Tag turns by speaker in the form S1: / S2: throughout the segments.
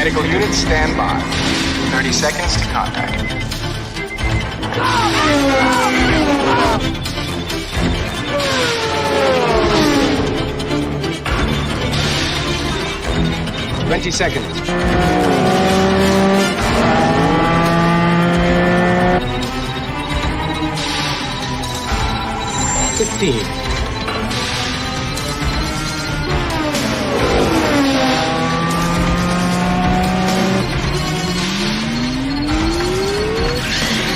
S1: Medical units stand by. 30 seconds to contact. 20 seconds. 15.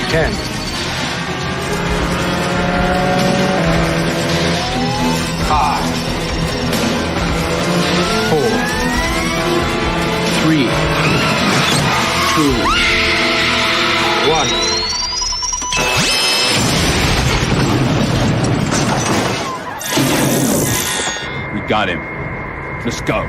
S1: 10. 5. 4. 3. 2. 1.
S2: We got him. Let's go.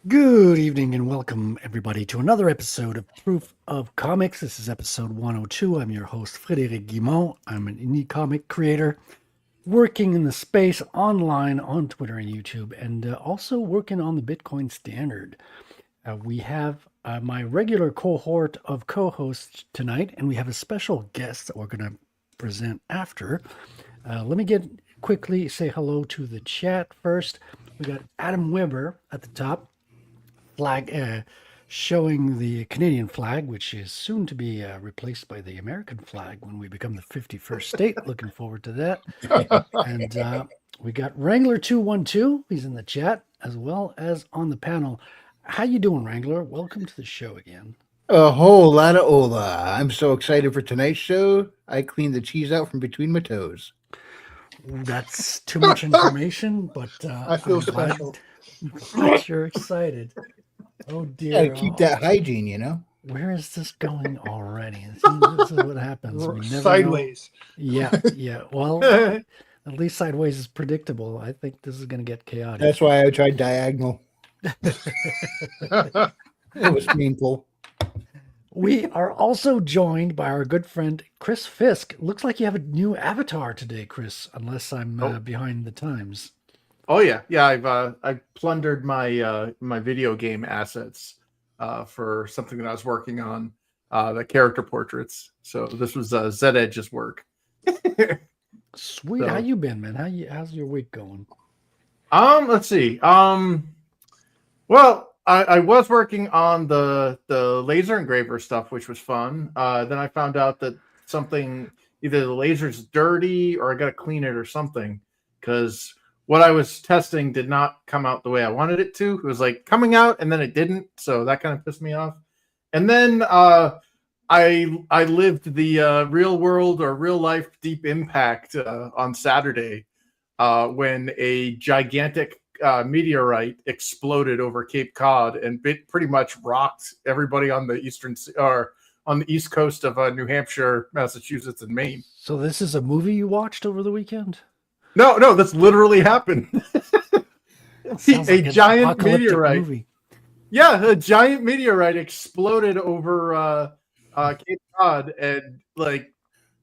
S3: Good evening and welcome everybody to another episode of Proof of Comics. This is episode 102. I'm your host, Frédéric Guimont. I'm an indie comic creator working in the space online on Twitter and YouTube, and also working on the Bitcoin Standard. We have my regular cohort of co-hosts tonight, and we have a special guest that we're going to present after. Let me quickly say hello to the chat first. We got Adam Weber at the top. Flag showing the Canadian flag, which is soon to be replaced by the American flag when we become the 51st state. Looking forward to that. And we got Wrangler 212. He's in the chat as well as on the panel. How you doing, Wrangler? Welcome to the show again.
S4: A whole lot of Ola. I'm so excited for tonight's show. I cleaned the cheese out from between my toes.
S3: That's too much information, but
S4: I feel special.
S3: Glad you're excited. Oh dear!
S4: Gotta keep that hygiene, you know.
S3: Where is this going already? This is what happens. We never
S5: Sideways.
S3: Know. Yeah. Well, at least sideways is predictable. I think this is going to get chaotic.
S4: That's why I tried diagonal. It was painful.
S3: We are also joined by our good friend Chris Fisk. Looks like you have a new avatar today, Chris. Unless I'm behind the times.
S5: Oh yeah. I've plundered my my video game assets for something that I was working on, the character portraits. So this was Zed Edge's work.
S3: Sweet. So, how you been, man? How's your week going?
S5: Let's see. Well, I was working on the laser engraver stuff, which was fun. Then I found out that either the laser's dirty or I got to clean it or something, because what I was testing did not come out the way I wanted it to. It was like coming out and then it didn't. So that kind of pissed me off. And then I lived the real world or real life Deep Impact on Saturday when a gigantic meteorite exploded over Cape Cod and pretty much rocked everybody on the on the east coast of New Hampshire, Massachusetts, and Maine.
S3: So this is a movie you watched over the weekend?
S5: No, that's literally happened. A giant meteorite.
S3: Movie.
S5: Yeah, a giant meteorite exploded over Cape Cod, and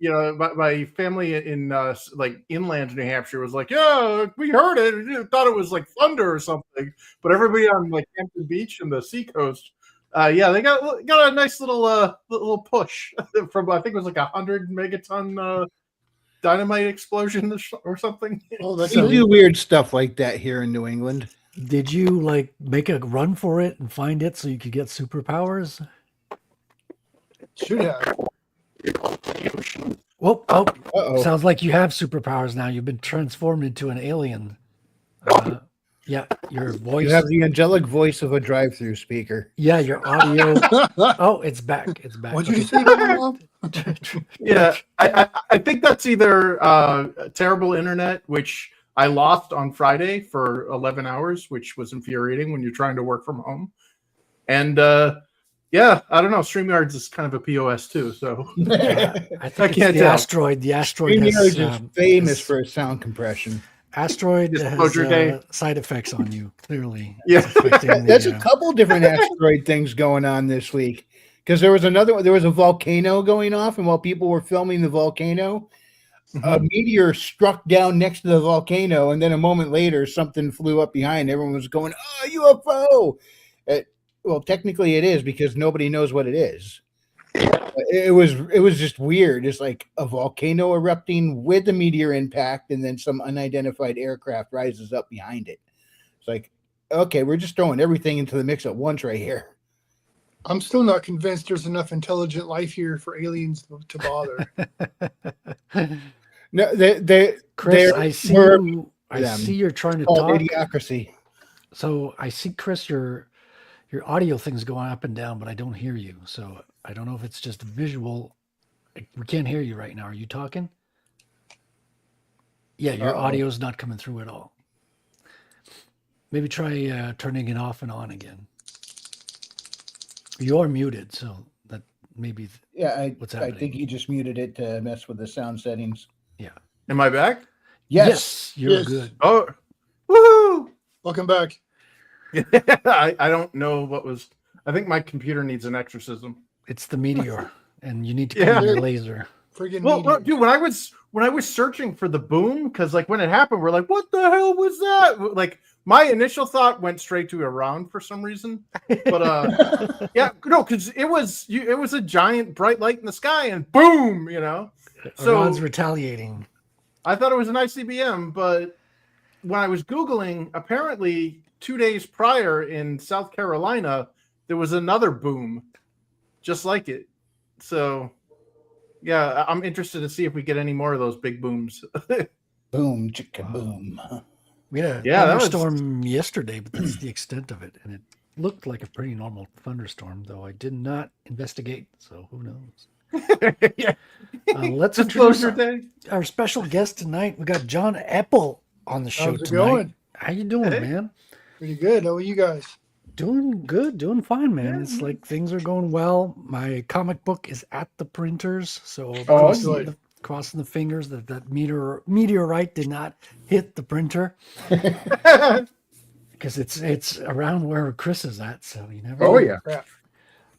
S5: my family in like inland New Hampshire was like, yeah, we heard it. We thought it was like thunder or something. But everybody on like Hampton Beach and the seacoast, they got a nice little push from I think it was like 100 megaton dynamite explosion or something.
S4: Oh, we do weird stuff like that here in New England.
S3: Did you like make a run for it and find it so you could get superpowers?
S6: Should have.
S3: Well,
S4: Uh-oh.
S3: sounds like you have superpowers now. You've been transformed into an alien. Yeah, your voice.
S4: You have the angelic voice of a drive-through speaker.
S3: Yeah, your audio. Oh, it's back. It's back.
S6: What did you say about my mom?
S5: Yeah, I think that's either terrible internet, which I lost on Friday for 11 hours, which was infuriating when you're trying to work from home. And I don't know. StreamYards is kind of a POS too, so
S3: I think it's
S5: can't
S3: the
S5: tell.
S3: Asteroid. The Asteroid
S4: StreamYards
S3: has,
S4: is famous for its sound compression.
S3: Asteroid has
S5: Disclosure day.
S3: side effects on you. Clearly,
S5: Yeah.
S3: It's affecting
S4: That's
S3: the,
S4: a couple different asteroid things going on this week. Because there was a volcano going off, and while people were filming the volcano, a meteor struck down next to the volcano, and then a moment later, something flew up behind. Everyone was going, "Oh, UFO!" Well, technically, it is because nobody knows what it is. It was just weird. It's like a volcano erupting with a meteor impact, and then some unidentified aircraft rises up behind it. It's like, okay, we're just throwing everything into the mix at once right here.
S6: I'm still not convinced there's enough intelligent life here for aliens to bother.
S4: No, they
S3: Chris, I see you're trying to talk.
S4: Idiocracy.
S3: So I see, Chris, your audio thing's going up and down, but I don't hear you. So I don't know if it's just visual. We can't hear you right now. Are you talking? Yeah, your audio's not coming through at all. Maybe try turning it off and on again. You're muted, so that maybe what's happening.
S4: I think you just muted it to mess with the sound settings.
S3: Yeah.
S5: Am I back?
S3: Yes, you're
S6: Yes.
S3: good.
S5: Oh, woohoo!
S6: Welcome back.
S5: I don't know what was. I think my computer needs an exorcism.
S3: It's the meteor, and you need to clean your laser.
S6: Friggin'
S5: Well,
S6: meteor.
S5: dude, when I was searching for the boom, because like when it happened, we're like, what the hell was that? Like my initial thought went straight to Iran for some reason, but because it was a giant bright light in the sky and boom, So
S3: Iran's retaliating.
S5: I thought it was an ICBM, but when I was Googling, apparently 2 days prior in South Carolina, there was another boom just like it. So, yeah, I'm interested to see if we get any more of those big booms.
S4: Boom, chicka boom.
S3: We had a
S5: that was-
S3: thunderstorm yesterday, but that's the extent of it. And it looked like a pretty normal thunderstorm, though I did not investigate, so who knows?
S5: Yeah.
S3: Let's
S5: Disclosure
S3: introduce
S5: day.
S3: our special guest tonight. We got John Epple on the show
S6: How's it
S3: tonight.
S6: going?
S3: How you doing,
S5: Hey.
S3: man?
S6: Pretty good. How are you guys?
S3: Doing good, doing fine, man. It's like things are going well. My comic book is at the printers, so
S6: good.
S3: crossing the fingers that meteorite did not hit the printer because it's around where Chris is at, so you never.
S5: Oh,
S3: know.
S5: yeah.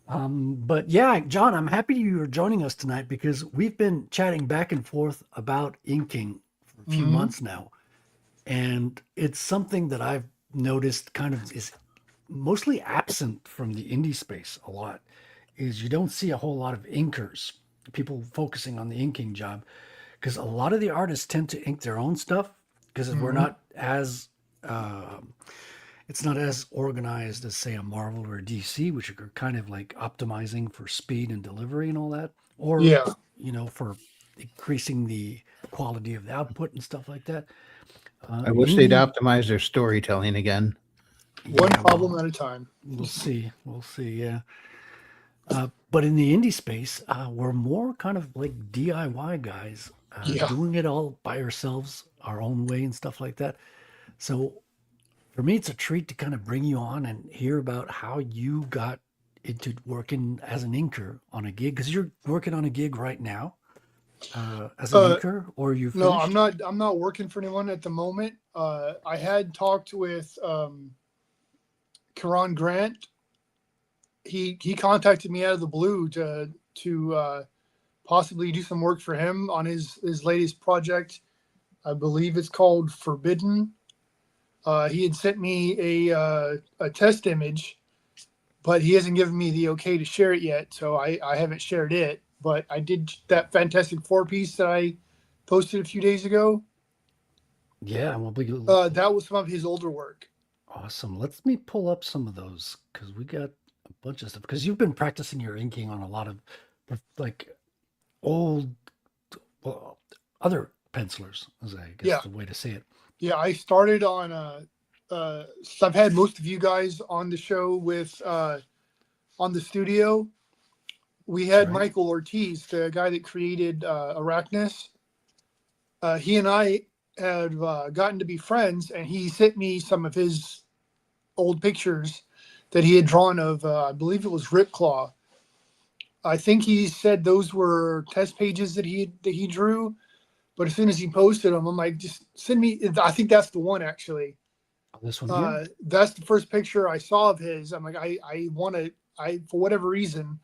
S3: But yeah, John, I'm happy you're joining us tonight because we've been chatting back and forth about inking for a few months now, and it's something that I've noticed kind of is mostly absent from the indie space a lot. Is you don't see a whole lot of inkers, people focusing on the inking job, because a lot of the artists tend to ink their own stuff because we're not as it's not as organized as say a Marvel or a DC, which are kind of like optimizing for speed and delivery and all that, or
S6: Yeah.
S3: for increasing the quality of the output and stuff like that.
S4: I wish they'd optimize their storytelling again.
S6: One
S3: Yeah,
S6: problem at a time.
S3: We'll see. Yeah. But in the indie space, we're more kind of like DIY guys, doing it all by ourselves, our own way and stuff like that. So for me, it's a treat to kind of bring you on and hear about how you got into working as an inker on a gig, because you're working on a gig right now as an inker, or you
S6: No,
S3: finished?
S6: I'm not working for anyone at the moment. I had talked with Karan Grant. He contacted me out of the blue to possibly do some work for him on his latest project. I believe it's called Forbidden. He had sent me a test image, but he hasn't given me the okay to share it yet, so I haven't shared it. But I did that Fantastic Four piece that I posted a few days ago.
S3: Yeah, we'll be
S6: That was some of his older work.
S3: awesome. Let me pull up some of those because we got a bunch of stuff. Because you've been practicing your inking on a lot of like old, well, other pencilers, is I guess
S6: Yeah.
S3: the way to say it.
S6: Yeah, I started on so I've had most of you guys on the show with on the studio. We had
S3: Right.
S6: Michael Ortiz, the guy that created Arachnus. He and I had gotten to be friends, and he sent me some of his old pictures that he had drawn of, I believe it was Ripclaw. I think he said those were test pages that he drew, but as soon as he posted them, I'm like, just send me. I think that's the one actually.
S3: This one here.
S6: That's the first picture I saw of his. I'm like, I want to. For whatever reason,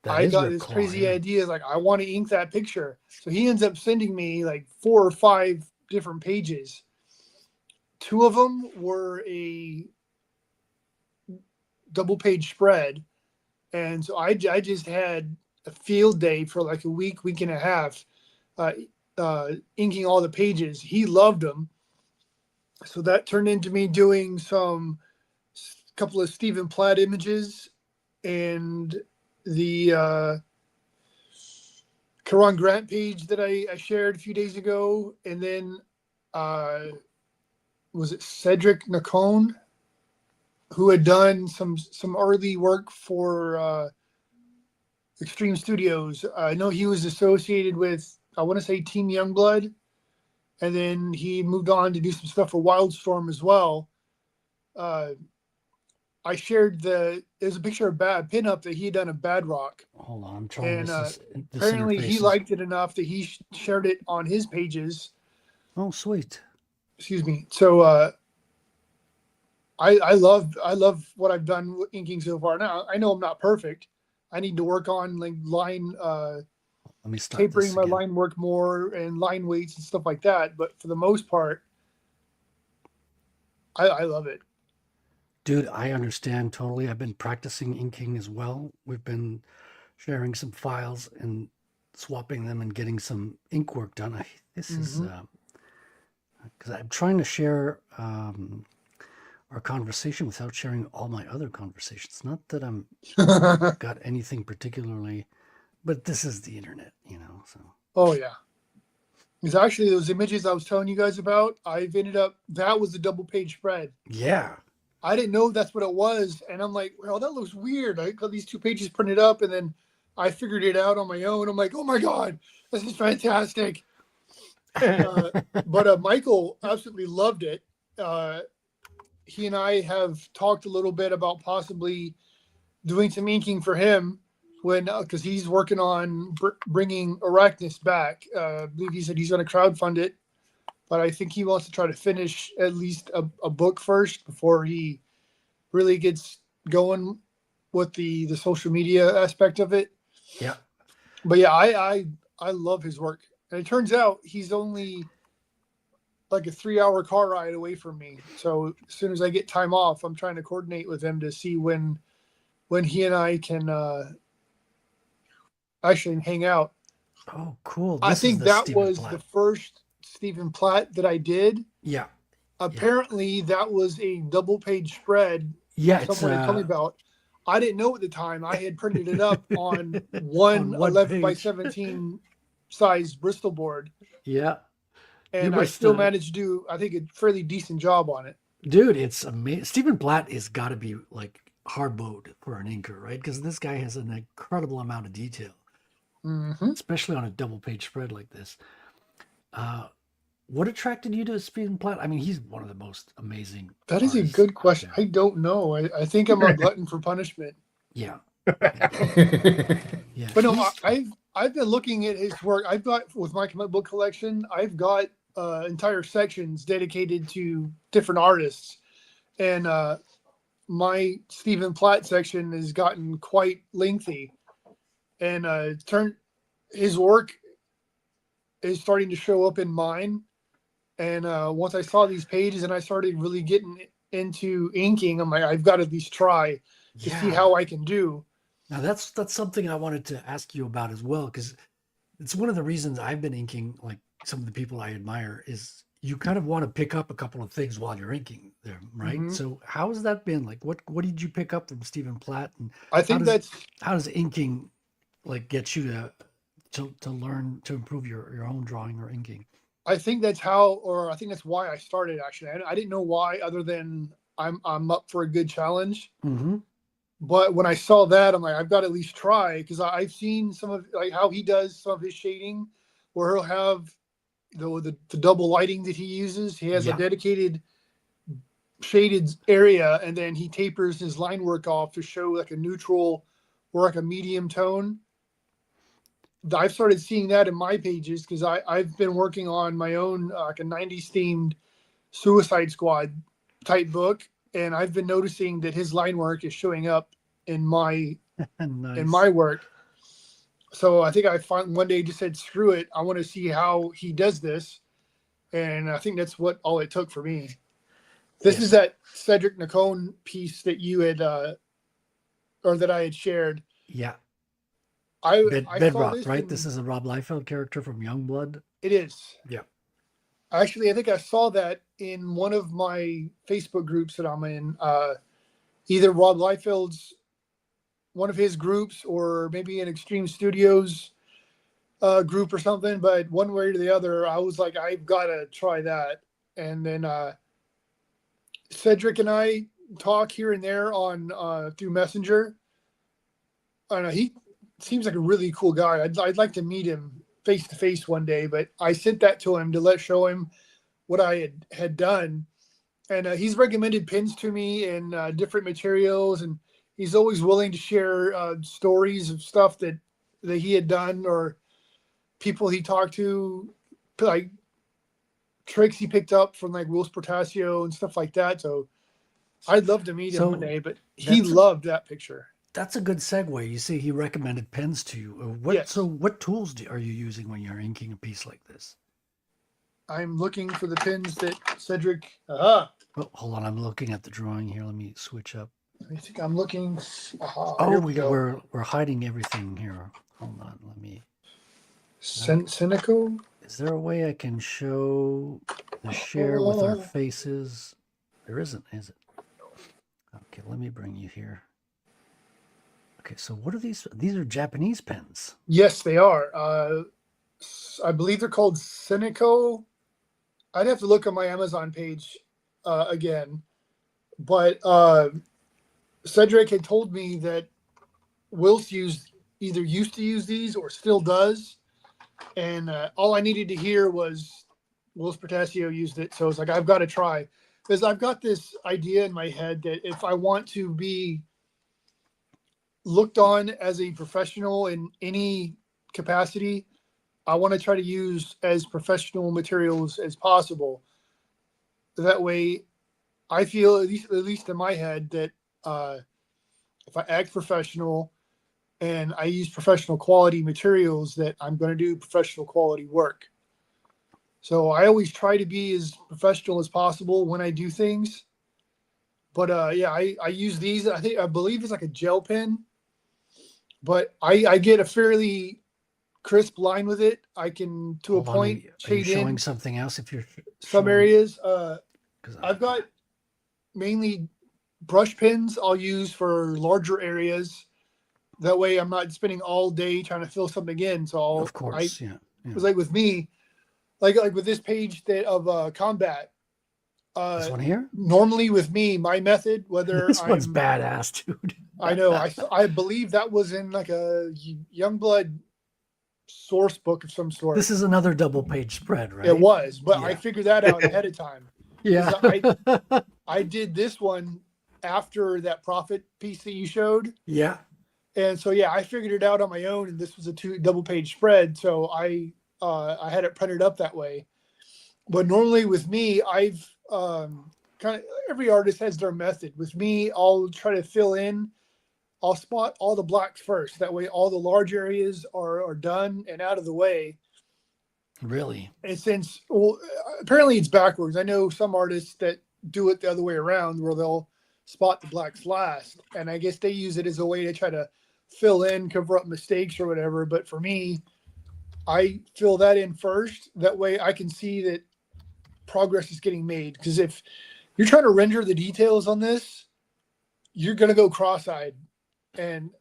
S3: That
S6: I
S3: is
S6: got
S3: Rip
S6: this
S3: Claw,
S6: crazy
S3: yeah.
S6: idea. Like, I want to ink that picture. So he ends up sending me like 4 or 5 different pages. 2 of them were a double page spread. And so I just had a field day for like a week and a half, inking all the pages. He loved them. So that turned into me doing couple of Stephen Platt images and the Karan Grant page that I shared a few days ago. And then was it Cedric Nacone, who had done some early work for Extreme Studios. I know he was associated with, I want to say, Team Youngblood, and then he moved on to do some stuff for Wildstorm as well. I shared there's a picture of a pinup that he had done of Bad Rock.
S3: Hold on, I'm trying.
S6: And
S3: this
S6: apparently
S3: interface
S6: he liked it enough that he shared it on his pages.
S3: Oh, sweet.
S6: Excuse me. So I love what I've done with inking so far. Now I know I'm not perfect. I need to work on like line
S3: Let me start
S6: tapering
S3: this
S6: my
S3: again.
S6: line work more and line weights and stuff like that. But for the most part, I love it.
S3: Dude, I understand totally. I've been practicing inking as well. We've been sharing some files and swapping them and getting some ink work done. This is because I'm trying to share our conversation without sharing all my other conversations. Not that I'm got anything particularly, but this is the internet, so.
S6: Oh yeah. Because actually those images I was telling you guys about, that was a double page spread.
S3: Yeah.
S6: I didn't know that's what it was. And I'm like, well, that looks weird. I got these 2 pages printed up and then I figured it out on my own. I'm like, oh my God, this is fantastic. But Michael absolutely loved it. He and I have talked a little bit about possibly doing some inking for him because he's working on bringing Arachnus back. I believe he said he's going to crowdfund it, but I think he wants to try to finish at least a book first before he really gets going with the social media aspect of it.
S3: Yeah.
S6: But yeah, I love his work. And it turns out he's only like a 3-hour car ride away from me. So as soon as I get time off, I'm trying to coordinate with him to see when he and I can actually hang out.
S3: Oh, cool.
S6: I think that
S3: Stephen
S6: was
S3: Platt.
S6: the first Stephen Platt that I did.
S3: Yeah.
S6: Apparently that was a double page spread.
S3: Yeah.
S6: Someone had told me about. I didn't know at the time. I had printed it up on one 11 by 17 size Bristol board.
S3: Yeah.
S6: And I still managed to do, I think, a fairly decent job on it.
S3: Dude, it's amazing. Stephen Platt has got to be like hard mode for an inker, right? Because this guy has an incredible amount of detail, especially on a double page spread like this. What attracted you to Stephen Platt? I mean, he's one of the most amazing.
S6: That is a good question. I don't know. I think I'm a glutton for punishment.
S3: Yeah.
S6: But no, I've been looking at his work. I've got, with my comic book collection, I've got entire sections dedicated to different artists. And my Stephen Platt section has gotten quite lengthy. And his work is starting to show up in mine. And once I saw these pages and I started really getting into inking, I'm like, I've got to at least try to see how I can do.
S3: Now that's something I wanted to ask you about as well, because it's one of the reasons I've been inking. Like some of the people I admire is you kind of want to pick up a couple of things while you're inking them, right?
S6: Mhm.
S3: So how has that been? Like, what did you pick up from Stephen Platt, and
S6: I think
S3: how does inking like get you to learn to improve your own drawing or inking?
S6: I think that's how, or I think that's why I started. Actually, I didn't know why, other than I'm up for a good challenge.
S3: Mm-hmm.
S6: But when I saw that, I'm like, I've got to at least try, because I've seen some of like how he does some of his shading, where he'll have the double lighting that he uses. He has a dedicated shaded area, and then he tapers his line work off to show like a neutral or like a medium tone. I've started seeing that in my pages because I've been working on my own like a 90s themed Suicide Squad type book, and I've been noticing that his line work is showing up in my
S3: Nice.
S6: in my work. So I think I one day just said, screw it, I want to see how he does this, and I think that's what all it took for me. This is that Cedric Nacone piece that you had or that I had shared.
S3: Yeah.
S6: I
S3: Bedrock,
S6: saw this
S3: right? This is a Rob Liefeld character from Youngblood.
S6: It is.
S3: Yeah.
S6: Actually, I think I saw that in one of my Facebook groups that I'm in. Either Rob Liefeld's, one of his groups, or maybe an Extreme Studios group or something. But one way or the other, I was like, I've got to try that. And then Cedric and I talk here and there on through Messenger. I don't know. He seems like a really cool guy. I'd like to meet him face to face one day, but I sent that to him to show him what I had done. And he's recommended pins to me and different materials. And he's always willing to share stories of stuff that he had done, or people he talked to, like tricks he picked up from like Wills Portasio and stuff like that. So I'd love to meet him one day, but he loved that picture.
S3: That's a good segue. You see, he recommended pens to you. So what tools are you using when you're inking a piece like this?
S6: I'm looking for the pins that Cedric.
S3: Oh, hold on. I'm looking at the drawing here. Let me switch up.
S6: I think I'm looking.
S3: We're hiding everything here. Hold on. Let me.
S6: Cynical.
S3: Is there a way I can show the share with our faces? There isn't, is it? Okay, let me bring you here. Okay, so what are these? These are Japanese pens.
S6: Yes, they are. I believe they're called Cynico. I'd have to look on my Amazon page again. But Cedric had told me that Wills used to use these or still does. And all I needed to hear was Wills Portasio used it. So I was like, I've got to try. Because I've got this idea in my head that if I want to be looked on as a professional in any capacity, I want to try to use as professional materials as possible. That way, I feel, at least in my head, that if I act professional and I use professional quality materials, that I'm going to do professional quality work. So I always try to be as professional as possible when I do things. But I use these. I believe it's like a gel pen, but I get a fairly crisp line with it. I can, to a point,
S3: are you showing something else if you're
S6: some areas. I've got mainly brush pens I'll use for larger areas. That way I'm not spending all day trying to fill something in. So
S3: of course,
S6: it was like with me, like with this page of combat.
S3: This one here?
S6: Normally with me, my method, whether
S3: this one's badass, dude.
S6: I know. I believe that was in like a Youngblood source book of some sort.
S3: This is another double page spread, right?
S6: It was, but I figured that out ahead of time.
S3: Yeah.
S6: I did this one after that Prophet piece that you showed.
S3: Yeah.
S6: And so, I figured it out on my own, and this was a double page spread. So I had it printed up that way. But normally with me, I've kind of, every artist has their method. With me, I'll try to fill in I'll spot all the blacks first. That way, all the large areas are done and out of the way.
S3: Really?
S6: And since, well, apparently it's backwards. I know some artists that do it the other way around, where they'll spot the blacks last, and I guess they use it as a way to try to fill in, cover up mistakes or whatever. But for me, I fill that in first. That way, I can see that progress is getting made. Because if you're trying to render the details on this, you're going to go cross-eyed and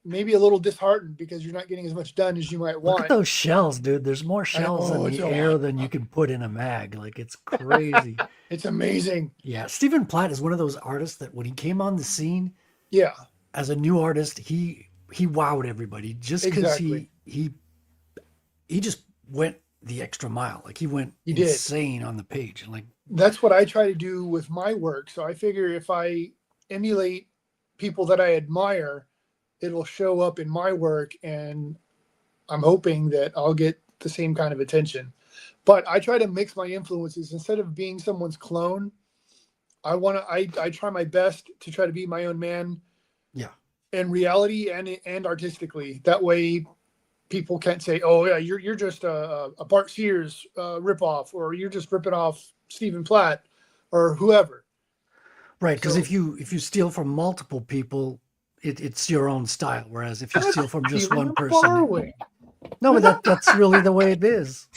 S6: maybe a little disheartened because you're not getting as much done as you might want.
S3: Look at those shells, dude. There's more shells in the air than you can put in a mag. Like, it's crazy.
S6: It's amazing.
S3: Yeah. Stephen Platt is one of those artists that when he came on the scene,
S6: yeah,
S3: as a new artist, he wowed everybody just because he just went the extra mile. Like, he went insane on the page. Like,
S6: that's what I try to do with my work. So I figure if I emulate people that I admire, it'll show up in my work, and I'm hoping that I'll get the same kind of attention. But I try to mix my influences. Instead of being someone's clone, I try my best to try to be my own man.
S3: Yeah.
S6: In reality and artistically. That way people can't say, "Oh yeah, you're just a Bart Sears ripoff, or you're just ripping off Stephen Platt or whoever."
S3: Right, because if you steal from multiple people, it's your own style. Whereas if you steal from just one person,
S6: borrowing.
S3: No, but that's really the way it is.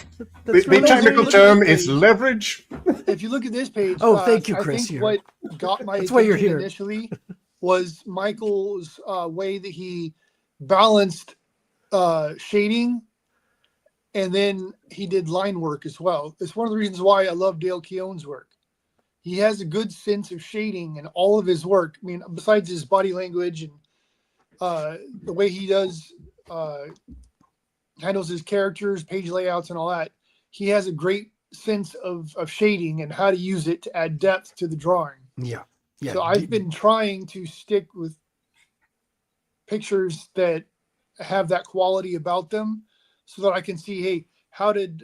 S7: The technical term is leverage.
S6: If you look at this page,
S3: thank you, Chris.
S6: I think what got my
S3: that's why you're here.
S6: Initially was Michael's way that he balanced shading, and then he did line work as well. It's one of the reasons why I love Dale Keown's work. He has a good sense of shading in all of his work. I mean, besides his body language and the way he does handles his characters, page layouts, and all that, he has a great sense of shading and how to use it to add depth to the drawing.
S3: Yeah.
S6: So I've been trying to stick with pictures that have that quality about them, so that I can see, hey, how did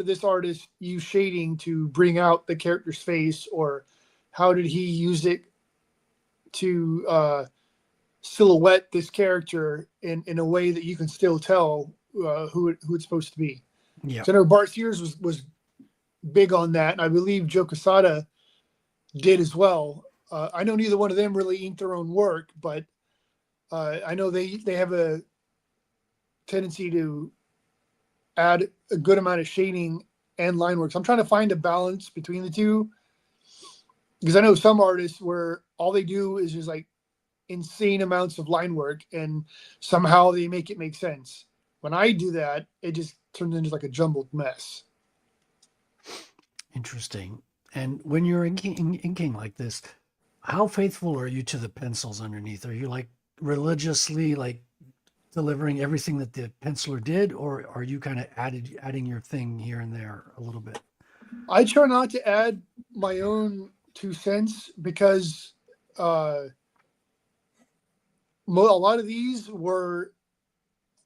S6: this artist use shading to bring out the character's face, or how did he use it to silhouette this character in a way that you can still tell who it's supposed to be.
S3: Yeah.
S6: So I know Bart Sears was big on that, and I believe Joe Quesada did as well. I know neither one of them really inked their own work, but I know they have a tendency to add a good amount of shading and line work. So I'm trying to find a balance between the two, because I know some artists where all they do is just like insane amounts of line work, and somehow they make it make sense. When I do that, it just turns into like a jumbled mess.
S3: Interesting. And when you're inking like this, how faithful are you to the pencils underneath? Are you like religiously like delivering everything that the penciler did, or are you kind of adding your thing here and there a little bit?
S6: I try not to add my own 2 cents, because a lot of these were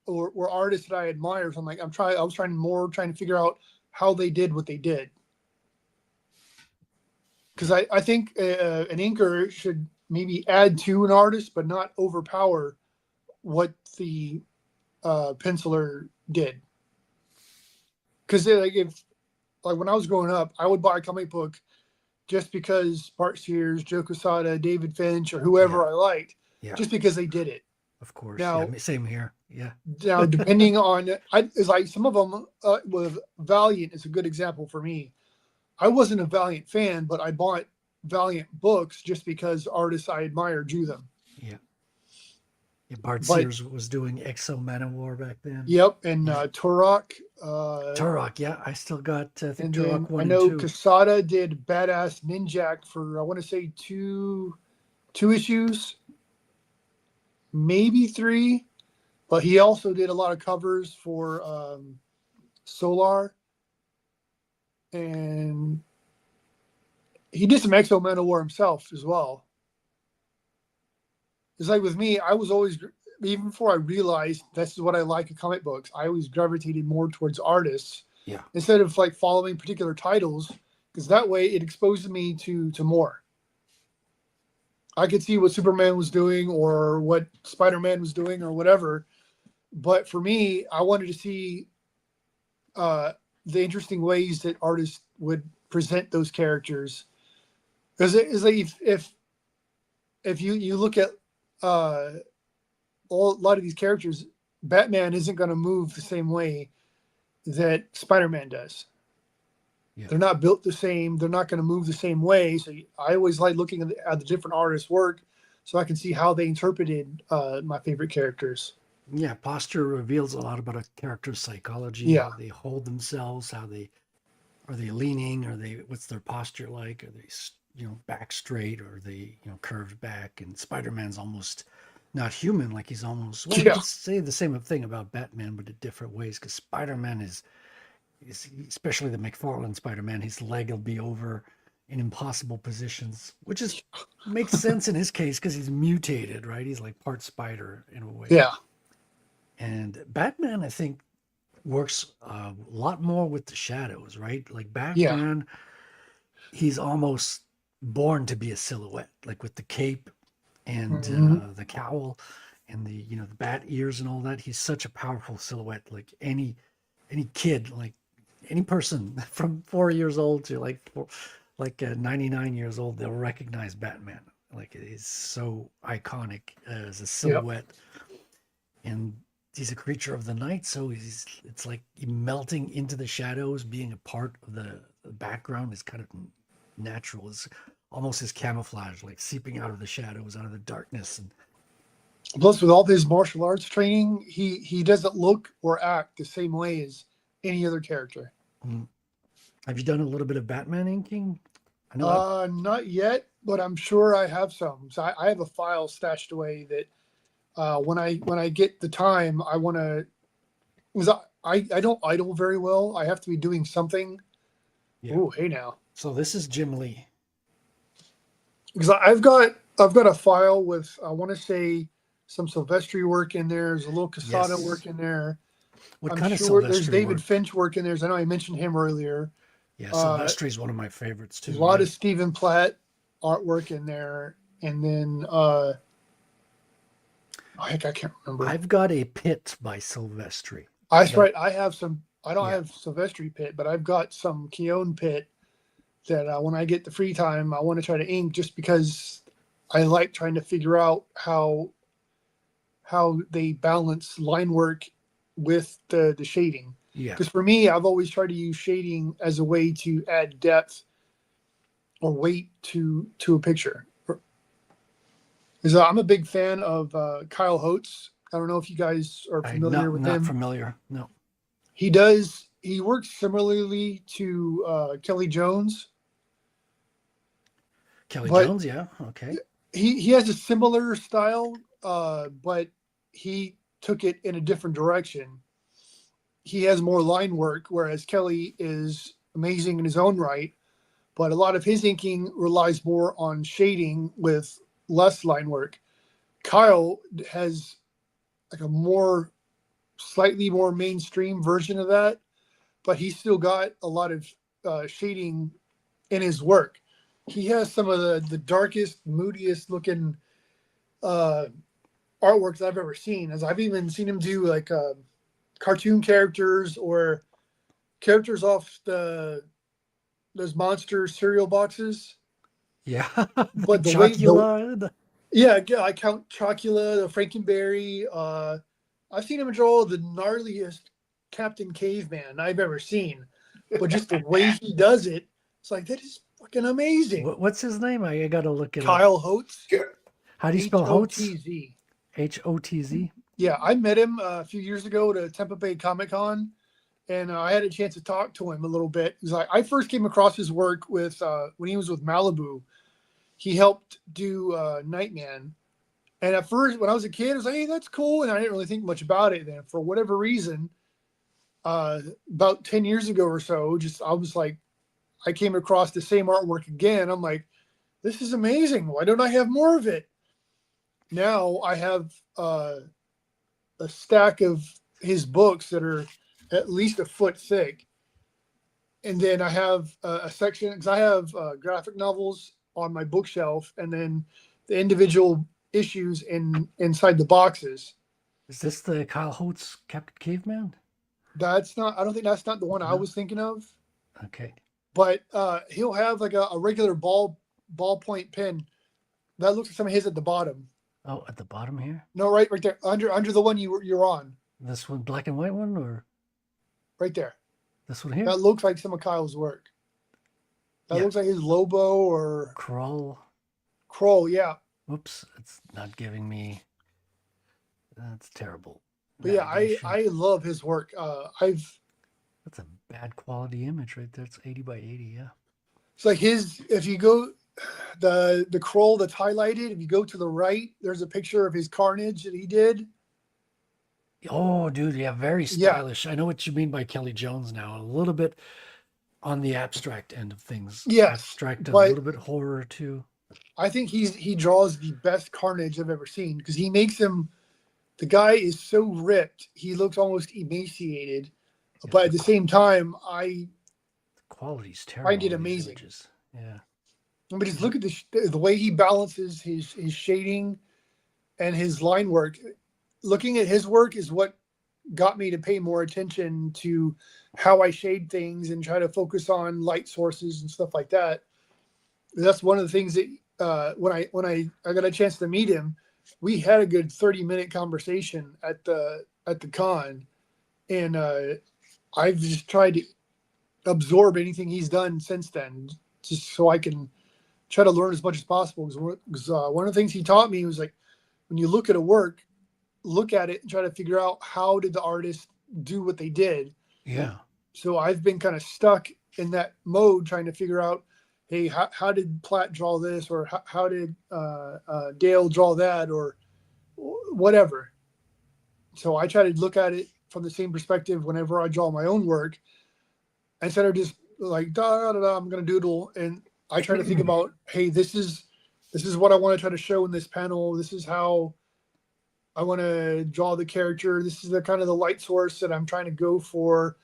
S6: artists that I admire. So I'm like, I was trying to figure out how they did what they did. Because I think an inker should maybe add to an artist, but not overpower what the penciler did. Because like when I was growing up, I would buy a comic book just because Bart Sears, Joe Quesada, David Finch, or whoever I liked, just because they did it.
S3: Of course.
S6: Now,
S3: same here. Yeah.
S6: Now, depending on, it's like some of them with Valiant is a good example for me. I wasn't a Valiant fan, but I bought Valiant books just because artists I admire drew them.
S3: Yeah. Bart Sears was doing Exo Manowar back then.
S6: Yep, and Turok.
S3: Turok, yeah. I still got, I think, Turok 1
S6: I know
S3: and 2.
S6: Quesada did Badass Ninjak for, I want to say, two issues, maybe 3. But he also did a lot of covers for Solar. And he did some Exo Manowar himself as well. It's like with me, I was always, even before I realized this is what I like in comic books, I always gravitated more towards artists instead of like following particular titles, because that way it exposes me to more. I could see what Superman was doing or what Spider-Man was doing or whatever. But for me, I wanted to see the interesting ways that artists would present those characters. Because it's like if you look at a lot of these characters, Batman isn't going to move the same way that Spider-Man does.
S3: Yeah.
S6: They're not built the same. They're not going to move the same way. So I always like looking at the different artists' work so I can see how they interpreted my favorite characters.
S3: Yeah, posture reveals a lot about a character's psychology.
S6: Yeah.
S3: How they hold themselves, how they are they leaning, what's their posture like? Are they back straight, or are they curved back? And Spider-Man's almost not human, like he's almost you
S6: Yeah.
S3: could say the same thing about Batman, but in different ways. Because Spider-Man is especially the McFarlane Spider-Man, his leg will be over in impossible positions, which makes sense in his case because he's mutated, right? He's like part spider in a way.
S6: Yeah.
S3: And Batman, I think, works a lot more with the shadows, right? Like
S6: Yeah.
S3: Batman, he's almost born to be a silhouette, like with the cape and the cowl and the the bat ears and all that. He's such a powerful silhouette. Like any kid, like any person from 4 years old to like 99 years old, they'll recognize Batman. Like it is so iconic as a silhouette. Yep. And he's a creature of the night, so it's like melting into the shadows, being a part of the background is kind of natural. It's almost his camouflage, like seeping out of the shadows, out of the darkness. And
S6: plus, with all his martial arts training, he doesn't look or act the same way as any other character.
S3: Have you done a little bit of Batman inking? I know
S6: not yet, but I'm sure I have some. So I have a file stashed away that when I get the time, I want to. Because I don't idle very well. I have to be doing something. Yeah. Oh, hey now.
S3: So this is Jim Lee.
S6: Because I've got a file with, I want to say, some Silvestri work in there. There's a little Casada work in there.
S3: What
S6: I'm
S3: kind
S6: sure
S3: of Silvestri
S6: there's David
S3: work?
S6: Finch work in there. I know I mentioned him earlier.
S3: Yeah, Silvestri is one of my favorites too.
S6: A lot of Stephen Platt artwork in there, and then heck, I can't remember.
S3: I've got a Pit by Silvestri.
S6: That's right. I have some. I don't have Silvestri Pit, but I've got some Keown Pit that when I get the free time, I want to try to ink just because I like trying to figure out how they balance line work with the shading.
S3: Yeah.
S6: Because for me, I've always tried to use shading as a way to add depth or weight to a picture. Because I'm a big fan of Kyle Holtz. I don't know if you guys are familiar with him.
S3: Not familiar. No.
S6: He works similarly to Kelly Jones.
S3: Jones, yeah. Okay.
S6: He has a similar style, but he took it in a different direction. He has more line work, whereas Kelly is amazing in his own right. But a lot of his inking relies more on shading with less line work. Kyle has like a slightly more mainstream version of that, but he's still got a lot of shading in his work. He has some of the darkest, moodiest looking artworks I've ever seen. As I've even seen him do like cartoon characters or characters off those monster cereal boxes.
S3: Yeah,
S6: but the
S3: Chocula.
S6: I count Chocula, the Frankenberry. I've seen him draw the gnarliest Captain Caveman I've ever seen, but just the way he does it, it's like that is fucking amazing.
S3: What's his name? I gotta look it
S6: Kyle Holtz.
S3: How do you spell Holtz?
S6: H-O-T-Z.
S3: H-O-T-Z.
S6: Yeah, I met him a few years ago at Tampa Bay Comic Con, and I had a chance to talk to him a little bit. He's like, I first came across his work with when he was with Malibu. He helped do Nightman. And at first, when I was a kid, I was like, hey, that's cool. And I didn't really think much about it. Then for whatever reason, about 10 years ago or so, I was like, I came across the same artwork again. I'm like, this is amazing. Why don't I have more of it? Now I have a stack of his books that are at least a foot thick. And then I have a section, because I have graphic novels on my bookshelf, and then the individual issues inside the boxes.
S3: Is this the Kyle Holtz Captain Caveman?
S6: That's not. I don't think that's not the one I
S3: No?
S6: was thinking of.
S3: Okay.
S6: But he'll have like a regular ballpoint pen that looks like some of his at the bottom.
S3: Oh, at the bottom here?
S6: No, right there under the one you're on.
S3: This one, black and white one, or
S6: Right there.
S3: this one here?
S6: That looks like some of Kyle's work. That
S3: Yeah.
S6: looks like his Lobo or
S3: Crawl.
S6: Kroll. Yeah.
S3: Oops, it's not giving me. That's terrible.
S6: But yeah,
S3: Navigation.
S6: I love his work.
S3: That's a bad quality image right there. It's 80 by 80. Yeah.
S6: It's like if you go the Kroll that's highlighted, if you go to the right, there's a picture of his Carnage that he did.
S3: Oh, dude, yeah, very
S6: Yeah.
S3: stylish. I know what you mean by Kelly Jones now. A little bit on the abstract end of things.
S6: Yes,
S3: Abstract, a
S6: but-
S3: little bit horror too.
S6: I think he draws the best Carnage I've ever seen because he makes him. The guy is so ripped, he looks almost emaciated,
S3: Yeah,
S6: but at the same time,
S3: The quality's terrible.
S6: Find it
S3: on these
S6: amazing.
S3: images. Yeah.
S6: but just look at the way he balances his shading and his line work. Looking at his work is what got me to pay more attention to how I shade things and try to focus on light sources and stuff like that. That's one of the things that when I got a chance to meet him, we had a good 30-minute conversation at the con, and I've just tried to absorb anything he's done since then, just so I can try to learn as much as possible. Because one of the things he taught me was like, when you look at a work, look at it and try to figure out how did the artist do what they did.
S3: Yeah.
S6: So I've been kind of stuck in that mode trying to figure out, hey, how did Platt draw this, or how did Dale draw that, or whatever. So I try to look at it from the same perspective whenever I draw my own work, instead of just like da da da, I'm gonna doodle. And I try to think about, hey, this is what I want to try to show in this panel. This is how I want to draw the character. This is the kind of the light source that I'm trying to go for.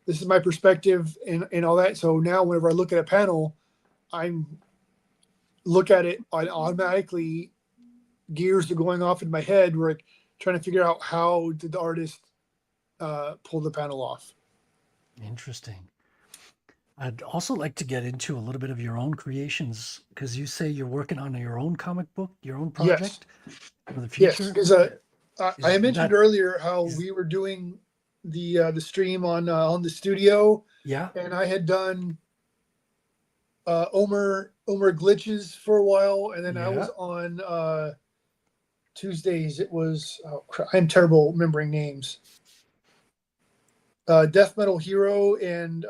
S6: This is my perspective and all that. So now whenever I look at a panel, look at it, I automatically gears are going off in my head. We're like trying to figure out how did the artist pull the panel off.
S3: Interesting. I'd also like to get into a little bit of your own creations, because you say you're working on your own comic book, your own project for the future.
S6: Yes, because I mentioned
S3: that-
S6: earlier how we were doing the stream on the studio,
S3: Yeah.
S6: and I had done Omer glitches for a while, and then I was on Tuesdays. It was I'm terrible remembering names. Death Metal Hero and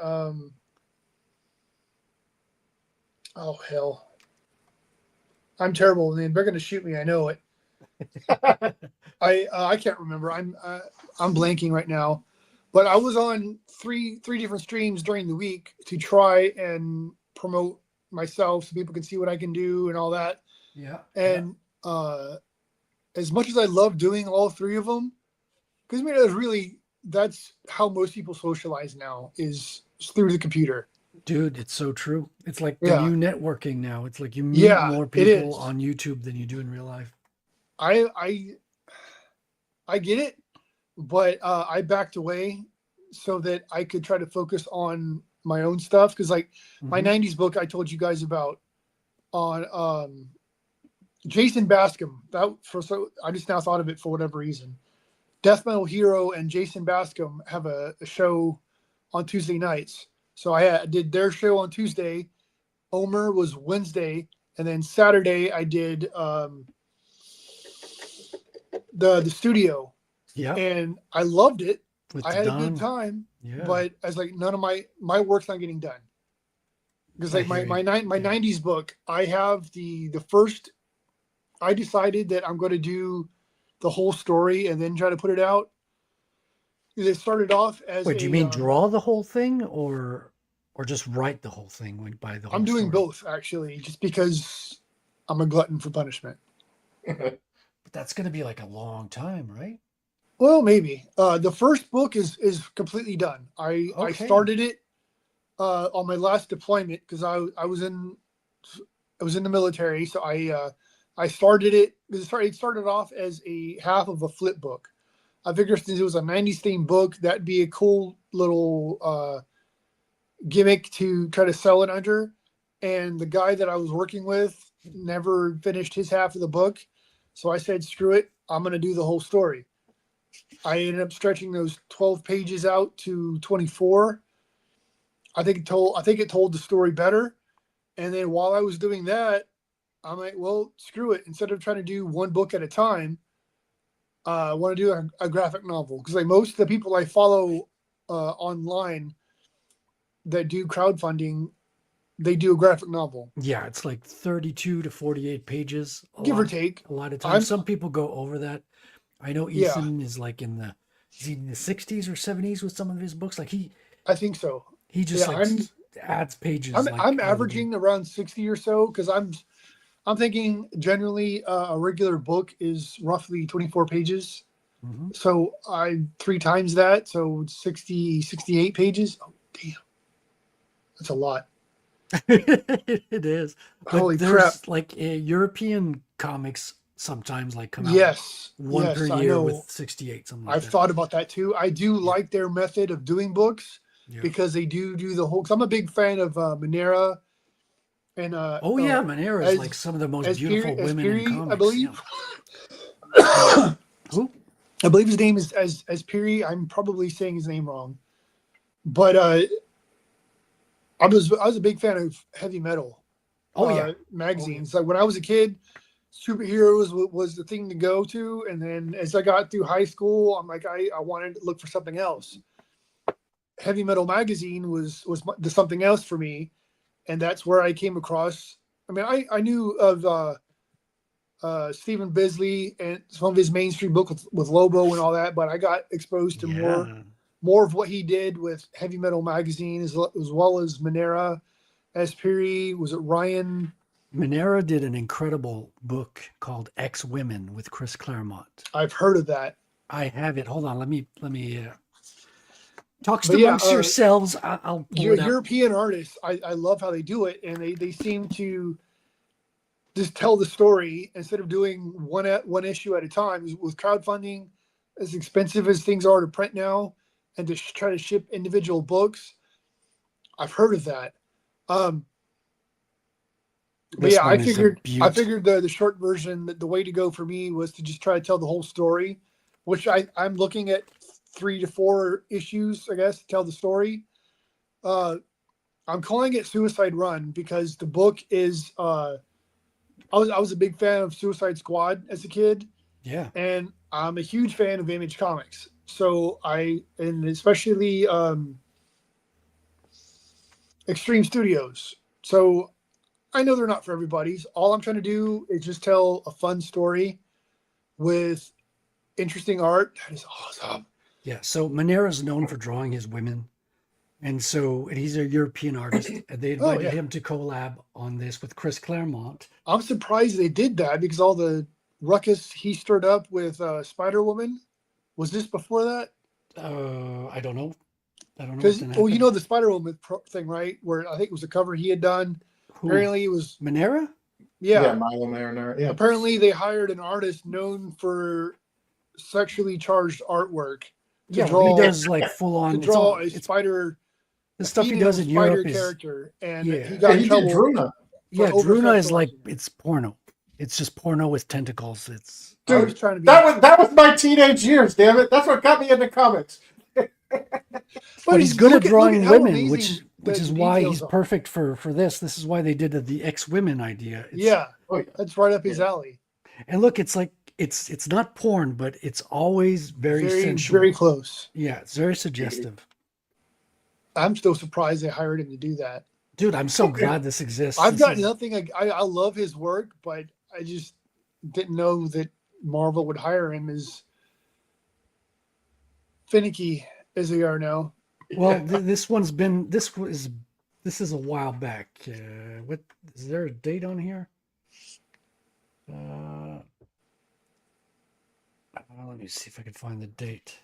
S6: oh hell, I'm terrible. They're going to shoot me. I know it. I can't remember. I'm blanking right now, but I was on three different streams during the week to try and promote myself so people can see what I can do and all that.
S3: Yeah.
S6: And as much as I love doing all three of them, because that's how most people socialize now is through the computer.
S3: Dude, it's so true. It's like the
S6: Yeah.
S3: new networking now. It's like you meet more
S6: it
S3: people
S6: is.
S3: on YouTube than you do in real life.
S6: I get it, but I backed away so that I could try to focus on my own stuff. Because like my 90s book I told you guys about on Jason Bascom. I just now thought of it for whatever reason. Death Metal Hero and Jason Bascom have a show on Tuesday nights. So I did their show on Tuesday. Omer was Wednesday, and then Saturday I did the studio.
S3: Yeah.
S6: And I loved it.
S3: With
S6: I had
S3: Don.
S6: a good time,
S3: Yeah.
S6: but I was like, none of my work's not getting done. Because like
S3: I hear
S6: my
S3: you.
S6: 90s book, I have the first. I decided that I'm going to do the whole story and then try to put it out. It started off as
S3: Wait, do you mean draw the whole thing or just write the whole thing by the whole
S6: I'm doing
S3: story?
S6: both actually, just because I'm a glutton for punishment.
S3: But that's going to be like a long time, right?
S6: Well, maybe. The first book is completely done. I
S3: Okay.
S6: started it on my last deployment because I was in the military, so I I started it. It started off as a half of a flip book. I figured since it was a 90s themed book, that'd be a cool little gimmick to kind of sell it under. And the guy that I was working with never finished his half of the book. So I said, screw it. I'm going to do the whole story. I ended up stretching those 12 pages out to 24. I think it told the story better. And then while I was doing that, I'm like, well, screw it. Instead of trying to do one book at a time, I want to do a graphic novel. Because like most of the people I follow online that do crowdfunding, they do a graphic novel.
S3: Yeah, it's like 32 to 48 pages.
S6: Give or take.
S3: A lot of times. Some people go over that. I know
S6: Yeah.
S3: Eason is like in the 60s or 70s with some of his books. Like
S6: I think so.
S3: he just adds pages.
S6: I'm averaging around 60 or so because I'm thinking generally a regular book is roughly 24 pages.
S3: Mm-hmm.
S6: So I 3 times that, so 60, 68 pages. Oh damn, that's a lot.
S3: It is. But
S6: Holy
S3: there's
S6: crap!
S3: like European comics sometimes like come out one per
S6: I
S3: year
S6: know.
S3: with 68 something like
S6: I've
S3: that.
S6: thought about that too. I do like their method of doing books because they do the whole. Cause I'm a big fan of Manera and
S3: Manera is like some of the most beautiful women in comics.
S6: I believe.
S3: Yeah. Who?
S6: I believe his name is as Piri. I'm probably saying his name wrong, but I was a big fan of heavy metal. Magazines. Like when I was a kid, superheroes was the thing to go to, and then as I got through high school, I'm like I wanted to look for something else. Heavy Metal magazine was the something else for me, and that's where I came across. I mean, I knew of Stephen Bisley and some of his mainstream book with Lobo and all that, but I got exposed to more of what he did with Heavy Metal magazine as well as Manera, Espiri. Was it Ryan?
S3: Manera did an incredible book called Ex Women with Chris Claremont.
S6: I've heard of that.
S3: I have it. Hold on. Let me talks amongst yourselves. I'll pull it up.
S6: European artists. I love how they do it, and they seem to just tell the story instead of doing one issue at a time. With crowdfunding, as expensive as things are to print now, and to try to ship individual books, I've heard of that. But yeah, I figured the short version, that the way to go for me was to just try to tell the whole story, which I'm looking at 3 to 4 issues, I guess, to tell the story. I'm calling it Suicide Run because the book is. I was a big fan of Suicide Squad as a kid.
S3: Yeah,
S6: and I'm a huge fan of Image Comics. So and especially Extreme Studios. So I know they're not for everybody's. All I'm trying to do is just tell a fun story with interesting art. That is awesome.
S3: Yeah. So Manera's known for drawing his women. And so he's a European artist. And they invited him to collab on this with Chris Claremont.
S6: I'm surprised they did that because all the ruckus he stirred up with Spider-Woman. Was this before that?
S3: I don't know.
S6: Because you know the Spider-Woman thing, right? Where I think it was a cover he had done.
S3: Who?
S6: Apparently it was
S3: Manera?
S6: Yeah,
S7: Milo Marinara. Yeah.
S6: Apparently they hired an artist known for sexually charged artwork.
S3: He does like full on.
S6: To draw a spider.
S3: The stuff he does in Europe
S6: character, and
S7: he
S6: got
S7: did Druna.
S3: Yeah, Druna is like it's porno. It's just porno with tentacles. It's
S7: dude. That was my teenage years. Damn it, that's what got me into comics.
S3: But he's good at drawing women, which is why he's perfect for this. This is why they did the ex-women idea.
S6: That's right up his alley.
S3: And look, it's like it's not porn, but it's always very sensual.
S6: Very close.
S3: Yeah, it's very suggestive.
S6: I'm still surprised they hired him to do that.
S3: Dude, I'm so glad this exists.
S6: I've got nothing. I love his work, but I just didn't know that Marvel would hire him as finicky as they are now.
S3: Well, this is a while back. What is there a date on here? Let me see if I can find the date.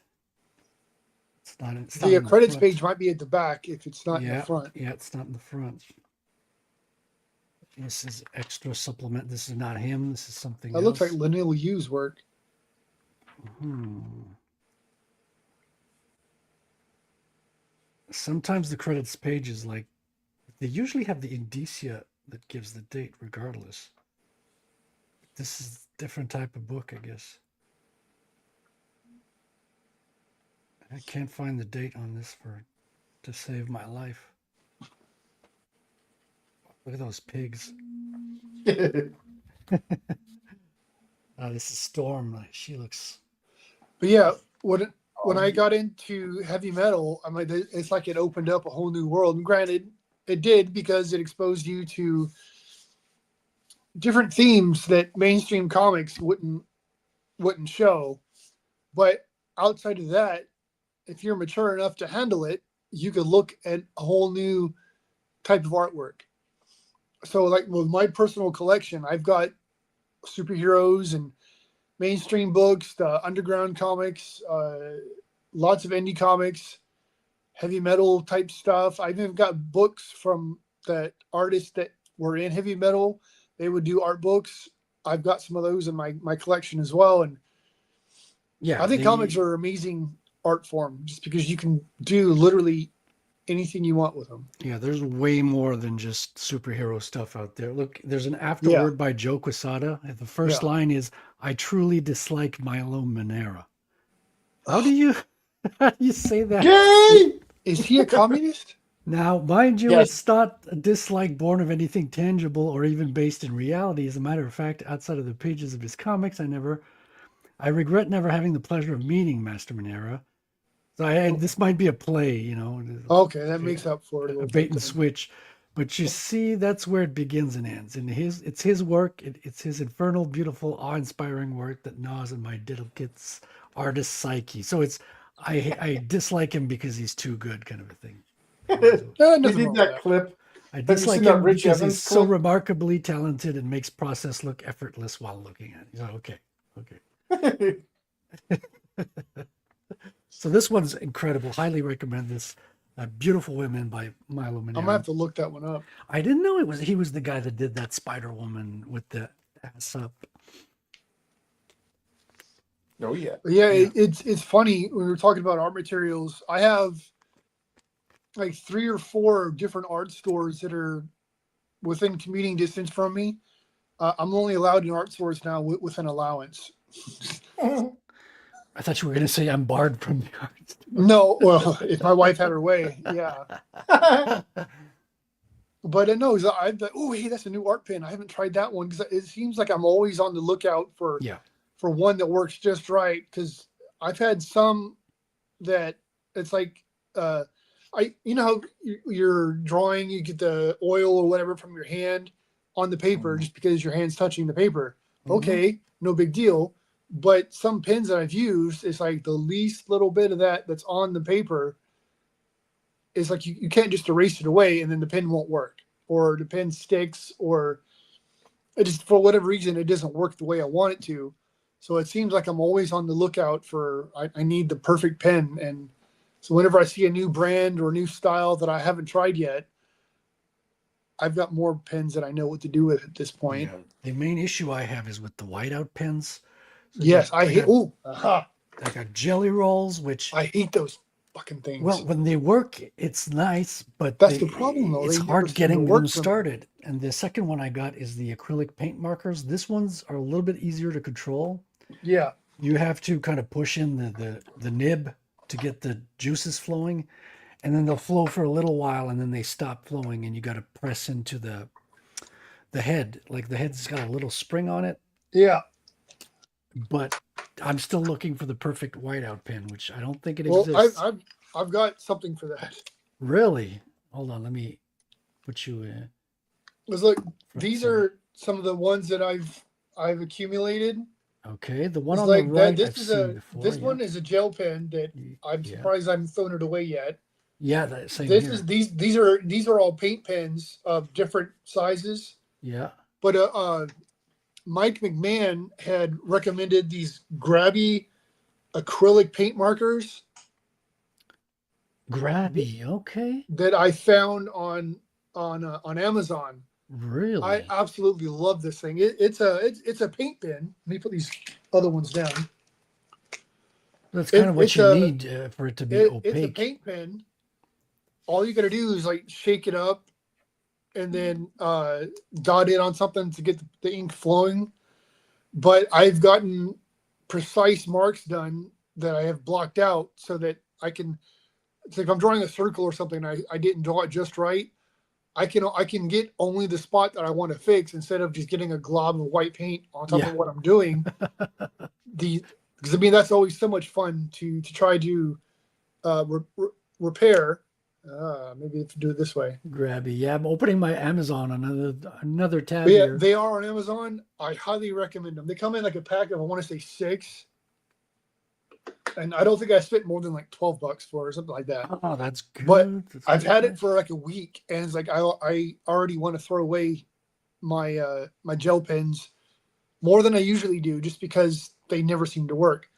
S3: It's not
S6: the credits page might be at the back if it's not in the front.
S3: Yeah, it's not in the front. This is extra supplement. This is not him. This is something
S6: That
S3: else.
S6: looks like Lanil Yu's work.
S3: Sometimes the credits page is like, they usually have the indicia that gives the date regardless. This is a different type of book, I guess. I can't find the date on this to save my life. Look at those pigs. This is Storm. She looks.
S6: But yeah, when I got into heavy metal, I'm like, it's like it opened up a whole new world. And granted, it did because it exposed you to different themes that mainstream comics wouldn't show. But outside of that, if you're mature enough to handle it, you could look at a whole new type of artwork. So, like with my personal collection, I've got superheroes and mainstream books, the underground comics, lots of indie comics, heavy metal type stuff. I've even got books from that artists that were in heavy metal. They would do art books. I've got some of those in my collection as well. And
S3: yeah,
S6: I think comics are an amazing art form just because you can do literally anything you want with them.
S3: Yeah, there's way more than just superhero stuff out there. Look, there's an afterword by Joe Quesada. And the first line is, "I truly dislike Milo Manera." How do you say that?
S7: Yay!
S6: Is he a communist?
S3: Now, mind you,
S7: Yes.
S3: it's not a dislike born of anything tangible or even based in reality. As a matter of fact, outside of the pages of his comics, I regret never having the pleasure of meeting Master Manera. So this might be a play,
S6: Okay, that makes up for it a
S3: a
S6: little
S3: bait
S6: bit.
S3: and switch. But you see, that's where it begins and ends. And it's his work. It's his infernal, beautiful, awe-inspiring work that gnaws in my diddle-kit's artist psyche. So I dislike him because he's too good, kind of a thing.
S6: No,
S7: He
S6: nothing
S7: did
S6: wrong
S7: that
S6: with
S7: clip.
S3: I
S7: you
S3: dislike
S7: seen that
S3: him
S7: Rich
S3: because
S7: Evans
S3: he's so
S7: clip?
S3: remarkably talented and makes process look effortless while looking at it. So, okay. So this one's incredible. Highly recommend this. Beautiful Women by Milo Manero.
S6: I'm gonna have to look that one up.
S3: I didn't know he was the guy that did that Spider Woman with the ass up.
S7: Oh yeah.
S6: But yeah, it's funny when we're talking about art materials. I have like 3 or 4 different art stores that are within commuting distance from me. I'm only allowed in art stores now with an allowance.
S3: I thought you were going to say I'm barred from the art.
S6: No, well, if my wife had her way, yeah. But it knows I'm like, oh, hey, that's a new art pen. I haven't tried that one because it seems like I'm always on the lookout for one that works just right. Because I've had some that it's like, how you're drawing, you get the oil or whatever from your hand on the paper just because your hand's touching the paper. Okay, no big deal. But some pens that I've used, it's like the least little bit of that's on the paper is like you can't just erase it away and then the pen won't work, or the pen sticks, or it just for whatever reason it doesn't work the way I want it to. So it seems like I'm always on the lookout for I need the perfect pen. And so whenever I see a new brand or a new style that I haven't tried yet, I've got more pens that I know what to do with at this point.
S3: Yeah. The main issue I have is with the whiteout pens. So
S6: yes, I hate.
S3: I got jelly rolls, which
S6: I hate those fucking things.
S3: Well, when they work, it's nice, but
S6: that's the problem, though.
S3: It's hard getting them started. And the second one I got is the acrylic paint markers. This ones are a little bit easier to control.
S6: Yeah,
S3: you have to kind of push in the nib to get the juices flowing, and then they'll flow for a little while, and then they stop flowing, and you got to press into the head. Like the head's got a little spring on it.
S6: Yeah.
S3: But I'm still looking for the perfect whiteout pen, which I don't think it exists.
S6: I've got something for that.
S3: Really? Hold on, let me put you in.
S6: Because look, these are some of the ones that I've accumulated.
S3: Okay, the one on the right.
S6: This one is a gel pen that I'm surprised I haven't thrown it away yet.
S3: Yeah, same
S6: this
S3: here.
S6: is these are all paint pens of different sizes.
S3: Yeah.
S6: But Mike McMahon had recommended these grabby acrylic paint markers.
S3: Grabby, okay.
S6: That I found on Amazon.
S3: Really?
S6: I absolutely love this thing. It's a paint pen. Let me put these other ones down.
S3: That's kind of what
S6: It's
S3: you
S6: a
S3: need for it to be
S6: it's a
S3: opaque.
S6: paint pen. All you got to do is like shake it up and then dot it on something to get the ink flowing. But I've gotten precise marks done that I have blocked out so that I can. It's like if I'm drawing a circle or something, I didn't draw it just right. I can get only the spot that I want to fix instead of just getting a glob of white paint on top
S3: Yeah.
S6: of what I'm doing. Because I mean that's always so much fun to try to repair. Maybe if you do it this way.
S3: Grabby. Yeah, I'm opening my Amazon, another tab
S6: But yeah,
S3: here.
S6: they are on Amazon. I highly recommend them. They come in like a pack of I want to say 6, and I don't think I spent more than like $12 for it or something like that.
S3: Oh, that's good.
S6: But
S3: That's
S6: I've
S3: good
S6: had it
S3: price.
S6: for like a week, and it's like I already want to throw away my my gel pens more than I usually do, just because they never seem to work.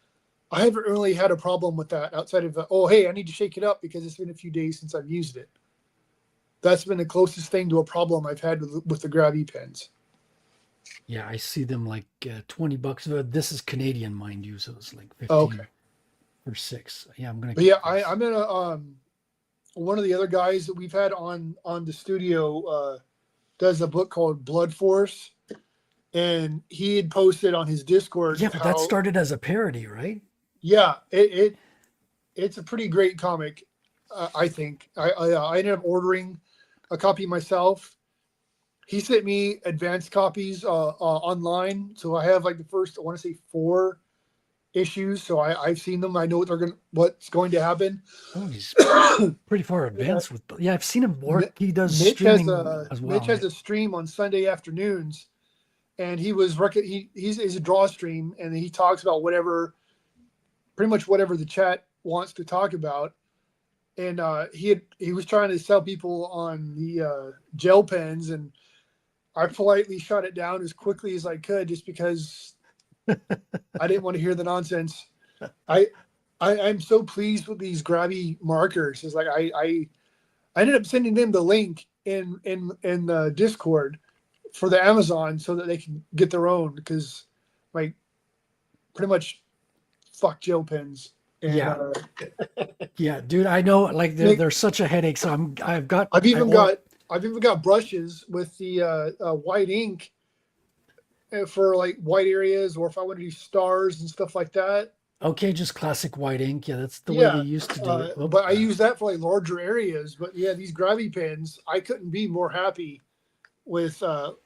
S6: I haven't really had a problem with that outside of oh hey I need to shake it up because it's been a few days since I've used it. That's been the closest thing to a problem I've had with the Grabby pens.
S3: Yeah, I see them like $20. This is Canadian, mind you, so it's like 15
S6: Oh, okay.
S3: for 6. Yeah, I'm gonna.
S6: But yeah, I'm in a one of the other guys that we've had on the studio does a book called Blood Force, and he had posted on his Discord.
S3: Yeah, but that started as a parody, right?
S6: Yeah, it's a pretty great comic. I think I ended up ordering a copy myself. He sent me advanced copies online, so I have like the first I want to say 4 issues. So I've seen them. I know what's going to happen.
S3: Oh, he's pretty far advanced with. Yeah, I've seen him work. He does
S6: Mitch
S3: streaming as well.
S6: Mitch has a stream on Sunday afternoons, and he's a draw stream, and he talks about pretty much whatever the chat wants to talk about. And he was trying to sell people on the gel pens, and I politely shut it down as quickly as I could, just because I didn't want to hear the nonsense. I'm so pleased with these Grabby markers. It's like I ended up sending them the link in the Discord for the Amazon so that they can get their own, because like pretty much fuck gel pens. And,
S3: Yeah. Yeah, dude, I know. Like they're such a headache. So
S6: I've even got brushes with the white ink for like white areas, or if I want to do stars and stuff like that.
S3: Okay, just classic white ink. Yeah, that's the way they used to do it. Oh,
S6: But I use that for like larger areas. But yeah, these Grabby pens, I couldn't be more happy with how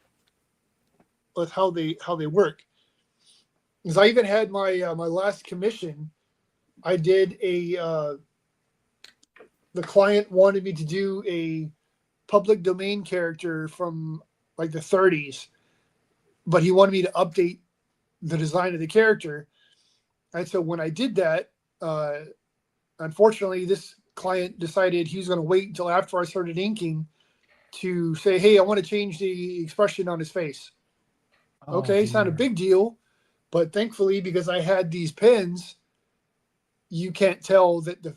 S6: they work. Because I even had my my last commission. I did the client wanted me to do a public domain character from like the 30s, but he wanted me to update the design of the character. And so when I did that, unfortunately, this client decided he was going to wait until after I started inking to say, hey, I want to change the expression on his face. Okay, it's not a big deal. But thankfully, because I had these pens, you can't tell that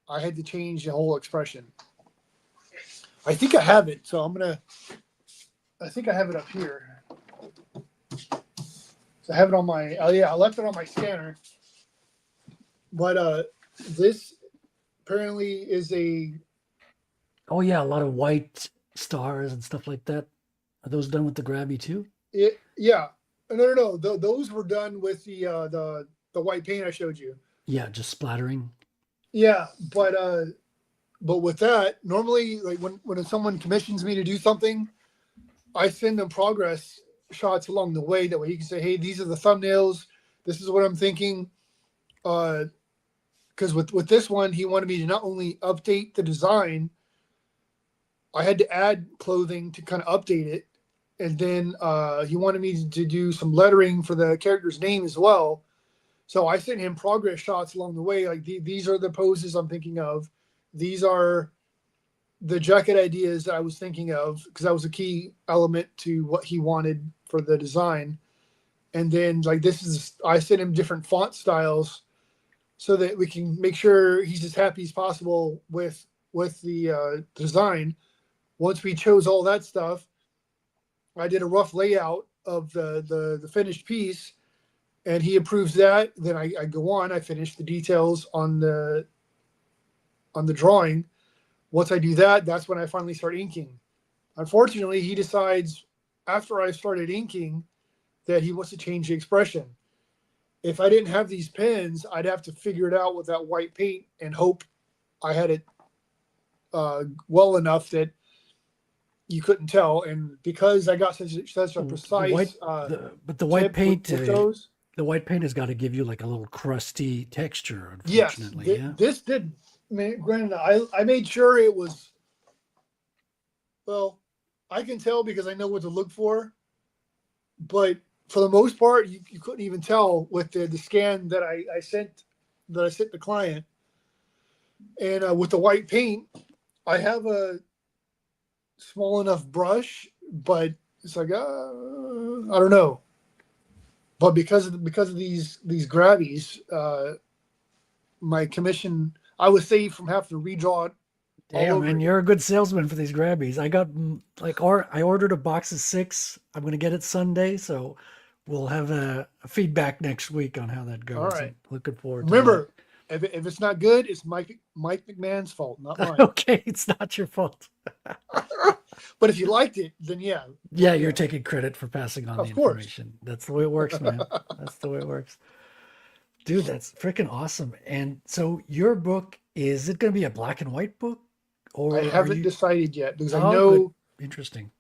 S6: I had to change the whole expression. I think I have it, so I think I have it up here. So I have it on my. Oh yeah, I left it on my scanner. But this apparently is a.
S3: Oh yeah, a lot of white stars and stuff like that. Are those done with the Grabby too?
S6: Yeah. No. Those were done with the white paint I showed you.
S3: Yeah, just splattering.
S6: Yeah, but with that, normally like when someone commissions me to do something, I send them progress shots along the way. That way you can say, hey, these are the thumbnails. This is what I'm thinking. Because with this one, he wanted me to not only update the design, I had to add clothing to kind of update it. And then he wanted me to do some lettering for the character's name as well. So I sent him progress shots along the way. Like these are the poses I'm thinking of. These are the jacket ideas that I was thinking of, because that was a key element to what he wanted for the design. And then like I sent him different font styles so that we can make sure he's as happy as possible with the design. once we chose all that stuff, I did a rough layout of the finished piece, and he approves that. Then I go on. I finish the details on the drawing. Once I do that, that's when I finally start inking. Unfortunately, he decides after I started inking that he wants to change the expression. If I didn't have these pens, I'd have to figure it out with that white paint and hope I had it well enough that you couldn't tell. And because I got such a precise
S3: the white paint
S6: with those,
S3: the white paint has got to give you like a little crusty texture,
S6: yes,
S3: unfortunately. Yeah.
S6: this did. Granted, I made sure it was. Well, I can tell because I know what to look for, but for the most part, you couldn't even tell with the scan that I sent the client. And with the white paint, I have a small enough brush, but it's like I don't know. But because of these grabbies, my commission, I was saved from having to redraw it.
S3: Damn, man, you're a good salesman for these grabbies. I got I ordered a box of 6. I'm gonna get it Sunday, so we'll have a feedback next week on how that goes.
S6: All right.
S3: I'm looking forward to
S6: Remember, if it's not good, it's Mike McMahon's fault, not
S3: that.
S6: mine.
S3: Okay, it's not your fault.
S6: But if you liked it, then yeah.
S3: Yeah, you're taking credit for passing on
S6: Of
S3: the
S6: course.
S3: information. That's the way it works, man. That's the way it works. Dude, that's freaking awesome. And so your book, is it going to be a black and white book? Or
S6: I haven't decided yet because I
S3: Oh,
S6: know.
S3: good. Interesting.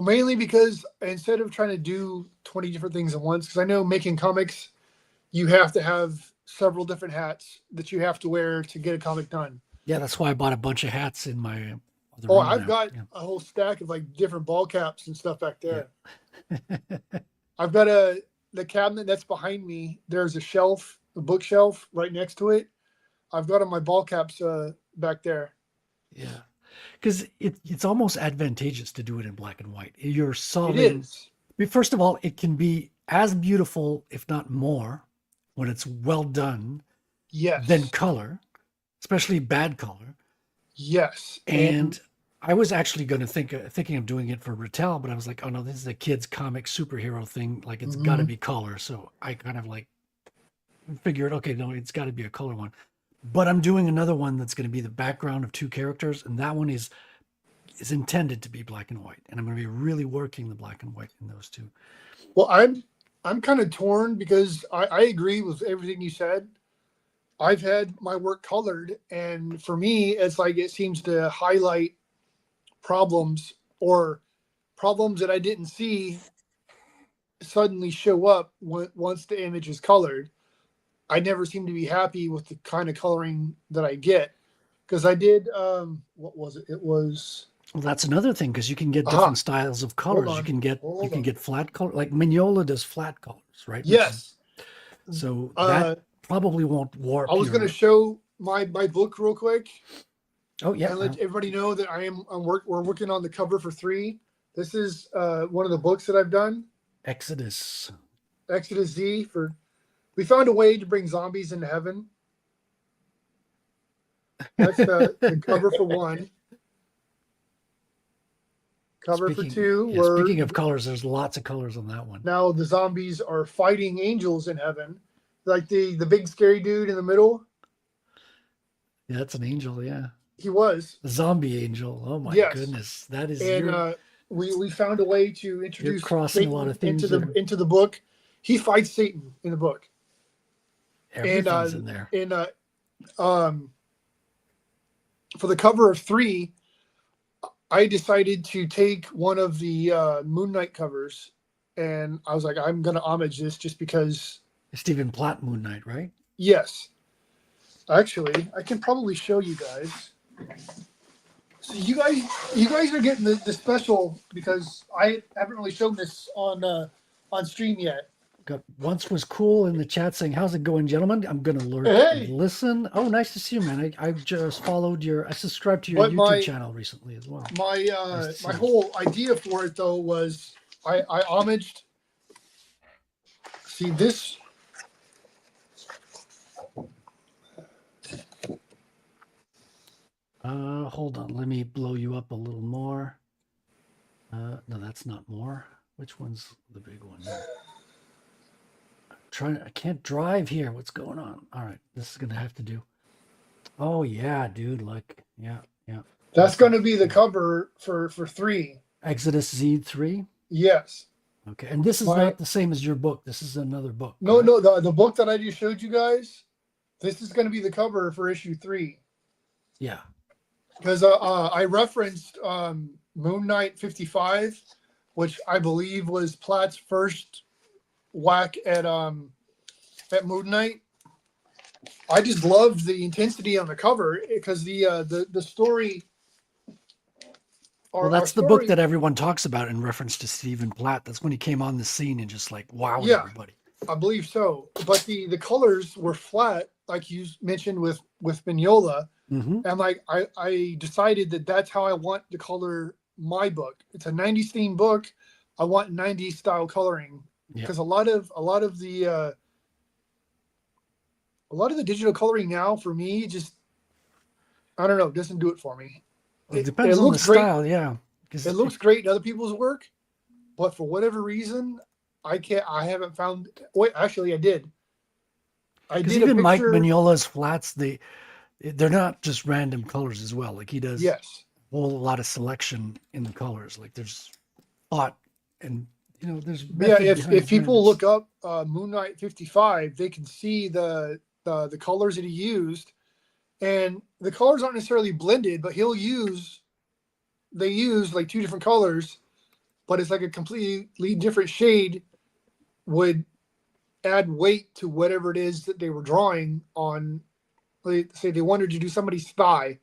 S6: Mainly because instead of trying to do 20 different things at once, because I know making comics, you have to have several different hats that you have to wear to get a comic done.
S3: Yeah, that's why I bought a bunch of hats in my other
S6: Oh,
S3: room
S6: I've
S3: now.
S6: got
S3: Yeah.
S6: a whole stack of like different ball caps and stuff back there. I've got the cabinet that's behind me. There's a shelf, a bookshelf right next to it. I've got all my ball caps back there.
S3: Yeah. Because it's almost advantageous to do it in black and white. You're
S6: It
S3: solving.
S6: is.
S3: First of all, it can be as beautiful, if not more, when it's well done
S6: Yes.
S3: than color, especially bad color.
S6: Yes.
S3: And I was actually going to thinking of doing it for Rattel, but I was like, oh no, this is a kid's comic superhero thing. Like it's got to be color. So I kind of like figured, okay, no, it's got to be a color one. But I'm doing another one that's going to be the background of 2 characters, and that one is intended to be black and white, and I'm going to be really working the black and white in those 2.
S6: Well, I'm kind of torn because I agree with everything you said. I've had my work colored, and for me, it's like it seems to highlight problems or problems that I didn't see suddenly show up once the image is colored. I never seem to be happy with the kind of coloring that I get because I did what was it? It was.
S3: Well, that's another thing because you can get different styles of colors. You can get flat color, like Mignola does flat colors, right?
S6: Yes.
S3: So that probably won't warp.
S6: I was going to show my book real quick.
S3: Oh yeah.
S6: And let everybody know that we're working on the cover for 3. This is one of the books that I've done.
S3: Exodus
S6: Z for. We found a way to bring zombies into heaven. That's the cover for 1. Cover for 2.
S3: Yeah, speaking of colors, there's lots of colors on that one.
S6: Now the zombies are fighting angels in heaven, like the big scary dude in the middle.
S3: Yeah, that's an angel. Yeah,
S6: he was
S3: the zombie angel. Oh my goodness, that is.
S6: And we found a way to introduce
S3: crossing
S6: Satan
S3: a lot of things
S6: into the book. He fights Satan in the book.
S3: Everything's in there.
S6: And for the cover of 3, I decided to take one of the Moon Knight covers, and I was like, I'm going to homage this just because.
S3: Stephen Platt Moon Knight, right?
S6: Yes. Actually, I can probably show you guys. So you guys are getting the special because I haven't really shown this on stream yet.
S3: Got Once Was Cool in the chat saying, how's it going, gentlemen? I'm going to learn and listen. Oh, nice to see you, man. I just I subscribed to your YouTube channel recently as well.
S6: My whole idea for it, though, was I homaged. See, this.
S3: Hold on. Let me blow you up a little more. No, that's not more. Which one's the big one? I can't drive here. What's going on? All right, this is gonna have to do. Oh yeah, dude. Like, yeah.
S6: That's going to be the cover for 3.
S3: Exodus Z3.
S6: Yes.
S3: Okay, and this is not the same as your book. This is another book.
S6: No,
S3: correct?
S6: no. The book that I just showed you guys, this is going to be the cover for issue 3.
S3: Yeah.
S6: Because I referenced Moon Knight 55, which I believe was Platt's first whack at Moon Knight. I just loved the intensity on the cover because the story.
S3: Well, that's the book that everyone talks about in reference to Stephen Platt. That's when he came on the scene and just like wowed everybody.
S6: I believe so. But the colors were flat, like you mentioned with Mignola.
S3: Mm-hmm.
S6: And like I decided that that's how I want to color my book. It's a 90s theme book. I want 90s style coloring because a lot of the digital coloring now for me just I don't know, doesn't do it for me.
S3: Well, it depends on the style, yeah.
S6: It looks great in other people's work, but for whatever reason, I haven't found. Wait, actually, I did. I did
S3: even Mike Mignola's flats, they're not just random colors as well. Like he does a whole lot of selection in the colors. Like there's thought and there's
S6: if people look up Moon Knight 55, they can see the colors that he used, and the colors aren't necessarily blended, but they use like 2 different colors, but it's like a completely different shade would add weight to whatever it is that they were drawing on. Say they wanted to do somebody's thigh,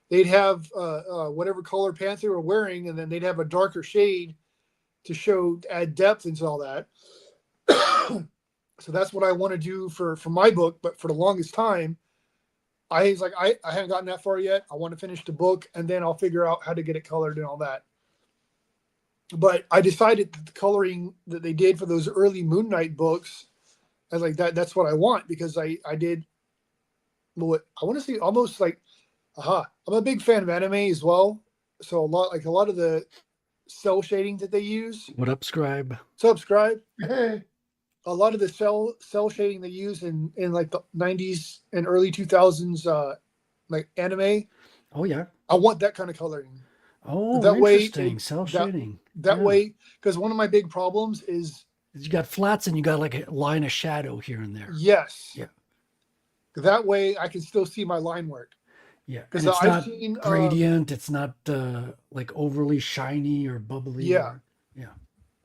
S6: they'd have whatever color pants they were wearing, and then they'd have a darker shade to add depth into all that. So that's what I want to do for my book. But for the longest time, I was like, I haven't gotten that far yet. I want to finish the book, and then I'll figure out how to get it colored and all that. But I decided that the coloring that they did for those early Moon Knight books, I was like, that's what I want, because I did what I want to say almost like, I'm a big fan of anime as well. So a lot of the cell shading that they use.
S3: What up, Scribe?
S6: Subscribe. A lot of the cell shading they use in like the 90s and early 2000s like anime.
S3: Oh yeah.
S6: I want that kind of coloring.
S3: Oh,
S6: that
S3: interesting.
S6: Way,
S3: cell shading.
S6: That way, because one of my big problems is
S3: you got flats and you got like a line of shadow here and there.
S6: Yes.
S3: Yeah.
S6: That way I can still see my line work.
S3: Yeah, because it's not gradient. It's not like overly shiny or bubbly.
S6: Yeah.
S3: Yeah.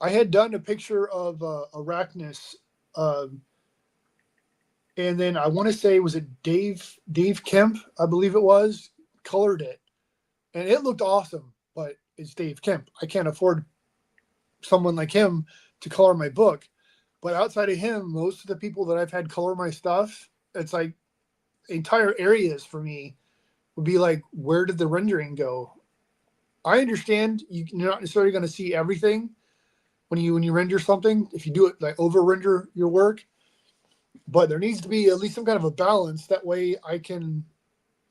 S6: I had done a picture of Arachnus, and then I want to say, was it Dave Kemp? I believe it was, colored it, and it looked awesome. But it's Dave Kemp. I can't afford someone like him to color my book. But outside of him, most of the people that I've had color my stuff, it's like entire areas for me would be like, where did the rendering go? I understand you're not necessarily going to see everything when you render something, if you do it like over render your work, but there needs to be at least some kind of a balance. That way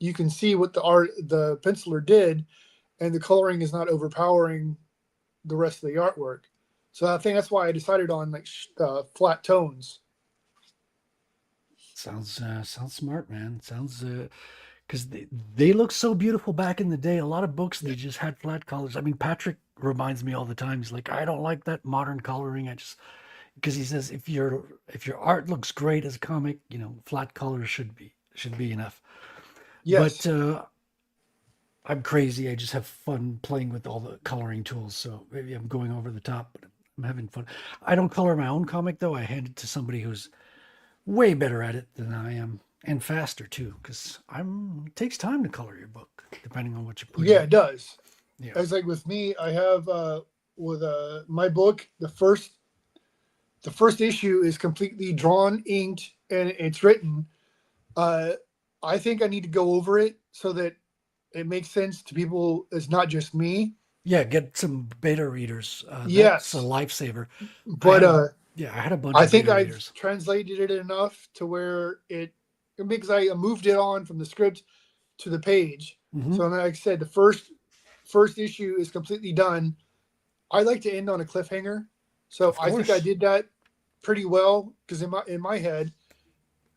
S6: you can see what the penciler did, and the coloring is not overpowering the rest of the artwork. So I think that's why I decided on like flat tones.
S3: Sounds smart, man. Sounds because they look so beautiful back in the day. A lot of books they just had flat colors. I mean, Patrick reminds me all the time. He's like, I don't like that modern coloring. Because he says if your art looks great as a comic, flat colors should be enough.
S6: Yes.
S3: But I'm crazy. I just have fun playing with all the coloring tools. So maybe I'm going over the top, but I'm having fun. I don't color my own comic though. I hand it to somebody who's way better at it than I am, and faster too, because it takes time to color your book depending on what you put.
S6: Yeah, it does.
S3: Yeah.
S6: It's like with me, I have with my book, the first issue is completely drawn, inked, and it's written. I think I need to go over it so that it makes sense to people. It's not just me.
S3: Yeah, get some beta readers.
S6: Yes,
S3: that's a lifesaver.
S6: But
S3: I had a bunch.
S6: I
S3: of
S6: think
S3: beta
S6: I've
S3: readers.
S6: translated it enough to where because I moved it on from the script to the page.
S3: Mhm.
S6: So, like I said, the first issue is completely done. I like to end on a cliffhanger, so
S3: Of
S6: I think I
S3: course.
S6: did that pretty well because in my head,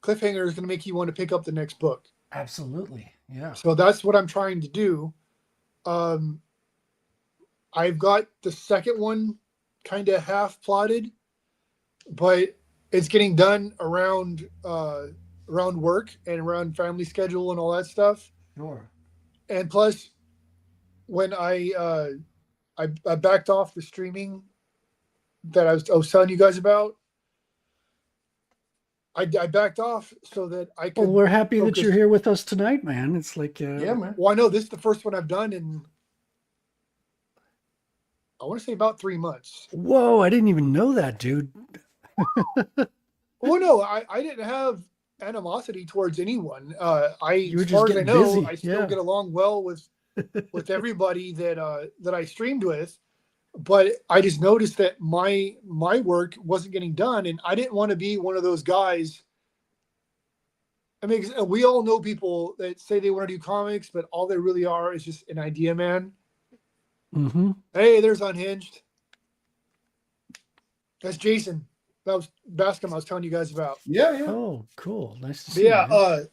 S6: cliffhanger is going to make you want to pick up the next book.
S3: Absolutely. Yeah.
S6: So that's what I'm trying to do. Um, I've got the second one kind of half plotted, but it's getting done around work and around family schedule and all that stuff.
S3: Sure.
S6: And plus, when I backed off the streaming that I was telling you guys about, I backed off so that I
S3: Well,
S6: could
S3: we're happy that
S6: focus.
S3: you're here with us tonight, man. It's like,
S5: Yeah, man.
S6: Well, I know this is the first one I've done in, I want to say, about 3 months.
S3: whoa, I didn't even know that, dude.
S6: Well, no, I didn't have animosity towards anyone.
S3: You were
S6: As
S3: just
S6: far as I
S3: getting
S6: know,
S3: busy.
S6: I still
S3: Yeah.
S6: get along well with everybody that I streamed with. But I just noticed that my work wasn't getting done, and I didn't want to be one of those guys. I mean, 'cause we all know people that say they want to do comics, but all they really are is just an idea man.
S3: Mm-hmm.
S6: Hey, there's Unhinged. That's Jason. That was Bascom I was telling you guys about.
S5: Yeah.
S3: Oh, cool. Nice to
S6: But
S3: see
S6: yeah,
S3: you,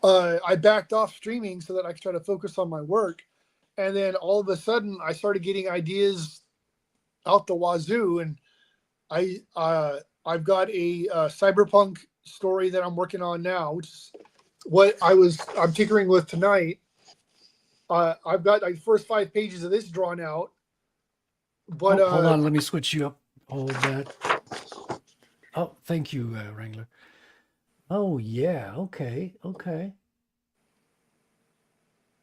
S3: man.
S6: I backed off streaming so that I could try to focus on my work. And then all of a sudden, I started getting ideas out the wazoo. And I've got a cyberpunk story that I'm working on now, which is what I'm tinkering with tonight. I've got like the first 5 pages of this drawn out. But
S3: Oh, hold on. Let me switch you up. Hold that. Oh, thank you, Wrangler. Oh, yeah. Okay. Okay.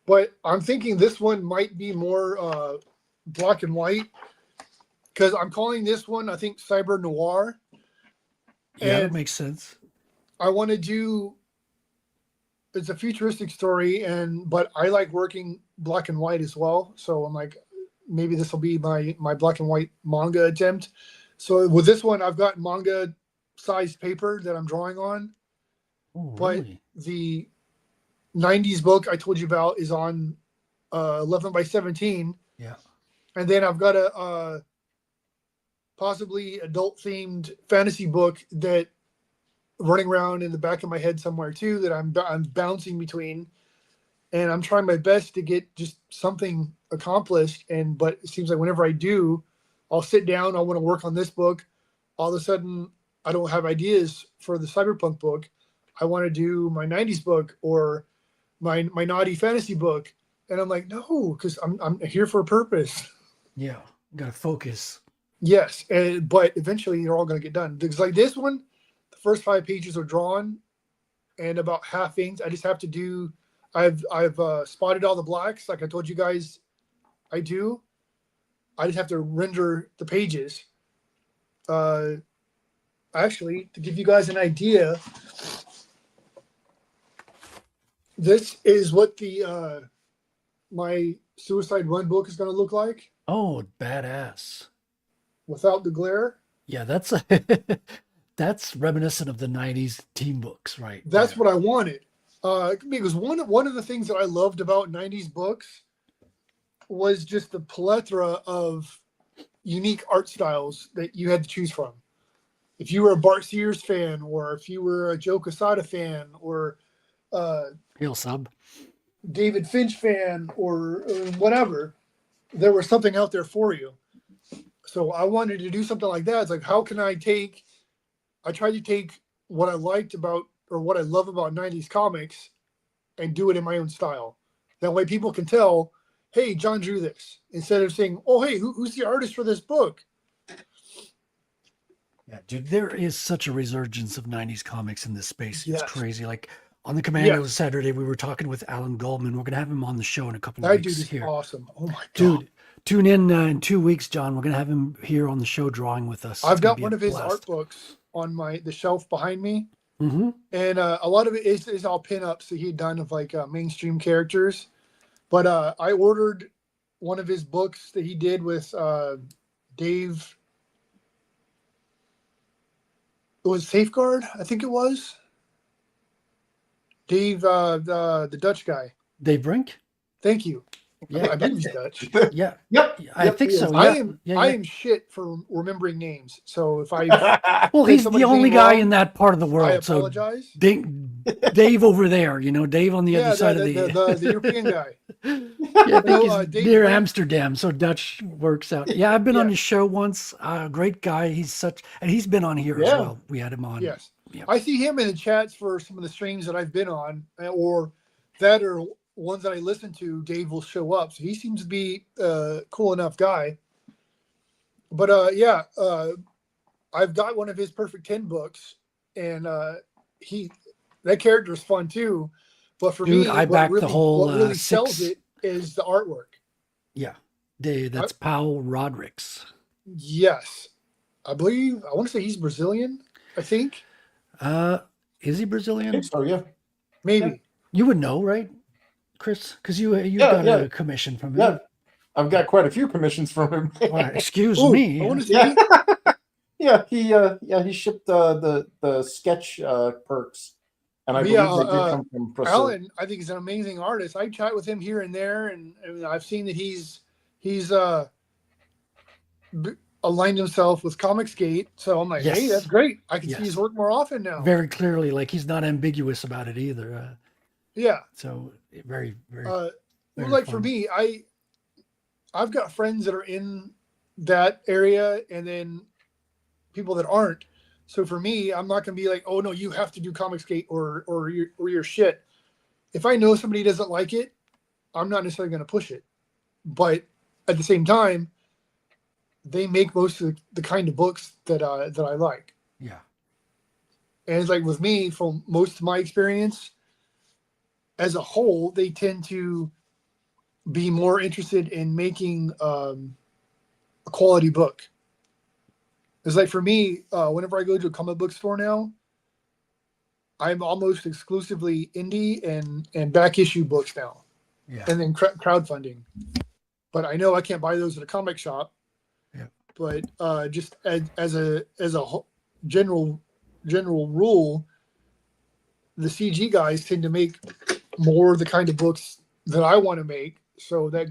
S6: but I'm thinking this one might be more black and white because I'm calling this one, I think, Cyber Noir.
S3: Yeah, that
S6: And
S3: makes sense.
S6: I want to do. It's a futuristic story, but I like working black and white as well. So I'm like, maybe this will be my black and white manga attempt. So with this one, I've got manga sized paper that I'm drawing on,
S3: Oh,
S6: but
S3: really?
S6: the 90s book I told you about is on 11 by 17,
S3: Yeah.
S6: and then I've got a possibly adult themed fantasy book that running around in the back of my head somewhere too that I'm bouncing between, and I'm trying my best to get just something accomplished. But it seems like whenever I do, I'll sit down, I want to work on this book. All of a sudden, I don't have ideas for the cyberpunk book. I want to do my 90s book or my naughty fantasy book, and I'm like, no, because I'm here for a purpose.
S3: Yeah. Got to focus.
S6: Yes, but eventually they're all going to get done. Because like this one, the first 5 pages are drawn and about half inked. I just have to do. I've spotted all the blacks, like I told you guys I do. I just have to render the pages. Actually, to give you guys an idea, this is what the my Suicide Run book is going to look like
S3: Oh, badass.
S6: without the glare.
S3: Yeah, that's that's reminiscent of the 90s teen books, right?
S6: That's
S3: Yeah.
S6: what I wanted. Because one of the things that I loved about 90s books was just the plethora of unique art styles that you had to choose from. If you were a Bart Sears fan, or if you were a Joe Quesada fan, or
S3: Hail sub.
S6: David Finch fan, or whatever, there was something out there for you. So I wanted to do something like that. It's like, how can I tried to take what I liked about, or what I love about 90s comics, and do it in my own style. That way people can tell, hey, John drew this, instead of saying, oh, hey, who's the artist for this book?
S3: Yeah, dude, there is such a resurgence of 90s comics in this space. It's
S6: Yes.
S3: crazy. Like on the Commando
S6: Yes.
S3: Saturday, we were talking with Alan Goldman. We're going to have him on the show in a couple of
S6: That
S3: weeks
S6: dude is
S3: here.
S6: awesome. Oh my God.
S3: Dude, tune in 2 weeks, John. We're going to have him here on the show drawing with us.
S6: I've got one of his art books on the shelf behind me.
S3: Mm-hmm.
S6: And a lot of it is all pinups that he'd done of like mainstream characters. But I ordered one of his books that he did with Dave. It was Safeguard, I think it was. Dave, the Dutch guy.
S3: Dave Brink?
S6: Thank you.
S3: Yeah.
S6: I believe he's Dutch.
S3: Yeah.
S7: Yep.
S3: I think so.
S6: I
S3: Yeah.
S6: am
S3: Yeah,
S6: I
S3: yeah.
S6: am shit for remembering names. So if I
S3: Well,
S6: say
S3: he's the
S6: somebody's
S3: only
S6: name
S3: guy
S6: wrong,
S3: in that part of the
S6: I
S3: world. So
S6: apologize.
S3: Dave over there, Dave on the other side of
S6: the European guy.
S3: Yeah, I think he's
S6: Dave
S3: near
S6: Brink.
S3: Amsterdam, so Dutch works out. Yeah, I've been on
S6: Yeah.
S3: his show once. Great guy. And he's been on here as
S7: Yeah.
S3: well. We had him on.
S6: Yes.
S3: Yeah.
S6: I see him in the chats for some of the streams that I've been on, or that are ones that I listen to. Dave will show up, so he seems to be a cool enough guy. But I've got one of his Perfect 10 books, and that character is fun too. But for
S3: Dude,
S6: me,
S3: I backed the whole
S6: what really
S3: 6.
S6: sells it is the artwork.
S3: Yeah, Dave. That's Powell Rodrigues.
S6: Yes, I want to say he's Brazilian. I think
S3: Is he
S7: I
S3: Brazilian?
S7: think so, yeah.
S6: maybe.
S3: You would know, right, Chris? Because you
S7: Yeah,
S3: got
S7: yeah.
S3: a commission from him.
S7: Yeah. I've got quite a few commissions from him.
S3: Well, excuse
S6: Ooh,
S3: me.
S6: I want to see.
S7: Yeah. He shipped the sketch perks. And I believe they did come from Brazil.
S6: Alan, I think he's an amazing artist. I chat with him here and there, and I've seen that he's aligned himself with Comicsgate. So I'm like, hey,
S3: Yes.
S6: that's great. I can
S3: Yes.
S6: see his work more often now.
S3: Very clearly, like he's not ambiguous about it either.
S6: Yeah.
S3: So very, very.
S6: Well,
S3: very
S6: like
S3: fun.
S6: for me, I've got friends that are in that area, and then people that aren't. So for me, I'm not going to be like, oh no, you have to do Comicsgate or your shit. If I know somebody doesn't like it, I'm not necessarily going to push it. But at the same time, they make most of the kind of books that I like.
S3: Yeah.
S6: And it's like with me, from most of my experience, as a whole, they tend to be more interested in making a quality book. It's like for me, whenever I go to a comic book store now, I'm almost exclusively indie and back issue books now,
S3: Yeah.
S6: and then crowdfunding. But I know I can't buy those at a comic shop.
S3: Yeah.
S6: But just as a general rule, the CG guys tend to make more the kind of books that I want to make. So that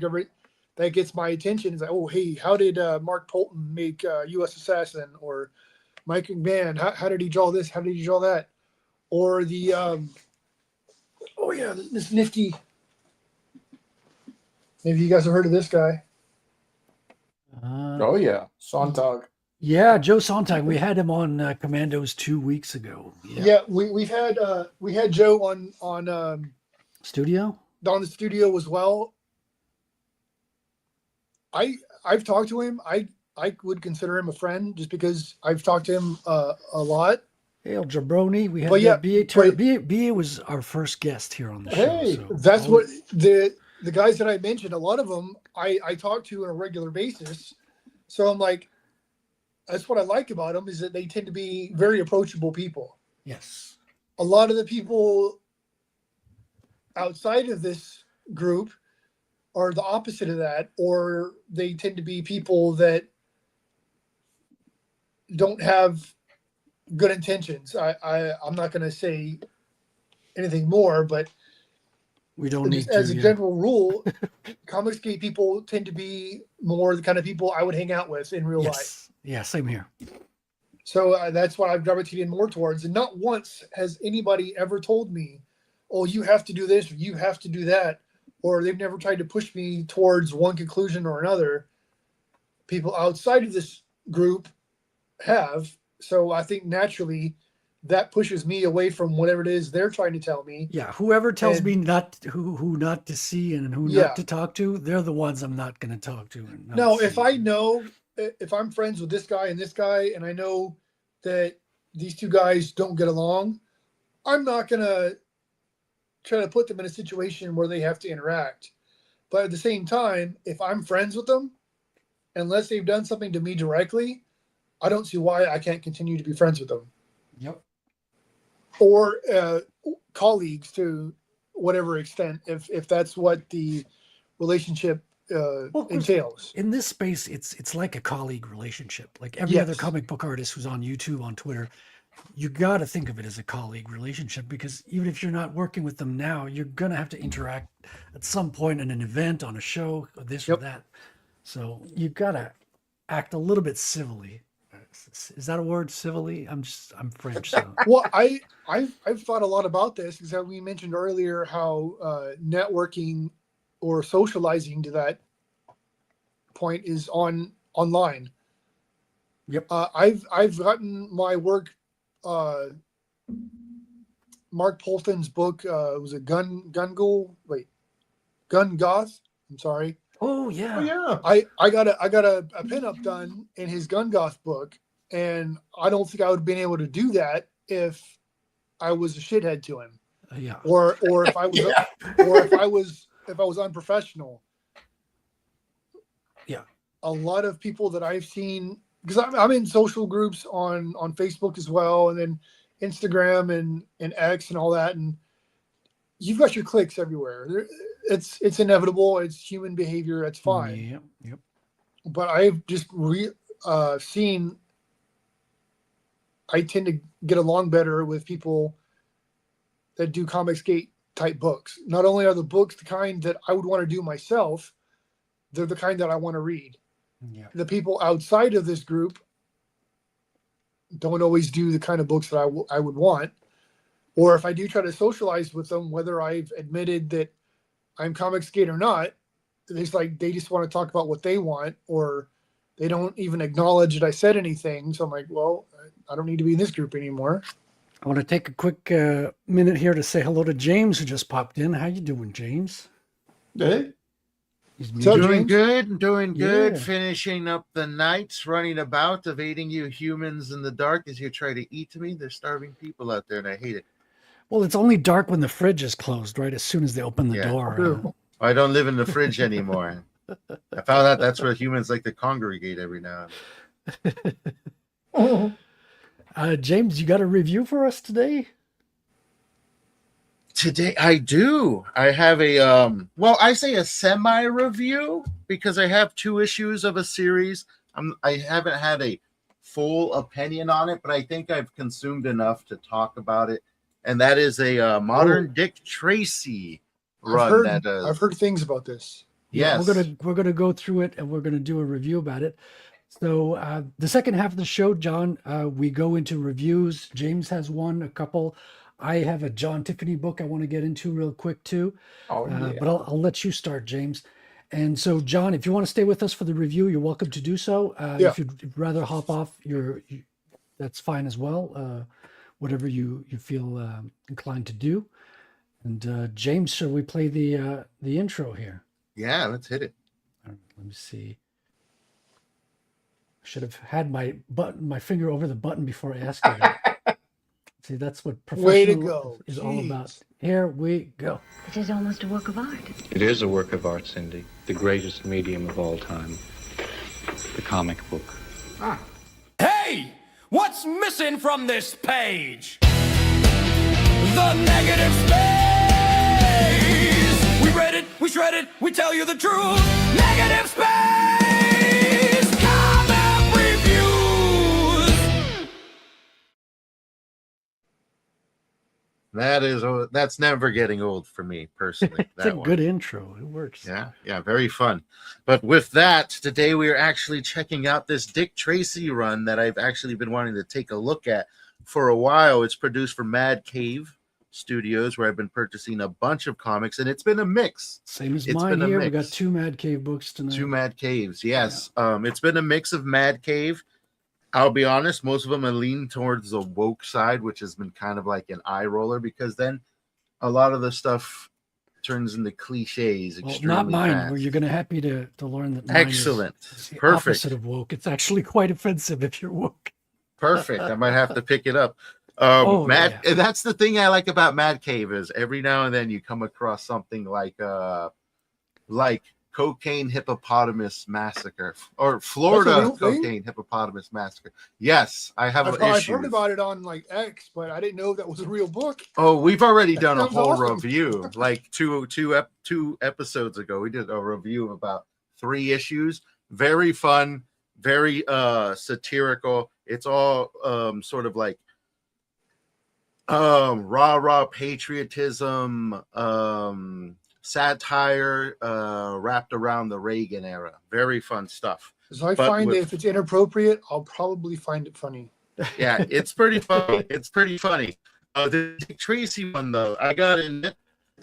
S6: gets my attention. It's like, oh, hey, how did Mark Polton make U.S. Assassin? Or Mike McMahon, how did he draw this? How did he draw that? Or the, this nifty, maybe you guys have heard of this guy.
S7: Oh, yeah. Sontag.
S3: Yeah, Joe Sontag. We had him on Commandos 2 weeks ago.
S6: Yeah, we had Joe on
S3: Studio?
S6: the studio as well. I've talked to him. I would consider him a friend just because I've talked to him a lot.
S3: Hail Jabroni. We had
S6: But yeah,
S3: BA was our first guest here on the show.
S7: Hey,
S3: so
S6: That's
S3: always-
S6: what the guys that I mentioned, a lot of them I talk to on a regular basis. So I'm like, that's what I like about them, is that they tend to be very approachable people.
S3: Yes.
S6: A lot of the people outside of this group are the opposite of that, or they tend to be people that don't have good intentions. I'm not going to say anything more, but
S3: We don't need
S6: just
S3: to.
S6: as a
S3: yeah.
S6: general rule, Comicsgate people tend to be more the kind of people I would hang out with in real life.
S3: Yes. Yeah, same here.
S6: So that's what I've gravitated more towards. And not once has anybody ever told me, oh, you have to do this or you have to do that. Or they've never tried to push me towards one conclusion or another. People outside of this group have. So I think naturally that pushes me away from whatever it is they're trying to tell me.
S3: Yeah, whoever tells
S6: And-
S3: me who not to see and who
S6: Yeah.
S3: not to talk to, they're the ones I'm not going to talk to. And not
S6: No,
S3: see.
S6: if I'm friends with this guy, and I know that these two guys don't get along, I'm not going to try to put them in a situation where they have to interact. But at the same time, if I'm friends with them, unless they've done something to me directly, I don't see why I can't continue to be friends with them.
S3: Yep.
S6: Or colleagues to whatever extent, if that's what the relationship entails.
S3: In this space, it's like a colleague relationship. Like every other
S6: Yes.
S3: comic book artist who's on YouTube, on Twitter, you got to think of it as a colleague relationship, because even if you're not working with them now, you're going to have to interact at some point in an event, on a show, or this or
S4: Yep.
S3: that. So you got to act a little bit civilly. Is that a word, civilly? I'm French. So.
S6: Well, I've thought a lot about this because we mentioned earlier how networking or socializing to that point is online.
S3: Yep.
S6: I've gotten my work. Mark Polton's book was a Gun Goth. I'm sorry.
S3: Oh yeah.
S7: Oh yeah.
S6: I got a pinup done in his Gun Goth book, and I don't think I would have been able to do that if I was a shithead to him,
S3: Yeah.
S6: or if I was
S7: Yeah.
S6: or if I was unprofessional.
S3: Yeah.
S6: A lot of people that I've seen, because I'm in social groups on Facebook as well, and then Instagram and X and all that, and you've got your cliques everywhere. It's inevitable. It's human behavior. It's fine.
S3: Yep.
S6: But I've just seen I tend to get along better with people that do Comicsgate type books. Not only are the books the kind that I would want to do myself, they're the kind that I want to read.
S3: Yeah.
S6: The people outside of this group don't always do the kind of books that I would want. Or if I do try to socialize with them, whether I've admitted that I'm Comicsgate or not, they just want to talk about what they want, or they don't even acknowledge that I said anything. So I'm like, well, I don't need to be in this group anymore.
S3: I want to take a quick minute here to say hello to James, who just popped in. How you doing, James?
S7: Hey.
S3: He's
S6: So,
S3: muted.
S8: Doing
S6: James?
S8: good, doing good.
S3: Yeah.
S8: Finishing up the nights, running about, evading you humans in the dark as you try to eat me. There's starving people out there, and I hate it.
S3: Well, it's only dark when the fridge is closed, right? As soon as they open the
S8: Yeah.
S3: door.
S6: True.
S8: I don't live in the fridge anymore. I found out that's where humans like to congregate every now and then.
S3: James, you got a review for us today?
S8: Today I do. I have I say a semi-review because I have 2 issues of a series. I haven't had a full opinion on it, but I think I've consumed enough to talk about it. And that is a modern Dick Tracy run.
S6: I've heard things about this.
S8: Yes.
S3: We're gonna go through it, and we're gonna do a review about it. So the second half of the show, John, we go into reviews. James has one, a couple. I have a John Tiffany book I want to get into real quick too.
S7: Oh yeah.
S3: But I'll let you start, James. And so, John, if you want to stay with us for the review, you're welcome to do so.
S6: Yeah.
S3: If you'd rather hop off, that's fine as well. Whatever you feel inclined to do. And James, shall we play the intro here?
S8: Yeah, let's hit it.
S3: All right, let me see. I should have had my finger over the button before I asked you. See, that's what
S6: Way to
S3: professional
S6: go.
S3: is all
S6: Jeez.
S3: about. Here we go.
S9: It is almost a work of art.
S10: It is a work of art, Cindy. The greatest medium of all time. The comic book.
S2: Hey! What's missing from this page? The negative space! We read it, we shred it, we tell you the truth. Negative space! Comic reviews!
S8: That's never getting old for me personally.
S3: It's a good intro. It works.
S8: Yeah, very fun. But with that, today we are actually checking out this Dick Tracy run that I've actually been wanting to take a look at for a while. It's produced for Mad Cave Studios, where I've been purchasing a bunch of comics, and it's been a mix.
S3: Same as
S8: It's
S3: mine
S8: been a
S3: here. We
S8: mix.
S3: got 2 Mad Cave books tonight.
S8: 2 Mad Caves, yes. It's been a mix of Mad Cave. I'll be honest, most of them are leaned towards the woke side, which has been kind of like an eye roller, because then a lot of the stuff turns into cliches.
S3: Well,
S8: Extremely
S3: not mine.
S8: fast.
S3: Where you're going to happy to learn that mine
S8: Excellent.
S3: is the
S8: Perfect.
S3: opposite of woke. It's actually quite offensive if you're woke.
S8: Perfect. I might have to pick it up.
S3: Oh,
S8: Mad,
S3: yeah.
S8: That's the thing I like about Mad Cave is every now and then you come across something like Cocaine Hippopotamus Massacre or Florida
S6: That's a real thing?
S8: Cocaine Hippopotamus Massacre. Yes, I have an
S6: I've
S8: issue.
S6: heard about it on like X, but I didn't know that was a real book.
S8: Oh, we've already done a
S6: sounds
S8: whole
S6: awesome.
S8: review. Like two episodes ago, we did a review of about 3 issues. Very fun, very satirical. It's all sort of like Rah patriotism, satire, wrapped around the Reagan era. Very fun stuff.
S6: So I
S8: But
S6: find
S8: with-
S6: if it's inappropriate, I'll probably find it funny.
S8: Yeah, it's pretty funny. It's pretty funny. The Dick Tracy one, though, I got in it.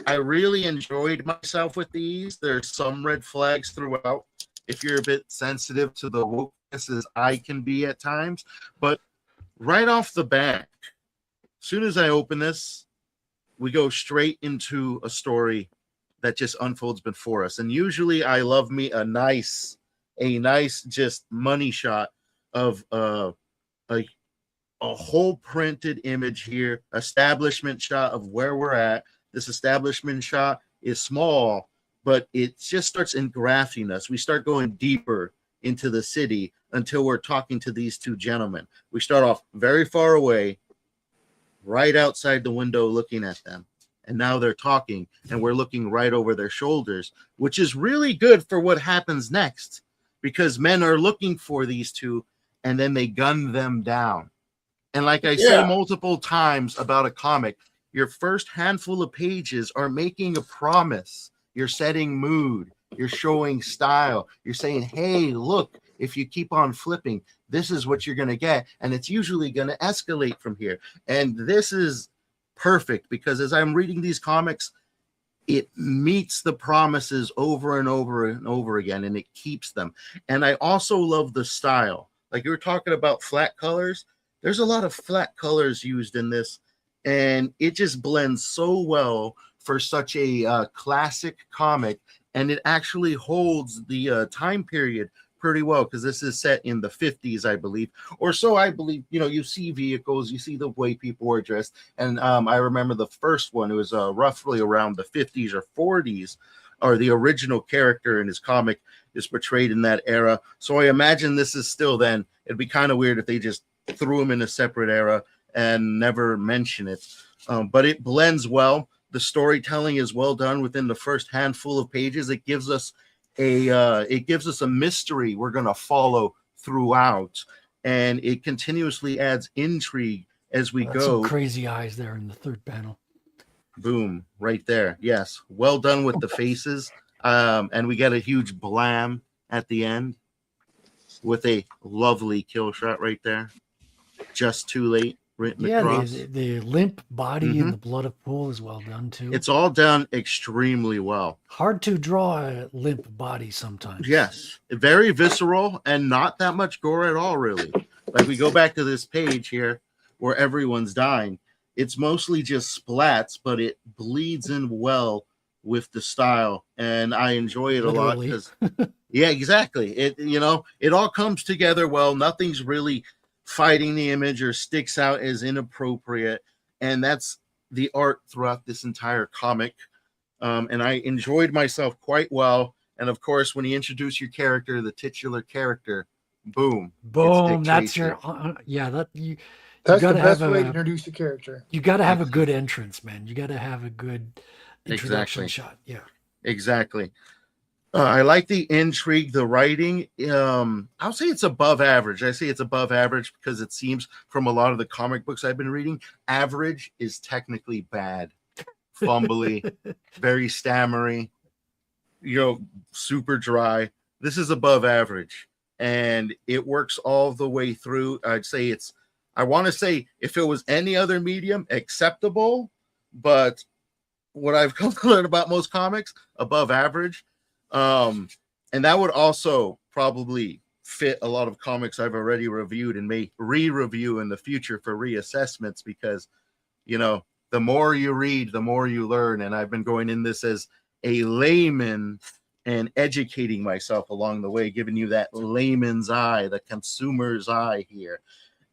S8: I really enjoyed myself with these. There's some red flags throughout. If you're a bit sensitive to the wokeness as I can be at times, but right off the bat, as soon as I open this, we go straight into a story that just unfolds before us. And usually, I love me a nice just money shot of a whole printed image here, establishment shot of where we're at. This establishment shot is small, but it just starts engrafting us. We start going deeper into the city until we're talking to these two gentlemen. We start off very far away, right outside the window looking at them. And now they're talking, and we're looking right over their shoulders, which is really good for what happens next, because men are looking for these two, and then they gun them down. And like I say multiple times about a comic, your first handful of pages are making a promise. You're setting mood. You're showing style. You're saying, hey, look, if you keep on flipping, this is what you're going to get. And it's usually going to escalate from here. And this is perfect because as I'm reading these comics, it meets the promises over and over and over again, and it keeps them. And I also love the style. Like you were talking about flat colors. There's a lot of flat colors used in this, and it just blends so well for such a classic comic, and it actually holds the time period pretty well because this is set in the 50s, I believe, or so I believe. You know, you see vehicles, you see the way people were dressed, and I remember the first one. It was roughly around the 50s or 40s, or the original character in his comic is portrayed in that era. So I imagine this is still then. It'd be kind of weird if they just threw him in a separate era and never mention it. But it blends well. The storytelling is well done within the first handful of pages. It gives us a mystery we're going to follow throughout, and it continuously adds intrigue as we go.
S3: Some crazy eyes there in the third panel.
S8: Boom, right there. Yes, well done with the faces. And we get a huge blam at the end with a lovely kill shot right there. Just too late. Written across.
S3: The limp body and the blood of pool is well done too.
S8: It's all done extremely well.
S3: Hard to draw a limp body sometimes.
S8: Yes, very visceral and not that much gore at all, really. Like we go back to this page here where everyone's dying. It's mostly just splats, but it bleeds in well with the style, and I enjoy it
S3: Literally.
S8: a lot. Yeah, exactly. It all comes together well. Nothing's really fighting the image or sticks out as inappropriate, and that's the art throughout this entire comic. And I enjoyed myself quite well. And of course, when you introduce your character, the titular character, boom,
S3: That's your
S6: That's the best way to introduce a character.
S3: You got to have a good entrance, man. You got to have a good introduction shot. Yeah,
S8: exactly. I like the intrigue, the writing. I'll say it's above average. I say it's above average because it seems from a lot of the comic books I've been reading, average is technically bad, fumbly, very stammery, super dry. This is above average, and it works all the way through. I want to say if it was any other medium, acceptable, but what I've come to learn about most comics, above average. And that would also probably fit a lot of comics I've already reviewed and may re-review in the future for reassessments because, the more you read, the more you learn. And I've been going in this as a layman and educating myself along the way, giving you that layman's eye, the consumer's eye here.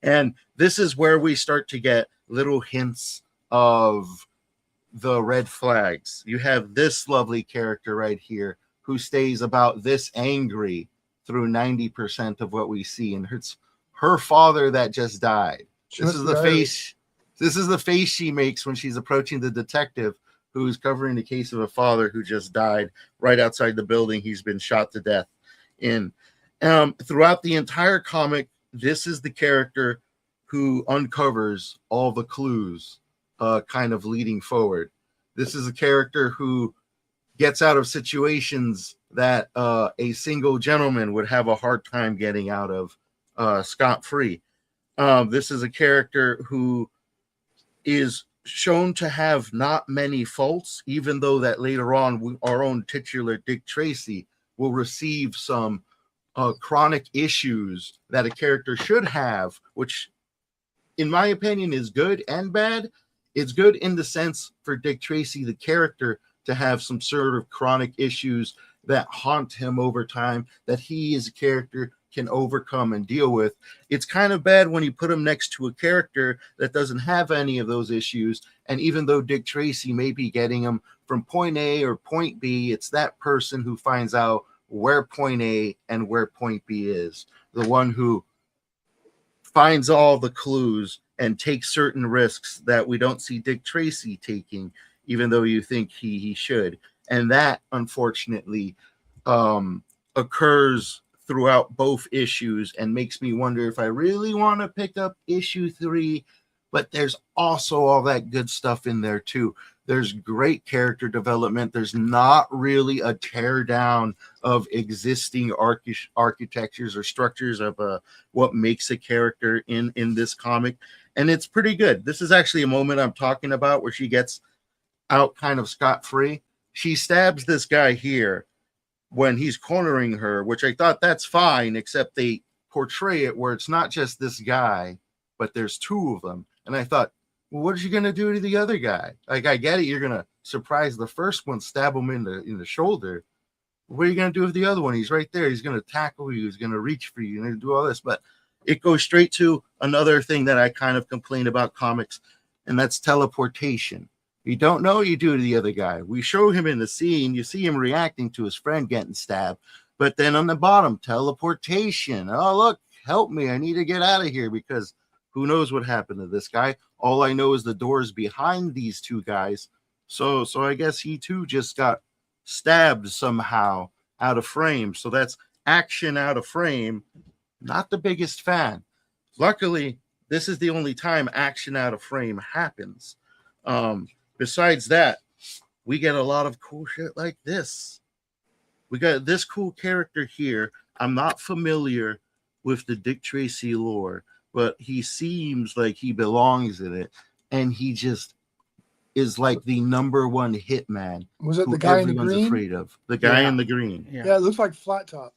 S8: And this is where we start to get little hints of the red flags. You have this lovely character right here who stays about this angry through 90% of what we see. And it's her father that just died. This is the face she makes when she's approaching the detective who's covering the case of a father who just died right outside the building he's been shot to death in. Throughout the entire comic, this is the character who uncovers all the clues kind of leading forward. This is a character who gets out of situations that a single gentleman would have a hard time getting out of scot-free. This is a character who is shown to have not many faults, even though that later on our own titular Dick Tracy will receive some chronic issues that a character should have, which in my opinion is good and bad. It's good in the sense for Dick Tracy, the character, to have some sort of chronic issues that haunt him over time that he as a character can overcome and deal with. It's kind of bad when you put him next to a character that doesn't have any of those issues. And even though Dick Tracy may be getting him from point A or point B, it's that person who finds out where point A and where point B is. The one who finds all the clues and takes certain risks that we don't see Dick Tracy taking, even though you think he should. And that, unfortunately, occurs throughout both issues and makes me wonder if I really want to pick up issue 3. But there's also all that good stuff in there, too. There's great character development. There's not really a tear down of existing architectures or structures of what makes a character in this comic. And it's pretty good. This is actually a moment I'm talking about where she gets out kind of scot-free. She stabs this guy here when he's cornering her, which I thought that's fine, except they portray it where it's not just this guy, but there's 2 of them. And I thought, well, what are you going to do to the other guy? Like, I get it. You're going to surprise the first one, stab him in the shoulder. What are you going to do with the other one? He's right there. He's going to tackle you. He's going to reach for you and do all this. But it goes straight to another thing that I kind of complain about comics, and that's teleportation. You don't know what you do to the other guy. We show him in the scene. You see him reacting to his friend getting stabbed. But then on the bottom, teleportation. Oh, look, help me. I need to get out of here because who knows what happened to this guy. All I know is the door's behind these 2 guys. So I guess he too just got stabbed somehow out of frame. So that's action out of frame. Not the biggest fan. Luckily, this is the only time action out of frame happens. Besides that, we get a lot of cool shit like this. We got this cool character here. I'm not familiar with the Dick Tracy lore, but he seems like he belongs in it. And he just is like the number 1 hitman.
S6: Was it the guy in the green?
S8: Afraid of. The guy in the green.
S6: Yeah, it looks like Flat Top.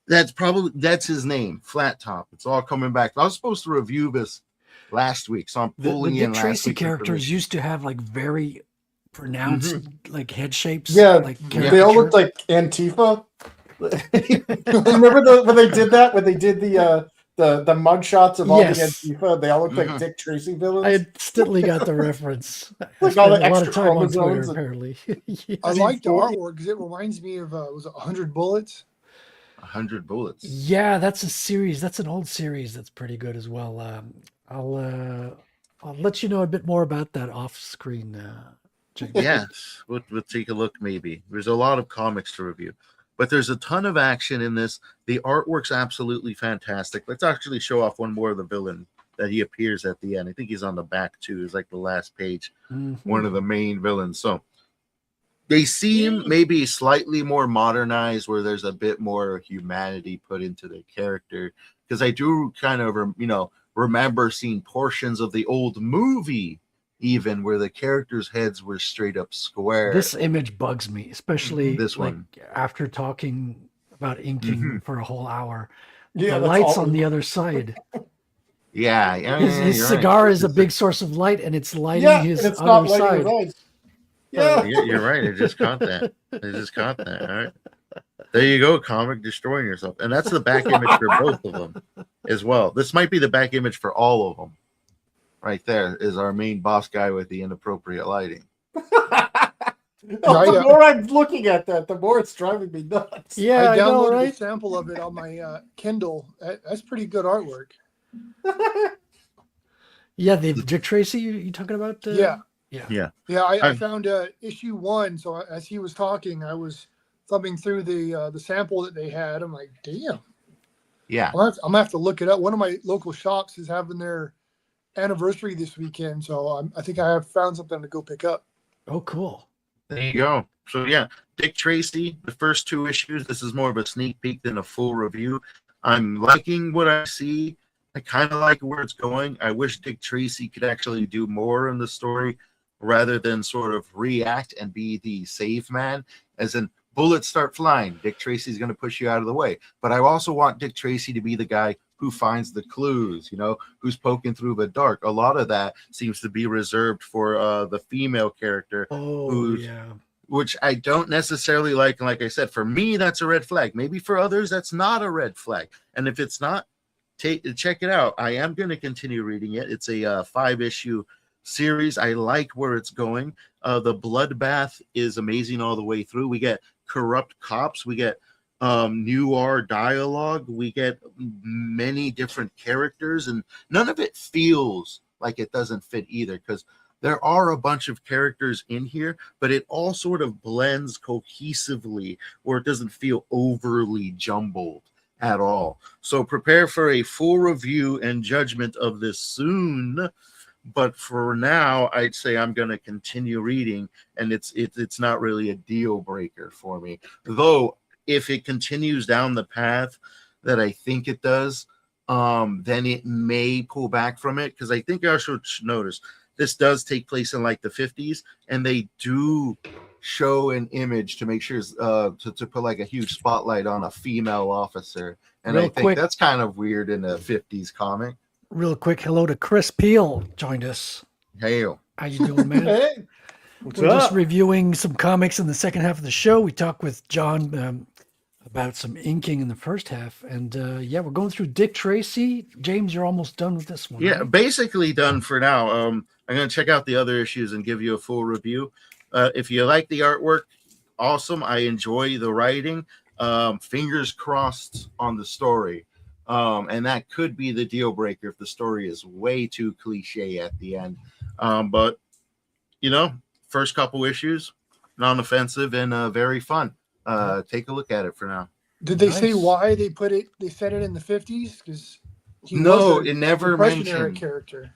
S8: That's his name, Flat Top. It's all coming back. I was supposed to review this last week, so I'm pulling
S3: the
S8: in
S3: Dick
S8: last
S3: Tracy
S8: week
S3: characters used to have like very pronounced like head shapes.
S7: Yeah,
S3: like
S7: they all looked like Antifa. Remember when they did that? When they did the mugshots of all the Antifa, they all looked like Dick Tracy villains.
S3: I instantly got the reference.
S7: Like all the
S3: a lot
S7: extra
S3: of time on Twitter,
S7: chromosomes.
S3: apparently. Yes.
S6: I like the artwork because it reminds me of was it 100 Bullets?
S8: 100 Bullets.
S3: Yeah, that's a series. That's an old series that's pretty good as well. I'll let you know a bit more about that off screen.
S8: Yes, we'll take a look maybe. There's a lot of comics to review, but there's a ton of action in this. The artwork's absolutely fantastic. Let's actually show off one more of the villain that he appears at the end. I think he's on the back too. It's like the last page, one of the main villains. So they seem maybe slightly more modernized, where there's a bit more humanity put into the character. Because I do kind of, remember seeing portions of the old movie, even where the characters' heads were straight up square.
S3: This image bugs me, especially
S8: this one
S3: after talking about inking for a whole hour.
S7: Yeah,
S3: the lights on the other side.
S8: Yeah,
S3: his cigar is a big source of light, and it's lighting his
S7: and it's
S3: other
S7: not lighting
S3: side.
S7: his eyes. Yeah,
S8: you're right. I just caught that. All right. There you go, comic destroying yourself. And that's the back image for both of them as well. This might be the back image for all of them. Right there is our main boss guy with the inappropriate lighting.
S7: The more I'm looking at that, the more it's driving me nuts.
S3: Yeah,
S6: I downloaded
S3: right?
S6: a sample of it on my Kindle. That's pretty good artwork.
S3: Yeah, the Dick Tracy you talking about?
S6: Yeah. I
S3: I'm
S6: found issue 1. So as he was talking, I was thumbing through the sample that they had. I'm like, damn.
S8: Yeah.
S6: I'm gonna have to look it up. One of my local shops is having their anniversary this weekend, so I think I have found something to go pick up.
S3: Oh, cool.
S8: There you go. So yeah, Dick Tracy, the first 2 issues. This is more of a sneak peek than a full review. I'm liking what I see. I kind of like where it's going. I wish Dick Tracy could actually do more in the story rather than sort of react and be the save man, as in bullets start flying. Dick Tracy's going to push you out of the way. But I also want Dick Tracy to be the guy who finds the clues, who's poking through the dark. A lot of that seems to be reserved for the female character, which I don't necessarily like. And like I said, for me, that's a red flag. Maybe for others, that's not a red flag. And if it's not, check it out. I am going to continue reading it. It's a 5-issue series. I like where it's going. The bloodbath is amazing all the way through. We get corrupt cops. We get noir dialogue. We get many different characters, and none of it feels like it doesn't fit either, because there are a bunch of characters in here, but it all sort of blends cohesively where it doesn't feel overly jumbled at all. So prepare for a full review and judgment of this soon. But for now, I'd say I'm going to continue reading, and it's not really a deal breaker for me. Though, if it continues down the path that I think it does, then it may pull back from it, because I think I should notice this does take place in like the 50s, and they do show an image to make sure to put like a huge spotlight on a female officer, and I think that's kind of weird in a 50s comic.
S3: Real quick, hello to Chris Peel, joined us.
S8: Hey,
S3: how you doing, man?
S7: Hey, what's
S3: We're
S7: up?
S3: just reviewing some comics in the second half of the show. We talked with John about some inking in the first half, and we're going through Dick Tracy. James, you're almost done with this one.
S8: Yeah,
S3: right?
S8: basically done for now. I'm going to check out the other issues and give you a full review. If you like the artwork, awesome. I enjoy the writing. Fingers crossed on the story. And that could be the deal breaker if the story is way too cliche at the end. But, first couple issues, non-offensive and very fun. Take a look at it for now.
S6: Did they say why they set it in the 50s? Because
S8: it never
S6: Depression era
S8: mentioned.
S6: character.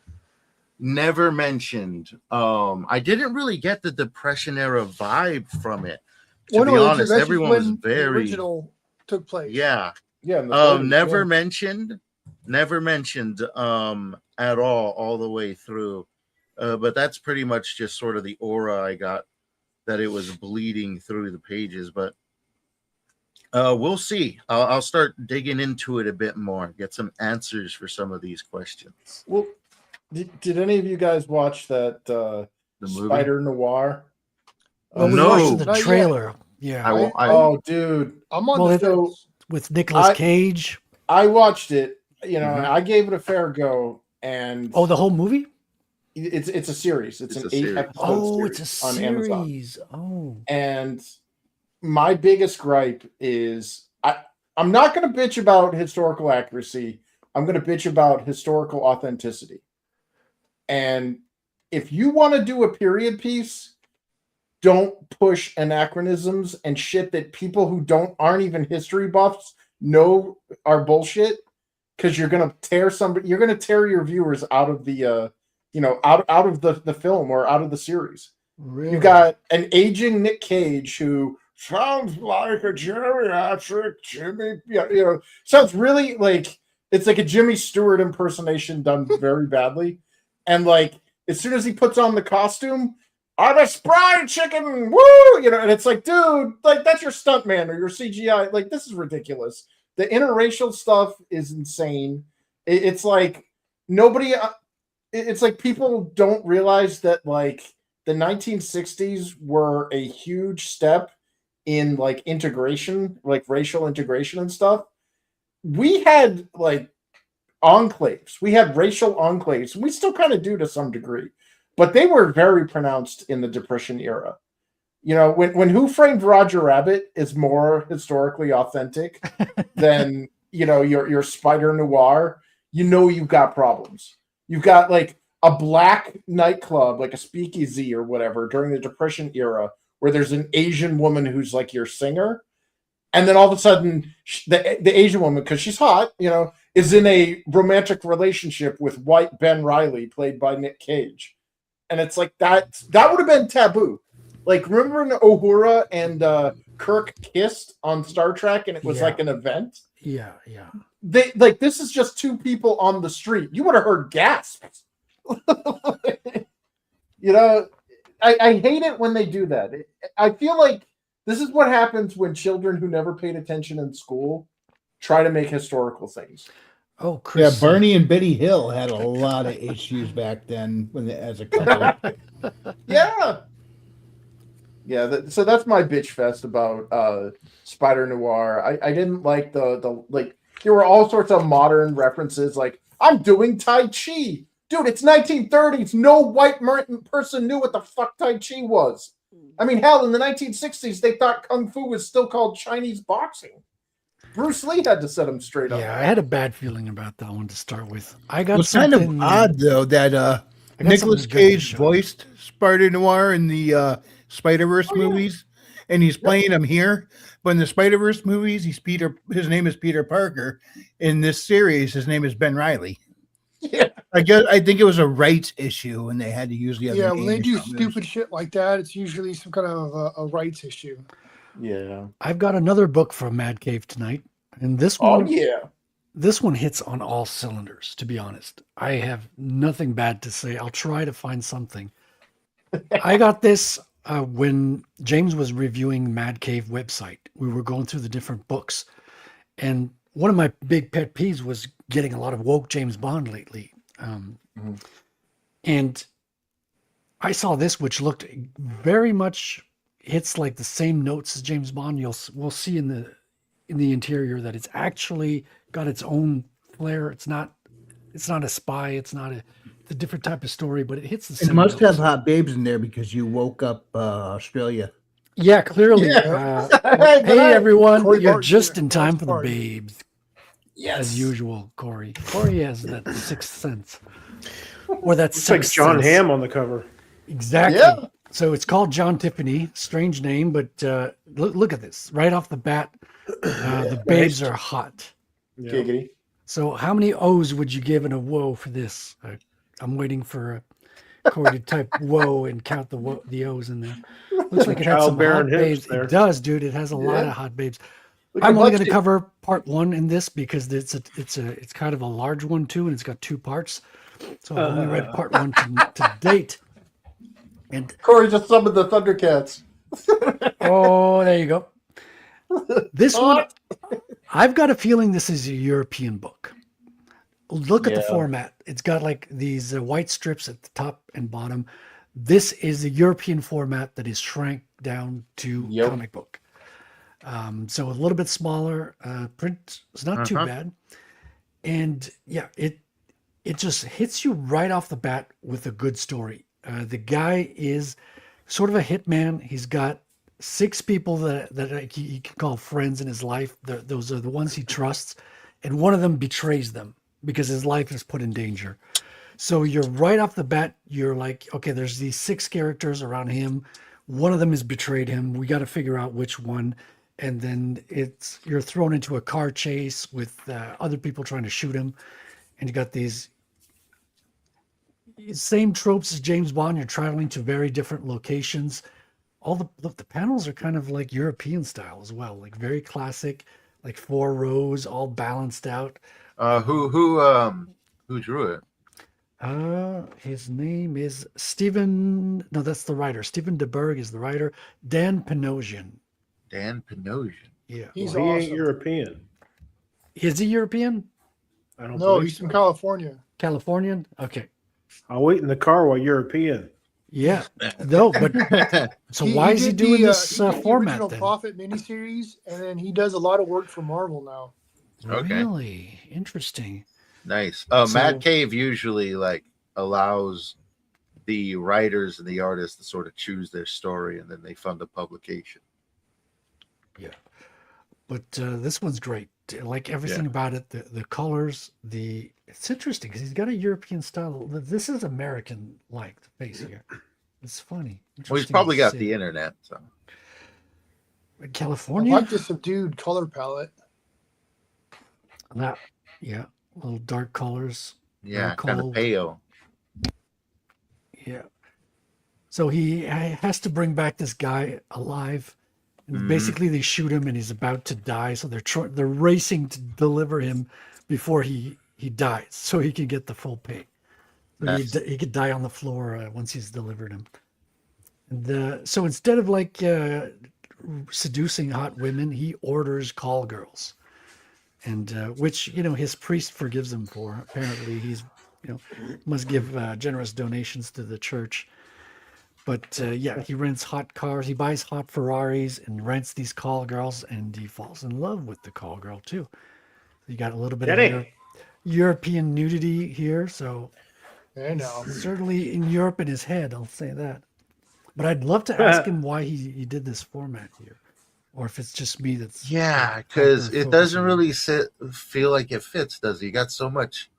S8: Never mentioned. I didn't really get the Depression era vibe from it. To be honest, everyone was very
S6: the original took place.
S8: Yeah.
S7: Yeah.
S8: Never mentioned at all the way through. But that's pretty much just sort of the aura I got, that it was bleeding through the pages. But we'll see. I'll start digging into it a bit more, get some answers for some of these questions.
S7: Well, did any of you guys watch that
S8: The movie?
S7: Spider Noir?
S3: Well, we
S8: no.
S3: watched the trailer. Yeah.
S7: Dude.
S6: I'm on the fence.
S3: With Nicolas Cage.
S7: I watched it. I gave it a fair go. And
S3: the whole movie?
S7: It's a series. It's an 8-episode series.
S3: It's a
S7: on Amazon.
S3: series. Oh.
S7: And my biggest gripe is I'm not going to bitch about historical accuracy. I'm going to bitch about historical authenticity. And if you want to do a period piece, don't push anachronisms and shit that people who aren't even history buffs know are bullshit, because you're going to tear your viewers out of the out of the film or out of the series.
S3: Really?
S7: You got an aging Nick Cage who sounds like a geriatric Jimmy, sounds really like it's like a Jimmy Stewart impersonation done very badly. And like, as soon as he puts on the costume, I'm a spry chicken, woo! And it's like, dude, like, that's your stuntman or your CGI. Like, this is ridiculous. The interracial stuff is insane. It's like it's like people don't realize that like the 1960s were a huge step in like integration, like racial integration and stuff. We had like enclaves. We had racial enclaves. We still kind of do to some degree, but they were very pronounced in the Depression era. When Who Framed Roger Rabbit is more historically authentic than, your Spider Noir, you've got problems. You've got like a black nightclub, like a speakeasy or whatever during the Depression era, where there's an Asian woman who's like your singer. And then all of a sudden, the Asian woman, because she's hot, is in a romantic relationship with white Ben Reilly, played by Nick Cage. And it's like that would have been taboo. Like, remember when Uhura and Kirk kissed on Star Trek and it was like an event?
S3: Yeah.
S7: They like, this is just two people on the street. You would have heard gasps. You know, I hate it when they do that. I feel like this is what happens when children who never paid attention in school try to make historical things.
S3: Oh, Chris.
S4: Yeah, Barney and Betty Hill had a lot of issues back then as a couple.
S7: Yeah. So that's my bitch fest about Spider Noir. I didn't like the like. There were all sorts of modern references, like I'm doing Tai Chi, dude. It's 1930s. No white person knew what the fuck Tai Chi was. I mean, hell, in the 1960s, they thought Kung Fu was still called Chinese boxing. Bruce Lee had to set him straight up.
S3: Yeah, I had a bad feeling about that one to start with. I got
S4: It's kind
S3: something
S4: of odd though that Nicolas Cage voiced Spider Noir in the Spider-Verse movies, and he's playing him here. But in the Spider-Verse movies, he's Peter. His name is Peter Parker. In this series, his name is Ben Reilly.
S7: Yeah,
S4: I think it was a rights issue, and they had to use the other.
S6: Yeah, when they do stupid shit like that, it's usually some kind of a rights issue.
S7: Yeah.
S3: I've got another book from Mad Cave tonight, and this one.
S7: Oh yeah.
S3: This one hits on all cylinders, to be honest. I have nothing bad to say. I'll try to find something. I got this when James was reviewing Mad Cave website. We were going through the different books. And one of my big pet peeves was getting a lot of woke James Bond lately. And I saw this, which looked very much hits like the same notes as James Bond. We'll see in the interior that it's actually got its own flair. It's not a spy. It's a different type of story, but it hits the same.
S4: It must
S3: notes.
S4: have hot babes in there because you woke up Australia.
S3: Yeah, clearly.
S7: Yeah.
S3: Hey everyone,
S6: Corey
S3: you're
S6: Bart's
S3: just
S6: here.
S3: in time
S6: Bart's
S3: for the
S6: party.
S3: babes.
S7: Yes.
S3: As usual, Corey. Corey has that sixth sense. Or that
S9: It's like
S3: sixth
S9: John
S3: sense.
S9: Hamm on the cover.
S3: Exactly.
S7: Yeah.
S3: So it's called John Tiffany. Strange name, but look at this. Right off the bat, the babes are hot.
S9: Yeah.
S7: Giggity.
S3: So how many O's would you give in a whoa for this? I'm waiting for Corey to type whoa and count the O's in there. Looks like it has some hot
S9: Childbearing hips
S3: babes.
S9: there.
S3: It does, dude. It has a lot of hot babes.
S7: Look
S3: I'm
S7: at
S3: only going to
S7: Bugsy.
S3: cover part one in this because it's kind of a large one too, and it's got two parts. So I've only read part one to date. And
S7: Corey just summoned the Thundercats.
S3: oh, there you go. This one, I've got a feeling this is a European book. Look at the format. It's got like these white strips at the top and bottom. This is a European format that is shrank down to comic book. So a little bit smaller. Print is not too bad. And yeah, it just hits you right off the bat with a good story. The guy is sort of a hitman. He's got 6 people that he can call friends in his life. Those are the ones he trusts. And one of them betrays them because his life is put in danger. So you're right off the bat, you're like, okay, there's these 6 characters around him. One of them has betrayed him. We got to figure out which one. And then you're thrown into a car chase with other people trying to shoot him. And you got these same tropes as James Bond. You're traveling to very different locations. All the panels are kind of like European style as well, like very classic, like 4 rows, all balanced out.
S8: Who drew it?
S3: His name is Stephen. No, that's the writer. Stephen DeBerg is the writer. Dan Panosian.
S8: Dan Panosian.
S3: Yeah.
S6: He's
S9: Well, he ain't
S6: awesome.
S9: European.
S3: Is he European?
S9: I don't
S6: No,
S9: believe
S6: he's from
S9: so.
S6: California.
S3: Californian? Okay.
S9: I'll wait in the car while European.
S3: Yeah. No, but so why is he
S6: did
S3: doing
S6: the,
S3: this
S6: he did the
S3: format
S6: original
S3: then?
S6: Prophet miniseries, and then he does a lot of work for Marvel now.
S8: Okay.
S3: Really interesting.
S8: Nice.
S3: So-
S8: Mad Cave usually like allows the writers and the artists to sort of choose their story, and then they fund the publication.
S3: Yeah. But this one's great. I like everything about it. The colors, it's interesting because he's got a European style. This is American like the face here. It's funny.
S8: Well, he's
S3: Interesting
S8: probably
S3: to
S8: got
S3: see.
S8: the internet. So
S6: I
S3: California.
S6: like the subdued color palette.
S3: That, yeah. little dark colors.
S8: Yeah, kind of
S3: cold.
S8: pale.
S3: Yeah. So he has to bring back this guy alive. And
S8: Mhm.
S3: basically, they shoot him, and he's about to die. So they're racing to deliver him before he dies, so he can get the full pay. So
S8: Nice.
S3: he could die on the floor once he's delivered him. And so instead of like seducing hot women, he orders call girls, and which his priest forgives him for. Apparently, he's must give generous donations to the church. But yeah, he rents hot cars. He buys hot Ferraris and rents these call girls, and he falls in love with the call girl too. You got a little bit of European nudity here, so
S6: I know.
S3: certainly in Europe in his head, I'll say that. But I'd love to ask him why he did this format here, or if it's just me that's
S8: because it doesn't really feel like it fits, does it? You got so much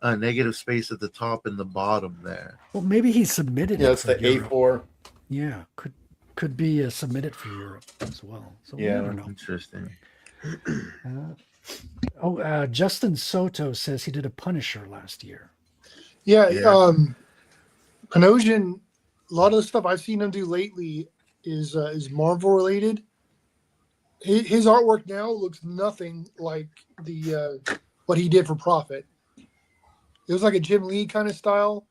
S8: negative space at the top and the bottom there.
S3: Well, maybe he submitted
S7: Yeah,
S3: it
S7: it's
S3: for
S7: the
S3: Europe.
S7: A4.
S3: Yeah, could be submitted for Europe as well. So
S7: Yeah.
S3: we never know.
S8: Interesting.
S3: Justin Soto says he did a Punisher last year.
S6: Yeah,
S8: Yeah.
S6: Panosian, a lot of the stuff I've seen him do lately is Marvel related. His artwork now looks nothing like the what he did for Profit. It was like a Jim Lee kind of style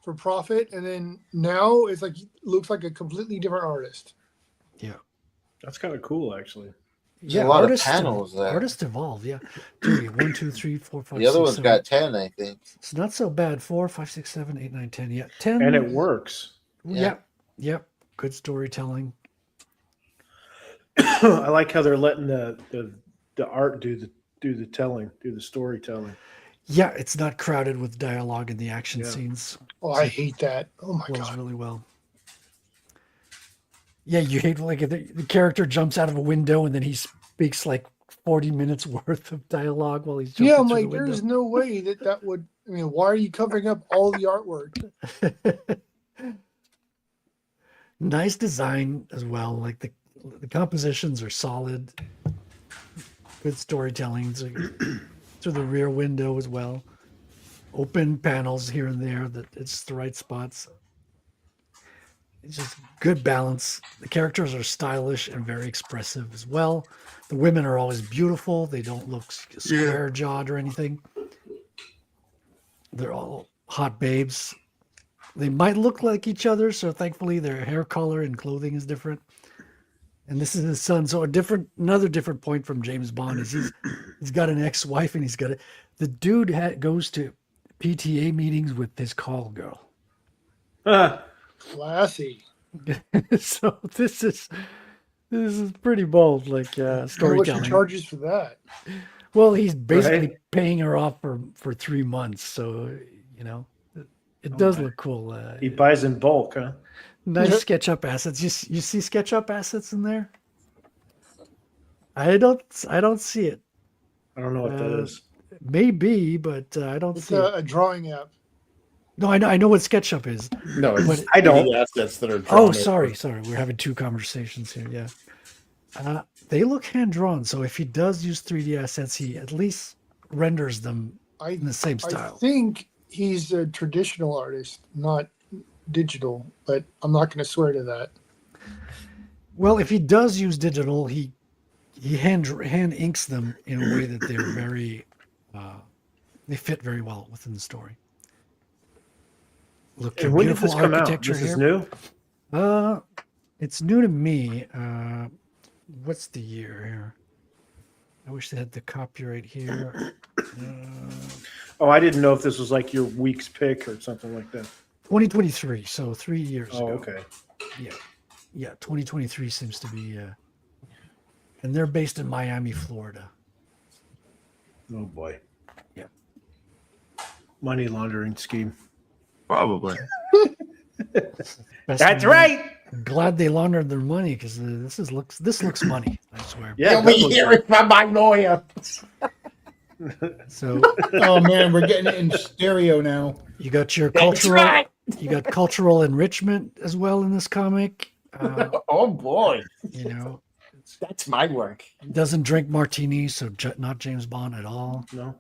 S6: for Profit, and then now it's like looks like a completely different artist.
S3: Yeah.
S9: That's kind of cool, actually.
S8: There's a lot of
S3: artists
S8: panels there.
S3: Artists evolve, yeah. 1, 2, 3, 4, 5,
S8: The other
S3: 6,
S8: one's
S3: 7.
S8: got 10, I think.
S3: It's not so bad. 4, 5, 6, 7, 8, 9, 10. Yeah, 10.
S9: And it works.
S3: Yep. Good storytelling.
S9: I like how they're letting the art do the telling, do the storytelling.
S3: Yeah, it's not crowded with dialogue in the action scenes.
S6: Oh, I hate that. Oh my
S3: Flows
S6: god.
S3: really well. Yeah, you hate like the character jumps out of a window and then he speaks like 40 minutes worth of dialogue while he's jumping
S6: Yeah, I'm
S3: through
S6: like,
S3: the window.
S6: there's no way that would. I mean, why are you covering up all the artwork?
S3: Nice design as well. Like the compositions are solid. Good storytelling through the rear window as well. Open panels here and there that it's the right spots. It's just good balance. The characters are stylish and very expressive as well. The women are always beautiful. They don't look square jawed or anything. They're all hot babes. They might look like each other, so thankfully their hair color and clothing is different. And this is his son, so another different point from James Bond is he's got an ex-wife and the dude goes to PTA meetings with his call girl.
S6: Classy.
S3: So this is pretty bold, like
S6: What's
S3: storytelling.
S6: your charges for that?
S3: Well, he's basically paying her off for 3 months, so it does look cool.
S9: He buys in bulk, huh?
S3: Nice SketchUp assets. You see SketchUp assets in there? I don't see it.
S9: I don't know what that is.
S3: Maybe, but I don't
S6: It's
S3: see it.
S6: a drawing app.
S3: No, I know what SketchUp is.
S7: No, it's
S3: But-
S7: I don't. Assets that are drawn
S3: Oh,
S7: over.
S3: sorry. We're having two conversations here. Yeah. They look hand drawn. So if he does use 3D assets, he at least renders them in the same
S6: I
S3: style.
S6: think he's a traditional artist, not digital, but I'm not going to swear to that.
S3: Well, if he does use digital, he hand inks them in a way that they're very they fit very well within the story. Look,
S9: And when did
S3: beautiful
S9: this come out?
S3: architecture
S9: This is
S3: here.
S9: new?
S3: It's new to me. What's the year here? I wish they had the copyright here.
S9: Oh, I didn't know if this was like your week's pick or something like that.
S3: 2023, so 3 years
S9: Oh,
S3: ago.
S9: okay.
S3: Yeah, 2023 seems to be, and they're based in Miami, Florida.
S9: Oh boy.
S3: Yeah.
S9: Money laundering scheme.
S8: Probably.
S3: Best
S9: That's
S3: money.
S9: right.
S3: I'm glad they laundered their money because this looks money. I swear.
S9: Yeah.
S7: We hear it from my lawyer.
S3: So
S4: Oh man, we're getting it in stereo now.
S3: you got your
S7: That's
S3: cultural,
S7: right.
S3: you got cultural enrichment as well in this comic.
S7: Oh boy,
S3: It
S7: that's my work.
S3: doesn't drink martinis, so not James Bond at all.
S9: No.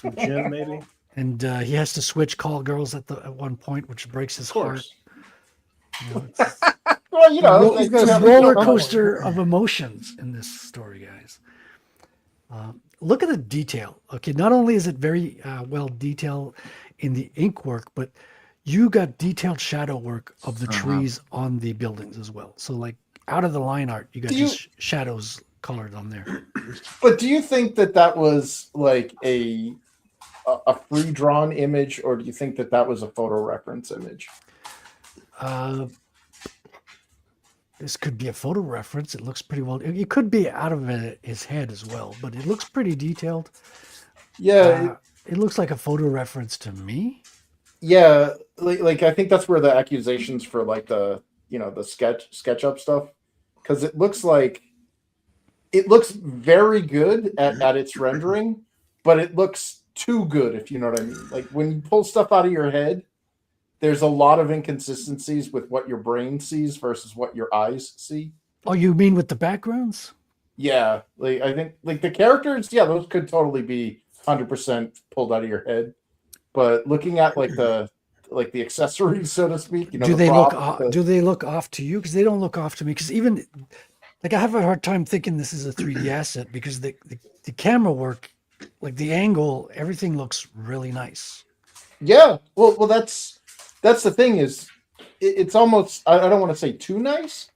S9: Some gym, maybe.
S3: And he has to switch call girls at one point, which breaks his
S9: Of
S3: heart.
S9: course.
S3: You know, it's
S7: Well, you know,
S3: it's
S7: they
S3: a
S7: have-
S3: roller coaster of emotions in this story, guys. Look at the detail. Okay, not only is it very well detailed in the ink work, but you got detailed shadow work of the trees on the buildings as well. So, like out of the line art, you got just shadows colored on there.
S7: But do you think that was like a free drawn image, or do you think that was a photo reference image?
S3: This could be a photo reference. It looks pretty well. It could be out of his head as well, but it looks pretty detailed.
S7: Yeah,
S3: it looks like a photo reference to me.
S7: yeah. Like I think that's where the accusations for like the the SketchUp stuff, because it looks very good at its rendering, but it looks too good, if you know what I mean. Like when you pull stuff out of your head, there's a lot of inconsistencies with what your brain sees versus what your eyes see.
S3: Oh, you mean with the backgrounds?
S7: Yeah, like I think like the characters, yeah, those could totally be 100% pulled out of your head. But looking at like the accessories, so to speak,
S3: Do they look off to you? Because they don't look off to me. Because even like I have a hard time thinking this is a 3D asset because the camera work, like the angle, everything looks really nice.
S7: Yeah, well, that's the thing is, it's almost I don't want to say too nice,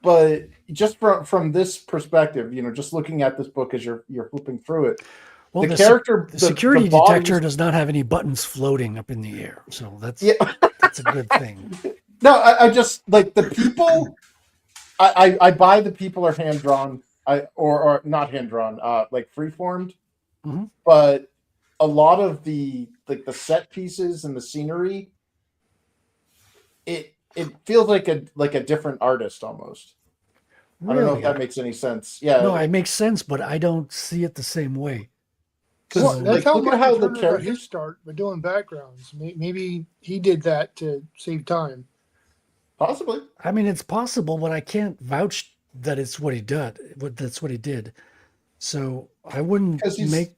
S7: but just from this perspective, just looking at this book as you're flipping through it,
S3: Well,
S7: the
S3: security
S7: bodies-
S3: detector does not have any buttons floating up in the air, so that's a good thing.
S7: No, I just like the people. I buy the people are hand drawn. Or not hand drawn. Like freeformed.
S3: Mhm.
S7: But a lot of the the set pieces and the scenery, it feels like a different artist almost.
S3: Really?
S7: I don't know if that makes any sense. Yeah.
S3: No, it makes sense, but I don't see it the same way.
S6: Well, that's how
S7: look at
S6: Michael
S7: how the
S6: Turner got
S7: characters.
S6: his start by doing backgrounds. Maybe he did that to save time.
S7: Possibly.
S3: I mean, it's possible, but I can't vouch that it's what he did. That's what he did. So I wouldn't make.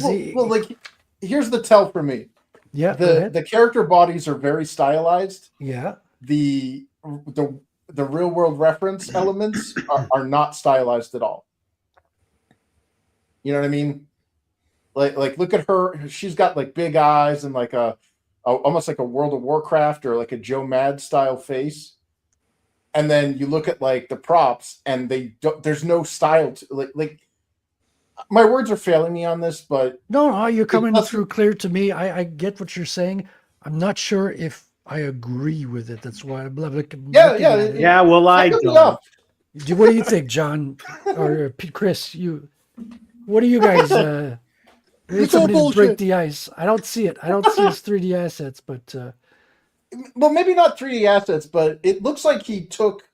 S7: Well, like here's the tell for me.
S3: Yeah. go ahead.
S7: The character bodies are very stylized.
S3: Yeah.
S7: The real world reference elements are not stylized at all. You know what I mean? Like look at her. She's got like big eyes and like a almost like a World of Warcraft or like a Joe Mad style face. And then you look at like the props and there's no style to like my words are failing me on this, but
S3: no, you're coming through clear to me. I get what you're saying. I'm not sure if I agree with it. That's why I'm looking.
S9: Yeah. Well, I don't.
S3: What do you think, John or Chris? What do you guys?
S6: It's all
S3: Somebody to break
S6: bullshit.
S3: the ice. I don't see it. I don't see his 3D assets, but
S7: well, maybe not 3D assets, but it looks like he took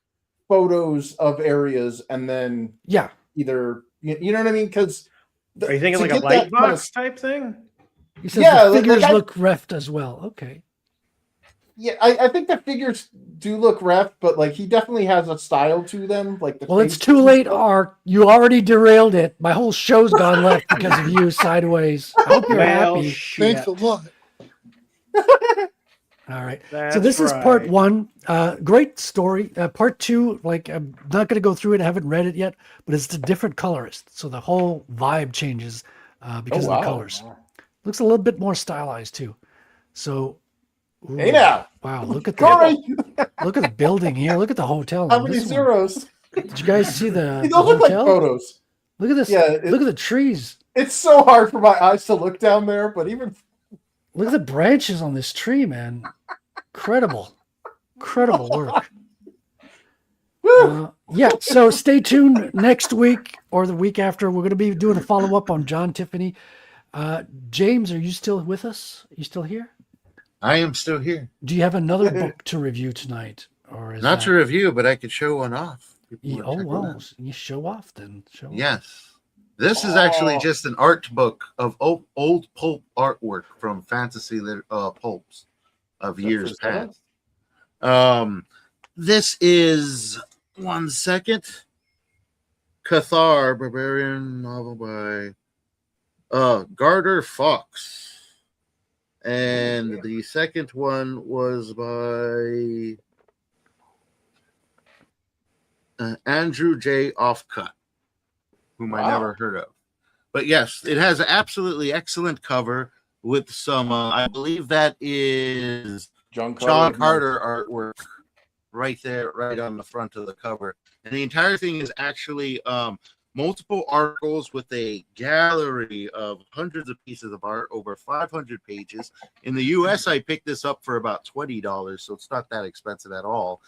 S7: photos of areas and then either you know what I mean? Because
S9: are you thinking like a light box type thing?
S3: He says the figures look reffed as well. Okay.
S7: Yeah, I think the figures do look ref, but like he definitely has a style to them. Like
S3: well, it's too late, Art. You already derailed it. My whole show's gone left because of you, Sideways. I hope you're happy.
S6: Thanks a lot.
S3: All right. So this is part one. Great story. Part two, like I'm not going to go through it. I haven't read it yet, but it's a different colorist. So the whole vibe changes because of the colors. Looks a little bit more stylized too. So,
S7: hey now.
S3: Wow, look at
S7: look
S3: at the building here. Look at the hotel.
S7: How many zeros?
S3: Did you guys see the
S7: Those look like photos.
S3: Look at this.
S7: Yeah,
S3: look at the trees.
S7: It's so hard for my eyes to look down there, but even
S3: look at the branches on this tree, man. Incredible work. Yeah, so stay tuned next week or the week after. We're going to be doing a follow-up on John Tiffany. James, are you still with us? Are you still here?
S8: I am still here.
S3: Do you have another book to review tonight? Or is
S8: not to review, but I could show one off.
S3: You show off then.
S8: Yes. This is actually just an art book of old pulp artwork from fantasy pulps of years past. This is 1 second. Cathar, Barbarian novel by Garter Fox. And the second one was by Andrew J. Offcut, whom I never heard of. But yes, it has an absolutely excellent cover with some, I believe that is
S7: John
S8: Carter artwork right there, right on the front of the cover. And the entire thing is actually multiple articles with a gallery of hundreds of pieces of art, over 500 pages. In the US, I picked this up for about $20, so it's not that expensive at all.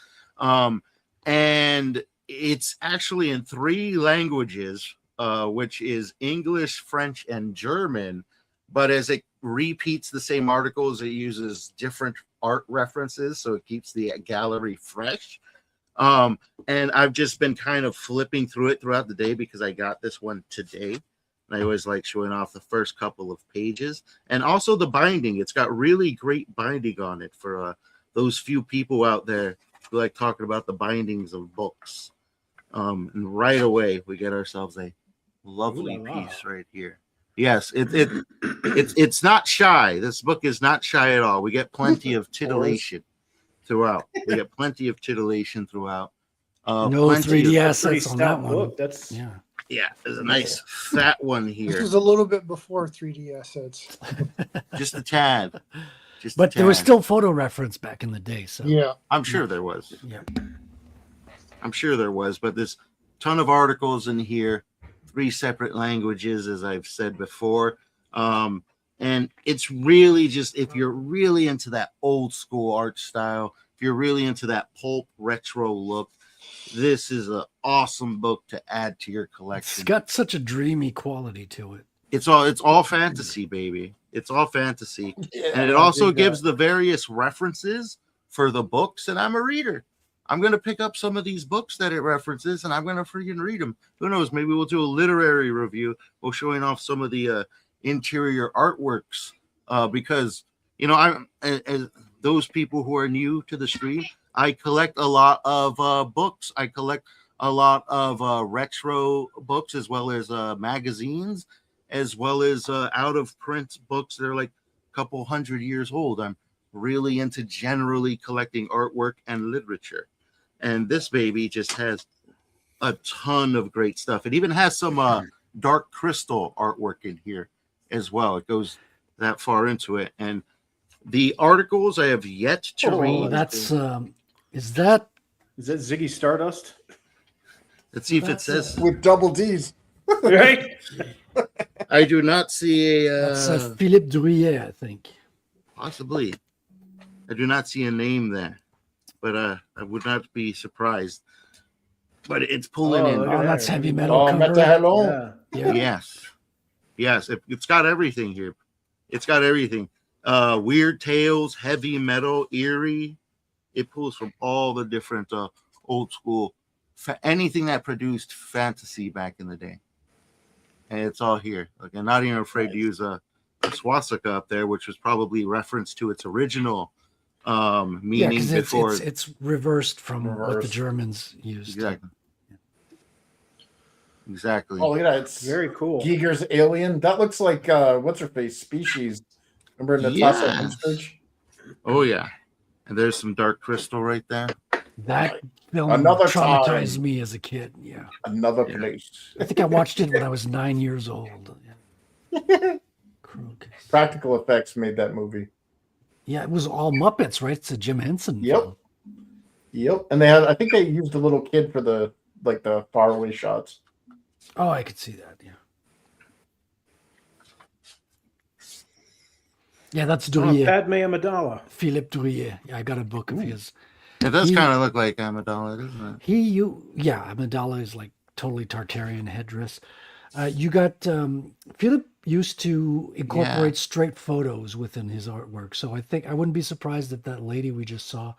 S8: And it's actually in 3 languages, which is English, French, and German. But as it repeats the same articles, it uses different art references, so it keeps the gallery fresh. And I've just been kind of flipping through it throughout the day because I got this one today. And I always like showing off the first couple of pages. And also the binding. It's got really great binding on it for those few people out there who like talking about the bindings of books. And right away, we get ourselves a lovely piece right here. Yes, it's not shy. This book is not shy at all. We get plenty of titillation throughout. No
S3: 3D assets on that one.
S9: Book. That's
S8: there's a nice fat one here.
S6: This was a little bit before 3D assets.
S8: Just a tad.
S3: But there was still photo reference back in the day. So
S6: Yeah.
S8: I'm sure there was.
S3: Yeah.
S8: I'm sure there was, but there's a ton of articles in here, 3 separate languages, as I've said before. And it's really just, if you're really into that old school art style, if you're really into that pulp retro look, this is an awesome book to add to your collection.
S3: It's got such a dreamy quality to it.
S8: It's all fantasy, baby. It's all fantasy. And it also gives the various references for the books, and I'm a reader. I'm going to pick up some of these books that it references, and I'm going to freaking read them. Who knows? Maybe we'll do a literary review. We'll showing off some of the interior artworks because, you know, I'm as those people who are new to the stream, I collect a lot of books. I collect a lot of retro books, as well as magazines, as well as out of print books that are like a couple hundred years old. I'm really into generally collecting artwork and literature. And this baby just has a ton of great stuff. It even has some dark crystal artwork in here as well. It goes that far into it. And the articles I have yet to read.
S3: That's is that
S9: Ziggy Stardust?
S8: Let's see if it says
S7: with double D's.
S9: Right?
S8: I do not see a
S3: that's Philippe Drouillet, I think.
S8: Possibly. I do not see a name there, but I would not be surprised. But it's pulling in.
S3: Oh, that's heavy metal. Cover.
S8: Yeah. Yes. It's got everything here. It's got everything. Weird tales, heavy metal, eerie. It pulls from all the different old school, anything that produced fantasy back in the day. And it's all here. Like, I'm not even afraid to use a swastika up there, which was probably reference to its original meaning before.
S3: It's reversed from what the Germans used.
S8: Exactly.
S7: Oh, look at that. It's
S9: very cool.
S7: Giger's Alien. That looks like what's her face? Species. Remember Natasha Henstridge?
S8: Oh yeah. And there's some dark crystal right there.
S3: That film
S7: Another
S3: traumatized
S7: time.
S3: me as a kid. Yeah.
S7: Another place.
S3: I think I watched it when I was 9 years old.
S7: Practical effects made that movie.
S3: Yeah, it was all Muppets, right? It's a Jim Henson
S7: Yep.
S3: film.
S7: Yep. And I think they used a little kid for the faraway shots.
S3: Oh, I could see that. Yeah. Yeah, that's Drouillet.
S9: Padme Amidala.
S3: Philippe Drouillet. Yeah, I got a book of his.
S8: It does kind of look like Amidala, doesn't it?
S3: Amidala is like totally Tartarian headdress. You got Philip used to incorporate straight photos within his artwork, so I wouldn't be surprised if that lady we just saw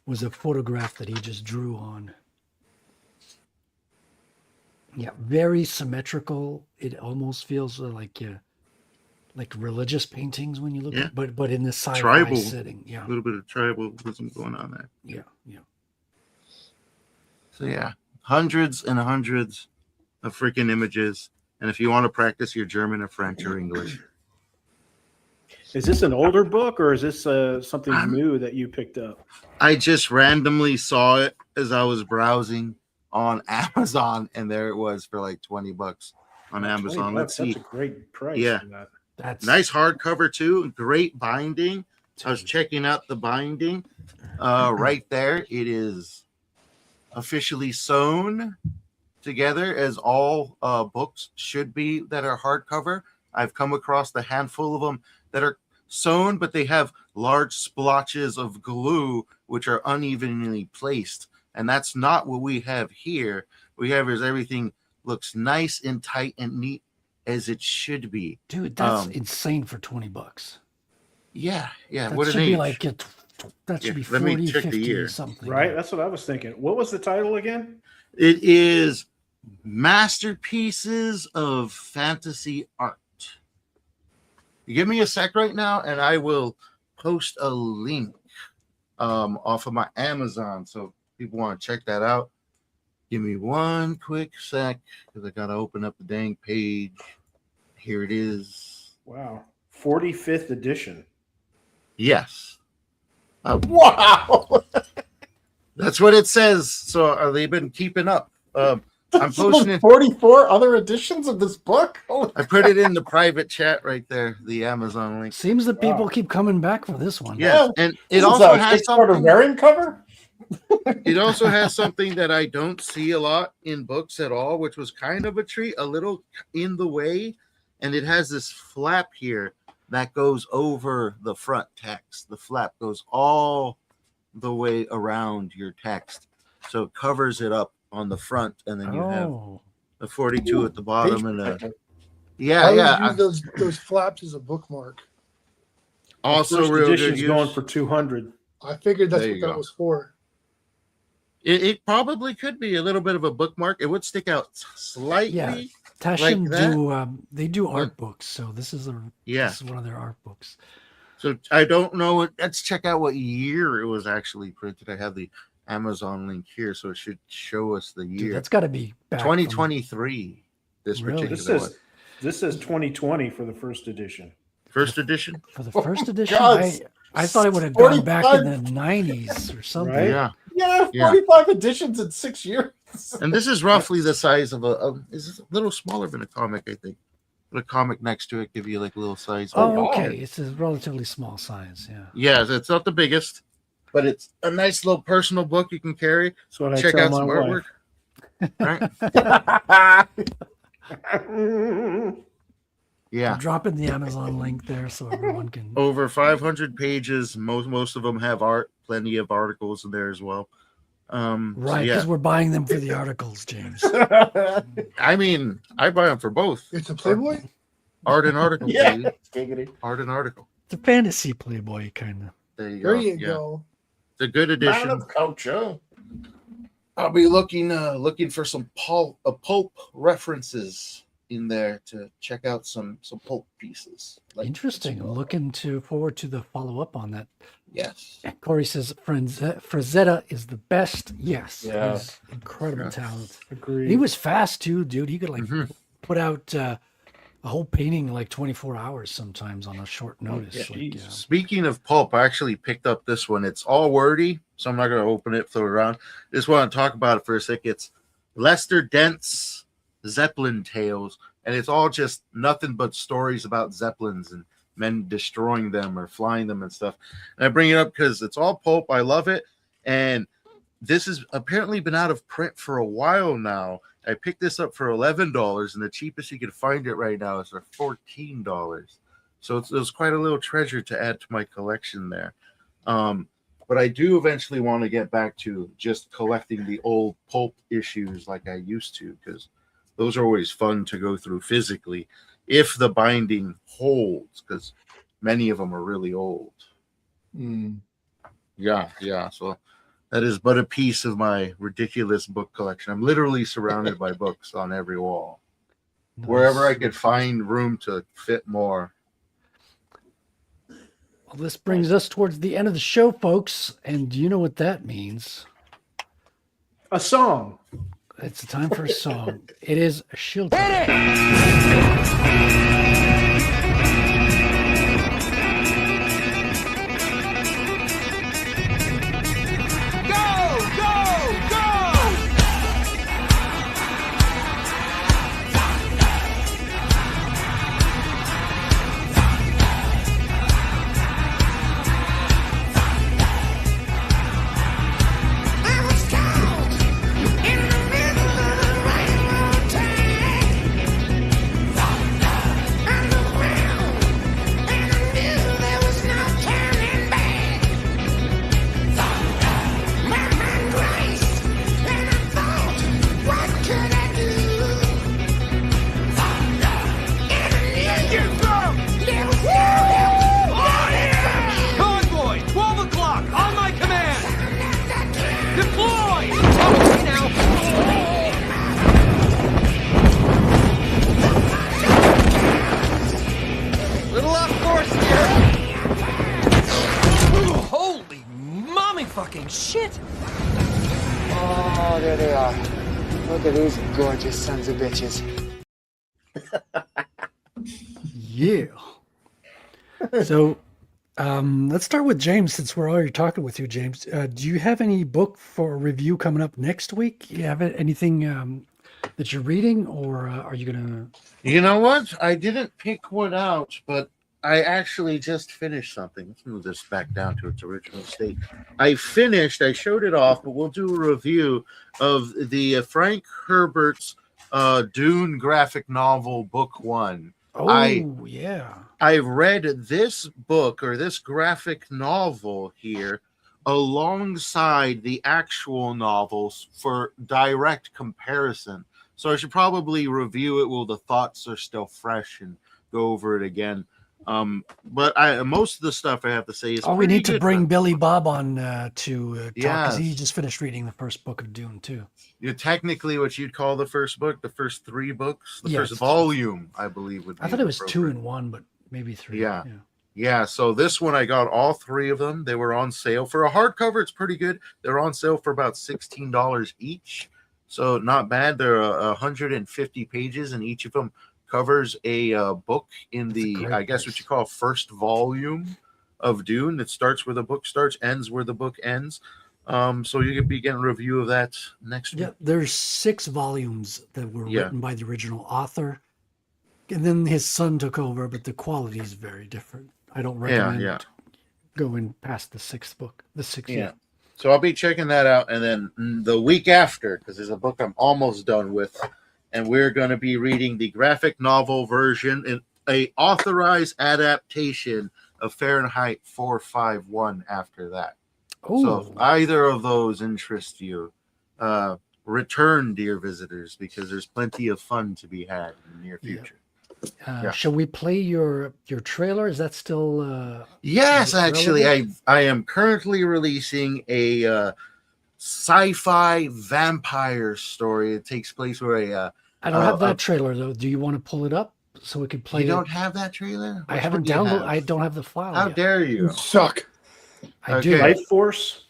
S3: was a photograph that he just drew on. Yeah, very symmetrical. It almost feels like religious paintings when you look at it, but in the sci-fi
S8: tribal
S3: setting. Yeah,
S8: a little bit of tribalism going on there.
S3: Yeah.
S8: So yeah, hundreds and hundreds of freaking images. And if you want to practice your German or French or English,
S9: Is this an older book or is this something
S8: I'm-
S9: new that you picked up?
S8: I just randomly saw it as I was browsing on Amazon, and there it was for like $20 on Amazon. Let's see.
S9: That's a great price
S8: Yeah.
S9: for that.
S3: That's
S8: Nice hardcover too. Great binding. I was checking out the binding. Right there, it is officially sewn together as all books should be that are hardcover. I've come across a handful of them that are sewn, but they have large splotches of glue which are unevenly placed, and that's not what we have here. We have is everything looks nice and tight and neat as it should be.
S3: dude. That's insane for $20.
S8: Yeah.
S3: That
S8: What an
S3: should be
S8: age.
S3: like that should
S8: Yeah,
S3: be
S8: let me
S3: 40,
S8: check the
S3: 50
S8: year.
S3: something.
S9: Right? That's what I was thinking. What was the title again?
S8: It is Masterpieces of Fantasy Art. You give me a sec right now, and I will post a link off of my Amazon, so people want to check that out. Give me one quick sec because I gotta open up the dang page. Here it is.
S9: Wow. 45th edition.
S8: Yes,
S7: Wow.
S8: that's what it says. So they've been keeping up. I'm posting it.
S7: 44 other editions of this book. Holy
S8: I put it in the private chat right there, the Amazon link.
S3: Seems that people keep coming back for this one.
S8: Yes, and it
S7: This is
S8: also
S7: a
S8: has
S7: Kickstarter
S8: something.
S7: variant cover.
S8: It also has something that I don't see a lot in books at all, which was kind of a treat, a little in the way, and it has this flap here that goes over the front text. The flap goes all the way around your text, so it covers it up on the front, and then you have
S3: Oh,
S8: a 42 at the bottom, and a
S6: I
S8: yeah.
S6: always use those flaps as a bookmark.
S8: Also,
S9: First
S8: real good
S9: edition's
S8: use.
S9: going for 200.
S6: I figured that's
S8: There
S6: what
S8: you
S6: that
S8: go.
S6: was for.
S8: It probably could be a little bit of a bookmark. It would stick out slightly.
S3: yeah. Tashin
S8: like that?
S3: do they do art books, so this is
S8: Yeah.
S3: this is one of their art books.
S8: So I don't know. Let's check out what year it was actually printed. I have the Amazon link here, so it should show us the
S3: Dude,
S8: year.
S3: that's got to be back from-
S8: 2023. This
S3: Really?
S8: particular
S9: This says 2020 for the first edition.
S8: first edition.
S3: for the first edition.
S7: God,
S3: I thought it would have gone back in
S7: 45
S3: the 90s or something.
S9: Right?
S8: Yeah,
S7: Yeah,
S8: Yeah.
S7: 45 editions in 6 years.
S8: and this is roughly the size of is a little smaller than a comic, I think. But a comic next to it give you like a little size.
S3: Oh, okay. It's a relatively small size. Yeah.
S8: Yeah, it's not the biggest, but it's a nice little personal book you can carry.
S9: That's what I
S8: Check
S9: tell
S8: out
S9: my
S8: some
S9: wife.
S8: artwork. Right? Yeah.
S3: I'm dropping the Amazon link there so everyone can.
S8: Over 500 pages. Most of them have art. Plenty of articles in there as well.
S3: Right,
S8: So
S3: because
S8: yeah.
S3: we're buying them for the articles, James.
S8: I mean, I buy them for both.
S6: It's a Playboy?
S8: Art and article.
S7: Yeah.
S8: Baby.
S7: Giggity.
S8: Art and article.
S3: It's a fantasy Playboy kind of.
S8: There you
S6: There
S8: go.
S6: you
S8: Yeah.
S6: go.
S8: It's a good
S7: Man
S8: edition.
S7: of culture.
S8: I'll be looking for some pulp references in there to check out some pulp pieces. Like
S3: Interesting. I'm looking forward to the follow up on that.
S8: Yes.
S3: Corey says Frazetta is the best. Yes.
S7: Yeah.
S3: He's incredible
S8: Yeah.
S3: talent.
S9: Agreed.
S3: He was fast too, dude. He could like
S8: Mhm.
S3: put out a whole painting in like 24 hours sometimes on a short notice.
S8: Yeah,
S3: Like, yeah.
S8: Speaking of pulp, I actually picked up this one. It's all wordy, so I'm not going to open it, throw it around. Just want to talk about it for a sec. It's Lester Dent's Zeppelin Tales, and it's all just nothing but stories about Zeppelins and men destroying them or flying them and stuff. And I bring it up because it's all pulp. I love it. And this has apparently been out of print for a while now. I picked this up for $11, and the cheapest you can find it right now is for $14. So it was quite a little treasure to add to my collection there. But I do eventually want to get back to just collecting the old pulp issues like I used to, because those are always fun to go through physically if the binding holds, because many of them are really old. Yeah. So that is but a piece of my ridiculous book collection. I'm literally surrounded by books on every wall. Wherever I could find room to fit more.
S3: Well, this brings us towards the end of the show, folks. And do you know what that means?
S9: A song.
S3: It's time for a song. It is Shield.
S2: Convoy, 12 o'clock, on my command! Deploy! Okay, now. Little off course here. Ooh, holy mommy fucking shit!
S11: Oh, there they are. Look at these gorgeous sons of bitches.
S3: Yeah. So, let's start with James since we're already talking with you, James. Do you have any book for review coming up next week? You have anything that you're reading, or are you gonna?
S8: You know what? I didn't pick one out, but I actually just finished something. Let's move this back down to its original state. I showed it off, but we'll do a review of the Frank Herbert's Dune graphic novel, book 1.
S3: Oh, yeah.
S8: I read this book or this graphic novel here alongside the actual novels for direct comparison. So I should probably review it while the thoughts are still fresh and go over it again. But most of the stuff I have to say is
S3: we need to bring
S8: though.
S3: Billy Bob on to talk because he
S8: Yes.
S3: just finished reading the first book of Dune too.
S8: You're technically what you'd call the first book, the first 3 books, the
S3: Yeah,
S8: first
S3: it's-
S8: volume, I believe would be.
S3: I thought it was 2
S8: appropriate.
S3: in 1, but maybe 3.
S8: Yeah. Yeah, so this one I got all 3 of them. They were on sale for a hardcover. It's pretty good. They're on sale for about $16 each, so not bad. They're 150 pages, and each of them covers a book in the, I guess, what you call first volume of Dune. It starts where the book starts, ends where the book ends. So you could be getting a review of that next week.
S3: Yeah, there's 6 volumes that were
S8: Yeah.
S3: written by the original author, and then his son took over, but the quality is very different. I don't recommend
S8: yeah.
S3: going past the 6th book. The 6th.
S8: Yeah. So I'll be checking that out. And then the week after, because there's a book I'm almost done with, and we're going to be reading the graphic novel version in a authorized adaptation of Fahrenheit 451 after that. So if either of those interest you, return, dear visitors, because there's plenty of fun to be had in the near future.
S3: Shall we play your trailer? Is that still?
S8: Yes,
S3: is it
S8: actually,
S3: relevant?
S8: I am currently releasing a sci-fi vampire story. It takes place where
S3: I don't have that trailer though. Do you want to pull it up so we can play?
S8: You don't have that trailer?
S3: I
S8: Which
S3: haven't
S8: one do you
S3: downloaded.
S8: have?
S3: I don't have the file.
S8: How
S3: yet.
S8: dare you?
S6: Suck.
S3: I do.
S9: Life Force.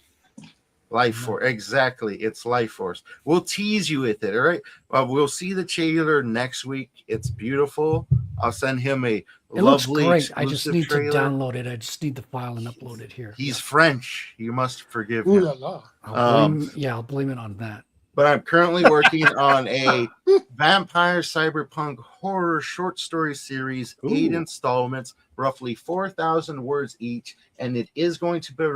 S8: Life Force, exactly. It's Life Force. We'll tease you with it, all right? We'll see the trailer next week. It's beautiful. I'll send him a
S3: It looks
S8: lovely
S3: great. I just
S8: exclusive
S3: need
S8: trailer.
S3: to download it. I just need the file and upload it here.
S8: He's French. You must forgive
S6: Ooh
S8: him.
S6: la la.
S3: I'll blame it on that.
S8: But I'm currently working on a vampire cyberpunk horror short story series, 8 installments, roughly 4,000 words each, and it is going to be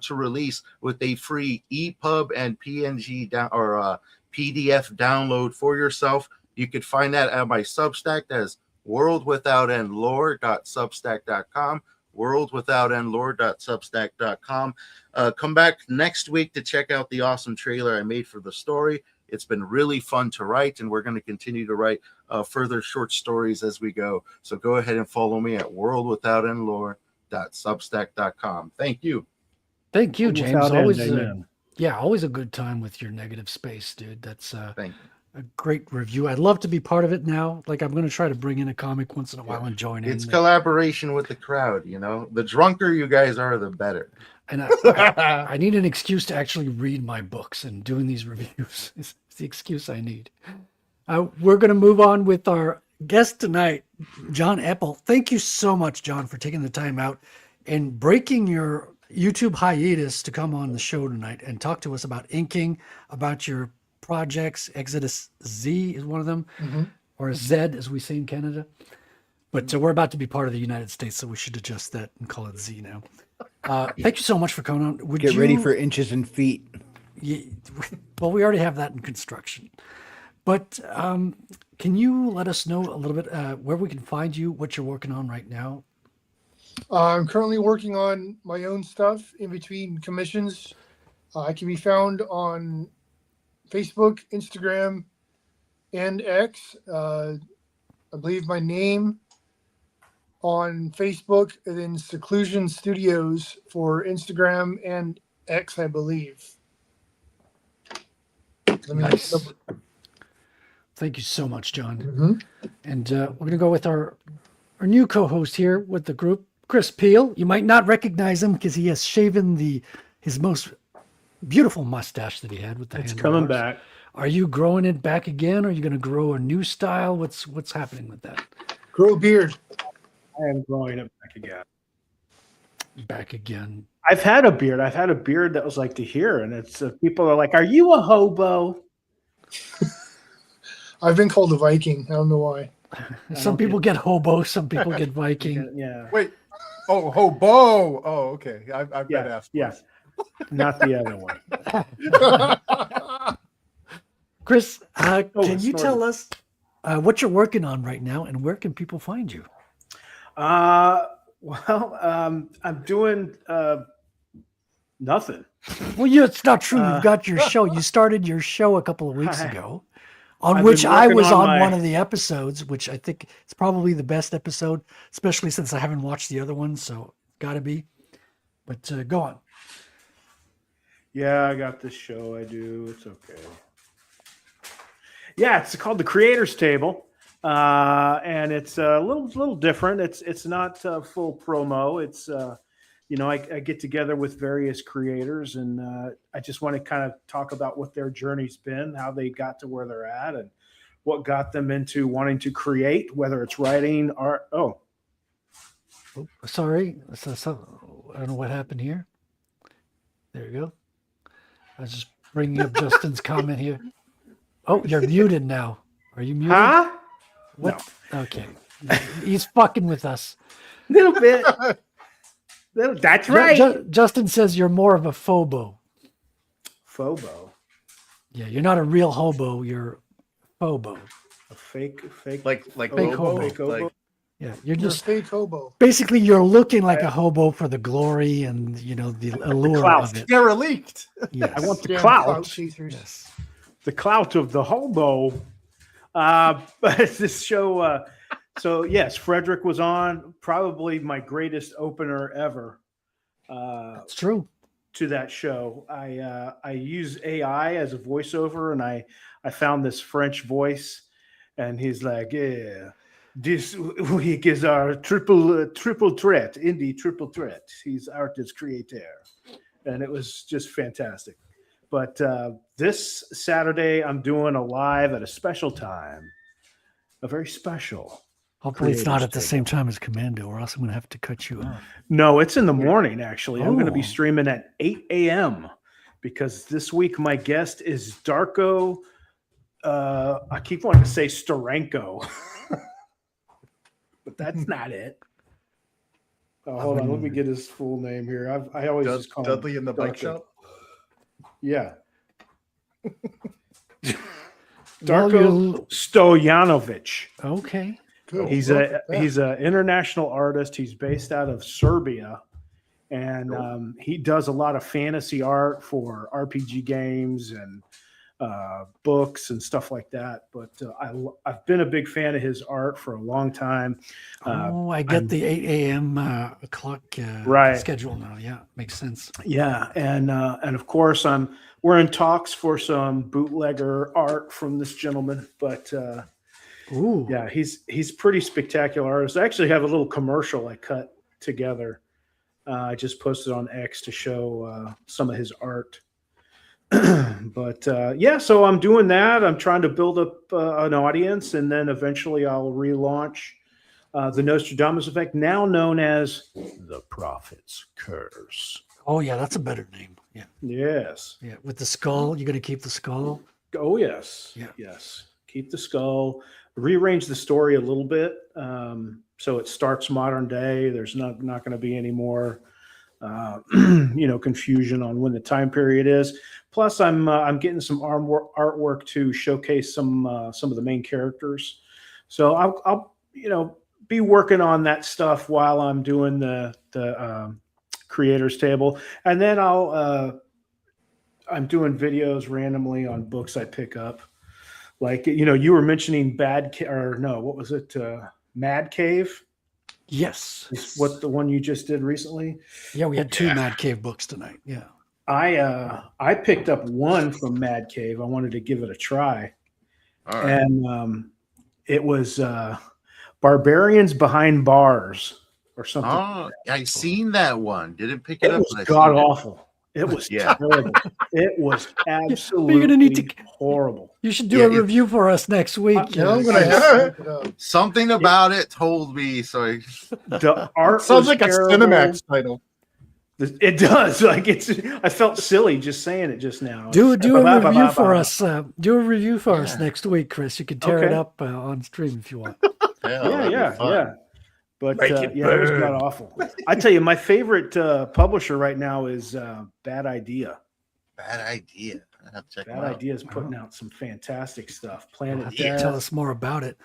S8: to release with a free EPUB and PNG PDF download for yourself. You could find that at my Substack. That is worldwithoutendlore.substack.com. worldwithoutendlore.substack.com. Come back next week to check out the awesome trailer I made for the story. It's been really fun to write, and we're going to continue to write further short stories as we go. So go ahead and follow me at worldwithoutendlore.substack.com. Thank you.
S3: Thank you, James.
S9: Without end,
S3: Always,
S9: amen.
S3: always a good time with your negative space, dude. That's
S8: Thank you.
S3: a great review. I'd love to be part of it now. Like I'm going to try to bring in a comic once in a while and join in.
S8: It's collaboration with the crowd, you know. The drunker you guys are, the better.
S3: And I need an excuse to actually read my books, and doing these reviews is the excuse I need. We're going to move on with our guest tonight, John Epple. Thank you so much, John, for taking the time out and breaking your YouTube hiatus to come on the show tonight and talk to us about inking, about your projects. Exodus Z is one of them, or Z as we say in Canada. But we're about to be part of the United States, so we should adjust that and call it Z now. Thank you so much for coming on.
S4: Get ready for inches and feet.
S3: Yeah, well, we already have that in construction. But can you let us know a little bit where we can find you, what you're working on right now?
S6: I'm currently working on my own stuff in between commissions. I can be found on Facebook, Instagram, and X. I believe my name on Facebook, and then Seclusion Studios for Instagram and X, I believe.
S3: Nice. Thank you so much, John. And we're going to go with our new co-host here with the group, Chris Peel. You might not recognize him because he has shaven his most beautiful mustache that he had with the
S9: It's
S3: handlebars.
S9: coming back.
S3: Are you growing it back again? Or are you going to grow a new style? What's happening with that?
S6: Grow a beard.
S9: I am growing it back again.
S3: Back again.
S9: I've had a beard. I've had a beard that was like to here, and it's people are like, "Are you a hobo?"
S6: I've been called a Viking. I don't know why.
S3: Some people get hobo, some people get Viking.
S9: Yeah.
S5: Wait. Oh, hobo. Oh, okay. I've got
S9: Yeah.
S5: asked.
S9: Yeah. Not the other one.
S3: Chris, can you
S9: snorted.
S3: tell us what you're working on right now and where can people find you?
S9: Well, I'm doing nothing.
S3: Well, it's not true. You've got your show. You started your show a couple of weeks ago, on
S9: I've
S3: which
S9: been
S3: I
S9: working
S3: was
S9: on
S3: on
S9: my-
S3: one of the episodes, which I think it's probably the best episode, especially since I haven't watched the other one. So got to be. But go on.
S9: Yeah, I got this show. I do. It's okay. Yeah, it's called The Creators Table, and it's a little different. It's not full promo. It's I get together with various creators, and I just want to kind of talk about what their journey's been, how they got to where they're at, and what got them into wanting to create, whether it's writing, art. Oh,
S3: Sorry. I don't know what happened here. There you go. I was just bringing up Justin's comment here. Oh, you're muted now. Are you muted?
S9: huh?
S3: What? Okay. He's fucking with us.
S9: Little bit. That's right.
S3: Justin says you're more of a phobo.
S9: Phobo,
S3: Yeah, you're not a real hobo. You're phobo.
S9: a fake,
S5: Like
S3: Fake
S5: hobo.
S3: hobo.
S9: fake hobo.
S5: Like,
S3: Yeah,
S6: You're
S3: you're just
S6: a fake hobo.
S3: basically you're looking like a hobo for the glory and the allure
S9: clout.
S3: of it.
S5: derelict.
S3: Yes.
S9: I want the
S6: Damn
S9: clout.
S6: chasers.
S3: Yes.
S9: The clout of the hobo. But this show, so yes, Frederick was on, probably my greatest opener ever
S3: That's true.
S9: to that show. I use AI as a voiceover, and I found this French voice, and he's like, yeah, this week is our triple threat, indie triple threat. He's artist creator, and it was just fantastic. But this Saturday, I'm doing a live at a special time, a very special.
S3: Hopefully it's not
S9: Creators
S3: at the
S9: Table.
S3: same time as Commando, or else I'm going to have to cut you off.
S9: No, it's in the morning, actually. I'm going to be
S3: Oh.
S9: streaming at 8 a.m. because this week my guest is Darko. I keep wanting to say Starenko, but that's not it. Oh, hold on. Let me get his full name here. I always just call him
S5: Dudley in the bike
S9: Darko.
S5: shop.
S9: Yeah.
S3: Well,
S9: Darko Stojanovic.
S3: Okay.
S6: Good.
S9: He's an international artist. He's based out of Serbia, and he does a lot of fantasy art for RPG games and books and stuff like that. But I've been a big fan of his art for a long time.
S3: I get the 8 a.m. Clock
S9: Right.
S3: schedule now. Yeah, makes sense.
S9: Yeah, and of course we're in talks for some bootlegger art from this gentleman, but
S3: Ooh.
S9: yeah, he's pretty spectacular artist. I actually have a little commercial I cut together. I just posted on X to show some of his art. But yeah, so I'm doing that. I'm trying to build up an audience, and then eventually I'll relaunch the Nostradamus Effect, now known as the Prophet's Curse.
S3: Oh yeah, that's a better name. Yeah,
S9: Yes.
S3: yeah. With the skull, you're gonna keep the skull.
S9: Oh yes.
S3: Yeah.
S9: Yes. Keep the skull. Rearrange the story a little bit, so it starts modern day. There's not going to be any more, confusion on when the time period is. Plus, I'm getting some artwork to showcase some of the main characters. So I'll be working on that stuff while I'm doing the creators table, and then I'm doing videos randomly on books I pick up. Like, you were mentioning what was it? Mad Cave.
S3: Yes.
S9: Is what the one you just did recently?
S3: Yeah, we had 2 Mad Cave books tonight. Yeah.
S9: I picked up one from Mad Cave. I wanted to give it a try.
S8: All right.
S9: And it was Barbarians Behind Bars or something.
S8: Oh, I seen that one. Didn't pick it
S9: It
S8: up.
S9: was
S8: but I
S9: god
S8: seen it.
S9: awful. It was terrible. It was absolutely
S3: You're gonna need to.
S9: horrible.
S3: You should do
S8: Yeah,
S3: a review for us next week.
S6: Yeah, I'm gonna have to look it up.
S8: Something about it told me. So
S9: The art
S7: Sounds
S9: was
S7: like a
S9: terrible.
S7: Cinemax title.
S9: It does. Like I felt silly just saying it just now.
S3: Do a review for
S9: Ba-ba-ba-ba-ba.
S3: us. Do a review for us next week, Chris. You can tear it
S9: Okay.
S3: up on stream if you want.
S9: Yeah. But
S7: Make
S9: yeah,
S7: it
S9: it was
S7: burn.
S9: god awful. I tell you, my favorite publisher right now is Bad Idea.
S8: bad idea. I have to check
S9: Bad
S8: them out.
S9: Idea is putting out some fantastic stuff. Planet
S3: Yeah,
S9: Death.
S3: tell us more about it.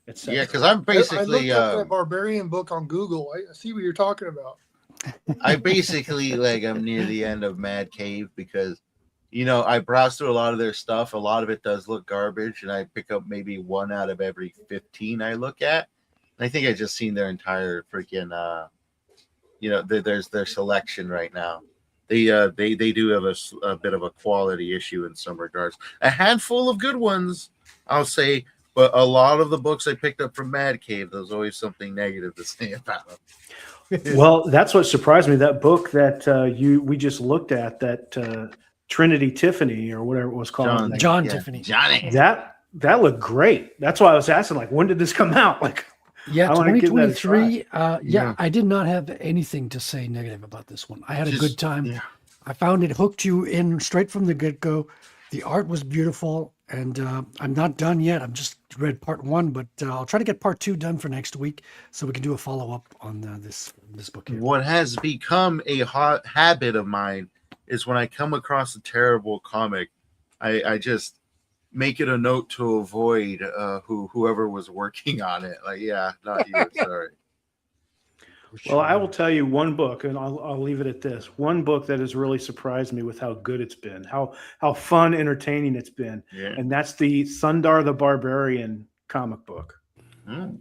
S9: etc.
S8: Yeah, because I'm basically
S6: I looked up that barbarian book on Google. I see what you're talking about.
S8: I basically I'm near the end of Mad Cave because I browse through a lot of their stuff. A lot of it does look garbage, and I pick up maybe 1 out of every 15 I look at. And I think I just seen their entire freaking there's their selection right now. They do have a bit of a quality issue in some regards. A handful of good ones, I'll say, but a lot of the books I picked up from Mad Cave, there's always something negative to say about them.
S9: Well, that's what surprised me. That book that we just looked at, that Trinity Tiffany or whatever it was called,
S3: John Tiffany.
S8: Johnny.
S9: that looked great. That's why I was asking, like, when did this come out? Like,
S3: Yeah,
S9: I wanna give that a
S3: 2023. Yeah, I did not have anything to say negative about this one. I had a good time.
S8: yeah.
S3: I found it hooked you in straight from the get-go. The art was beautiful, and I'm not done yet. I've just read part 1, but I'll try to get part 2 done for next week so we can do a follow-up on this book here.
S8: What has become a hot habit of mine is when I come across a terrible comic, I just make it a note to avoid whoever was working on it. Like, yeah, not you. Sorry.
S9: well, I will tell you one book, and I'll leave it at this. One book that has really surprised me with how good it's been, how fun, entertaining it's been,
S8: Yeah.
S9: and that's the Thundar the Barbarian comic book.
S8: Hmm.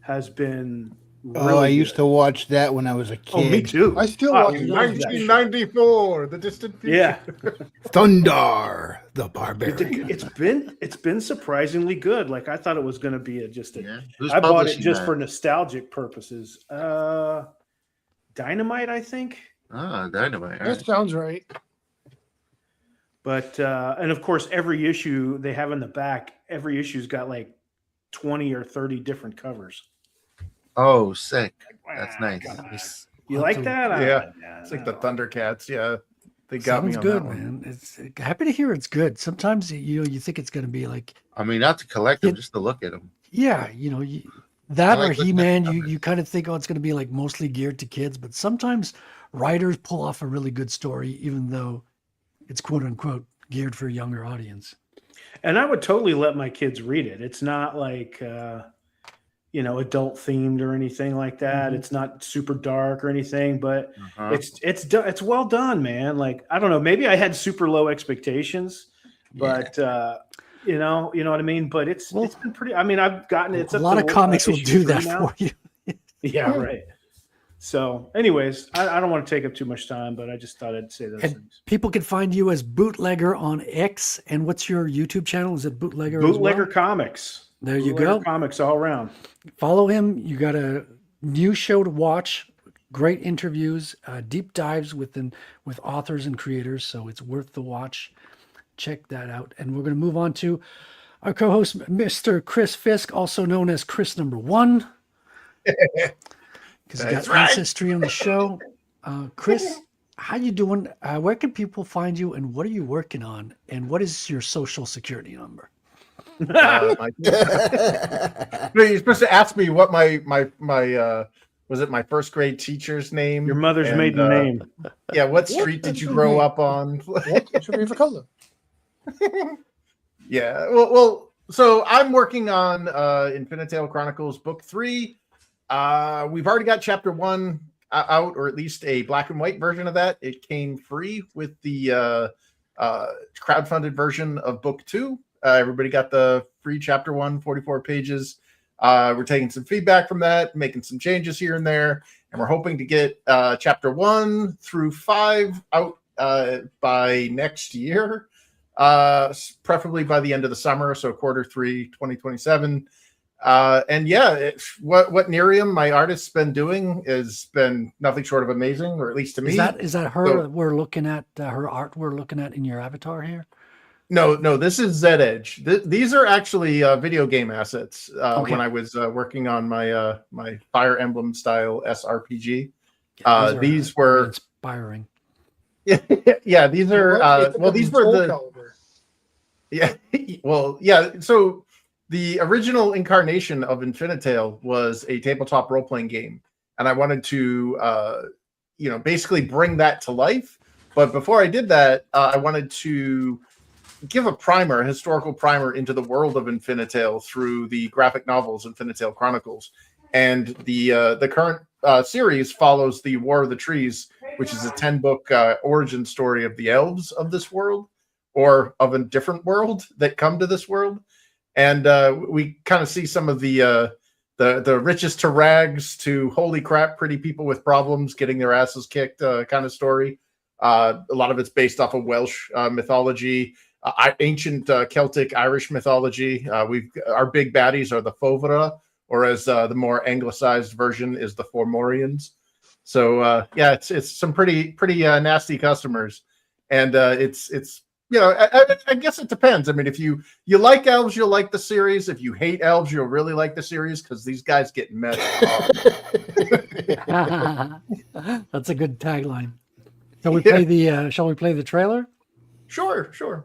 S9: Has been
S4: Oh, I
S9: really
S4: used
S9: good.
S4: to watch that when I was a kid.
S9: Oh, me too.
S6: I still
S9: I
S6: watch it.
S9: love that show.
S7: 1994, the distant future.
S9: Yeah,
S4: Thundar the Barbarian.
S9: it's been surprisingly good. Like, I thought it was going to be just a.
S8: Yeah. Who's
S9: I bought it
S8: publishing
S9: just
S8: that?
S9: for nostalgic purposes. Dynamite, I think.
S8: Dynamite. All
S6: That
S8: right.
S6: sounds right.
S9: But and of course, every issue they have in the back, every issue's got like 20 or 30 different covers.
S8: Oh, sick. That's nice.
S3: Nice.
S9: You
S3: Lots
S9: like
S3: of-
S9: that?
S7: Yeah. It's like the Thundercats. Yeah, they got
S3: Sounds
S7: me on
S3: good,
S7: that one.
S3: man. It's happy to hear it's good. Sometimes you think it's going to be like,
S8: I mean, not to collect them,
S3: It-
S8: just to look at them.
S3: yeah, that
S8: I like
S3: or
S8: looking at
S3: He-Man,
S8: the
S3: you
S8: covers.
S3: kind of think, oh, it's going to be like mostly geared to kids, but sometimes writers pull off a really good story, even though it's quote unquote geared for a younger audience.
S9: And I would totally let my kids read it. It's not like adult themed or anything like that.
S3: Mhm.
S9: It's not super dark or anything, but
S8: Uh-huh.
S9: it's well done, man. Like, I don't know, maybe I had super low expectations, but you know what I mean. But it's
S3: Well,
S9: been pretty. I mean, I've gotten it's
S3: a
S9: up
S3: lot
S9: to,
S3: of comics will
S9: issue
S3: do that
S9: 3 now.
S3: for you.
S9: Yeah, right. So, anyways, I don't want to take up too much time, but I just thought I'd say those
S3: And
S9: things.
S3: people can find you as Bootlegger on X. And what's your YouTube channel? Is it Bootlegger? as
S9: Bootlegger
S3: well?
S9: Comics.
S3: There you
S9: Bootlegger
S3: go.
S9: Comics all around.
S3: Follow him. You got a new show to watch. Great interviews, deep dives with authors and creators. So it's worth the watch. Check that out. And we're going to move on to our co-host, Mr. Chris Fisk, also known as Chris Number One, because he got ancestry on the show. Chris, how you doing? Where can people find you, and what are you working on? And what is your social security number?
S5: You're supposed to ask me what my was it my first grade teacher's name?
S9: Your mother's maiden name.
S5: Yeah, what street did you grow up on?
S6: What's your favorite color?
S5: Yeah, well, so I'm working on Infinitale Chronicles Book 3. We've already got Chapter 1 out, or at least a black and white version of that. It came free with the crowdfunded version of Book 2. Everybody got the free Chapter 1, 44 pages. We're taking some feedback from that, making some changes here and there, and we're hoping to get Chapter 1 through 5 out by next year. Preferably by the end of the summer, so quarter 3 2027. And yeah, what Nerium, my artist's been doing, has been nothing short of amazing, or at least to me.
S3: Is that her? So, we're looking at her art. We're looking at in your avatar here.
S5: No, this is Z Edge. These are actually video game assets. When I was working on my my Fire Emblem style SRPG, these were
S3: inspiring.
S5: Yeah, these are these were the caliber. So the original incarnation of Infinitale was a tabletop role-playing game, and I wanted to basically bring that to life. But before I did that, I wanted to give a historical primer into the world of Infinitale through the graphic novels Infinitale Chronicles. And the current series follows the War of the Trees, which is a 10-book origin story of the elves of this world, or of a different world that come to this world. And we kind of see some of the richest to rags to holy crap, pretty people with problems getting their asses kicked kind of story. A lot of it's based off of Welsh mythology, ancient Celtic Irish mythology. Our big baddies are the Fovera, or as the more anglicized version is the Fomorians. So it's some pretty nasty customers, and it's I guess it depends. I mean, if you like elves, you'll like the series. If you hate elves, you'll really like the series, because these guys get messed up.
S3: That's a good tagline. Shall we play the trailer?
S5: Sure.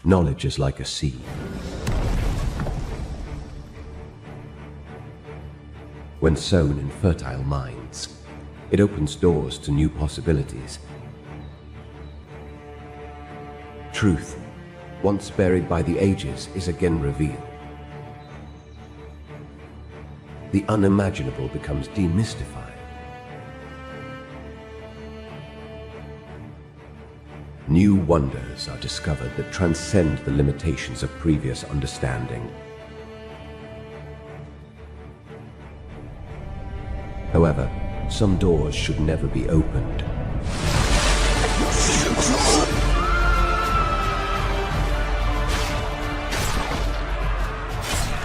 S12: Knowledge is like a seed. When sown in fertile minds, it opens doors to new possibilities. Truth, once buried by the ages, is again revealed. The unimaginable becomes demystified. New wonders are discovered that transcend the limitations of previous understanding. However, some doors should never be opened.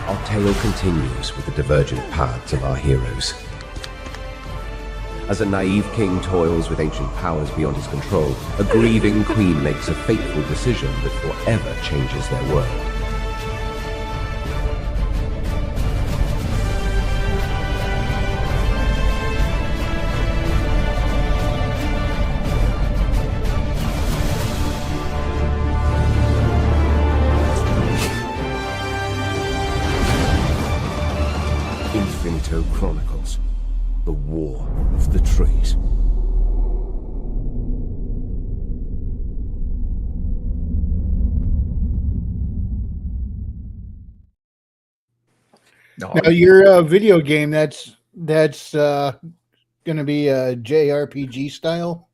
S12: Our tale continues with the divergent paths of our heroes. As a naive king toils with ancient powers beyond his control, a grieving queen makes a fateful decision that forever changes their world. Infinito Chronicles. The War of the Trees.
S4: Now your video game, that's going to be a JRPG style.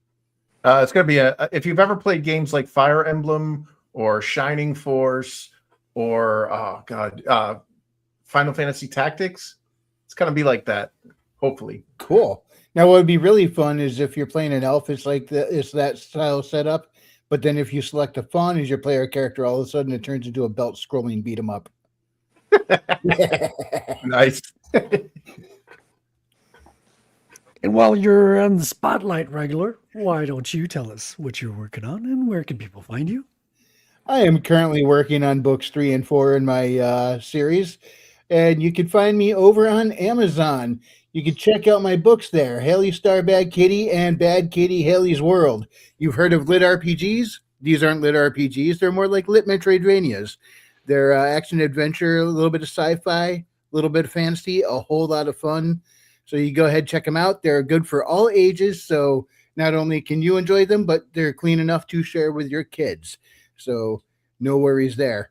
S5: It's going to be if you've ever played games like Fire Emblem or Shining Force or Final Fantasy Tactics, it's kind of be like that. Hopefully.
S4: Cool. Now, what would be really fun is if you're playing an elf, it's that style setup. But then if you select a fawn as your player character, all of a sudden it turns into a belt scrolling beat 'em up.
S5: Nice.
S3: And while you're on the spotlight, regular, why don't you tell us what you're working on and where can people find you?
S4: I am currently working on books 3 and 4 in my series, and you can find me over on Amazon. You can check out my books there, Haley Star Bad Kitty and Bad Kitty Haley's World. You've heard of lit RPGs? These aren't lit RPGs. They're more like lit Metroidvanias. They're action adventure, a little bit of sci-fi, a little bit of fantasy, a whole lot of fun. So you go ahead, check them out. They're good for all ages. So not only can you enjoy them, but they're clean enough to share with your kids. So no worries there.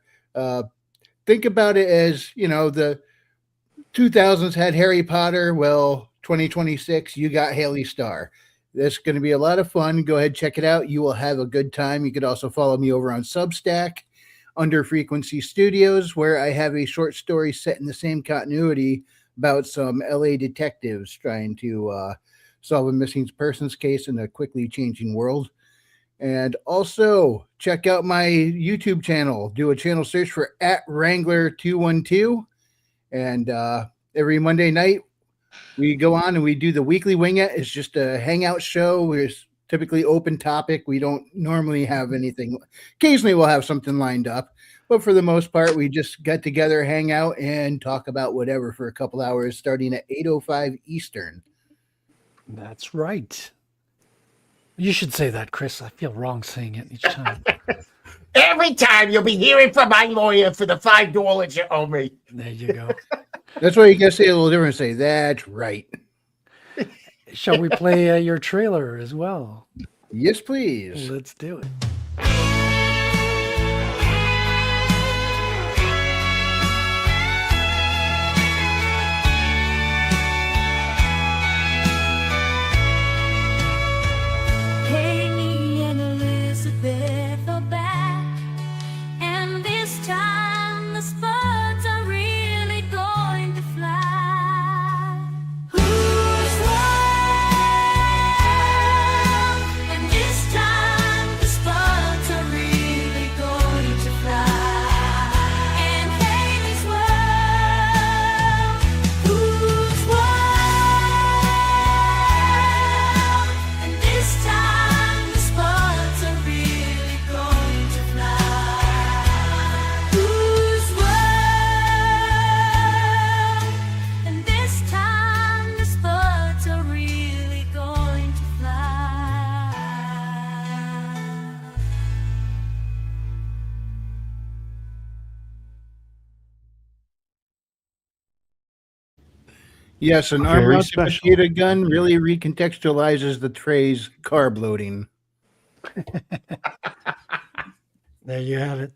S4: Think about it as, the 2000s had Harry Potter. Well, 2026, you got Haley Star. That's going to be a lot of fun. Go ahead, check it out. You will have a good time. You could also follow me over on Substack under Frequency Studios, where I have a short story set in the same continuity about some LA detectives trying to solve a missing persons case in a quickly changing world. And also check out my YouTube channel. Do a channel search for @Wrangler212. And every Monday night we go on and we do the weekly Wing It. It's just a hangout show. We're typically open topic. We don't normally have anything. Occasionally we'll have something lined up. But for the most part, we just get together, hang out, and talk about whatever for a couple hours, starting at 8:05 Eastern.
S3: That's right. You should say that, Chris. I feel wrong saying it each time.
S13: Every time you'll be hearing from my lawyer for the $5 you owe me.
S3: There you go.
S4: That's why you got to say a little different. Say, that's right.
S3: Shall we play your trailer as well?
S4: Yes, please.
S3: Let's do it.
S14: Haley and Elizabeth are back, and this time the spuds are really going to fly. Who's wild? And this time the spuds are really going to fly. And Haley's world. Who's wild? And this time the spuds are really going to fly. Who's world? And this time the spuds are really going to fly.
S4: Yes, an
S9: Very
S4: arm-mounted
S9: special.
S4: potato gun really recontextualizes the phrase carb loading.
S3: There you have it.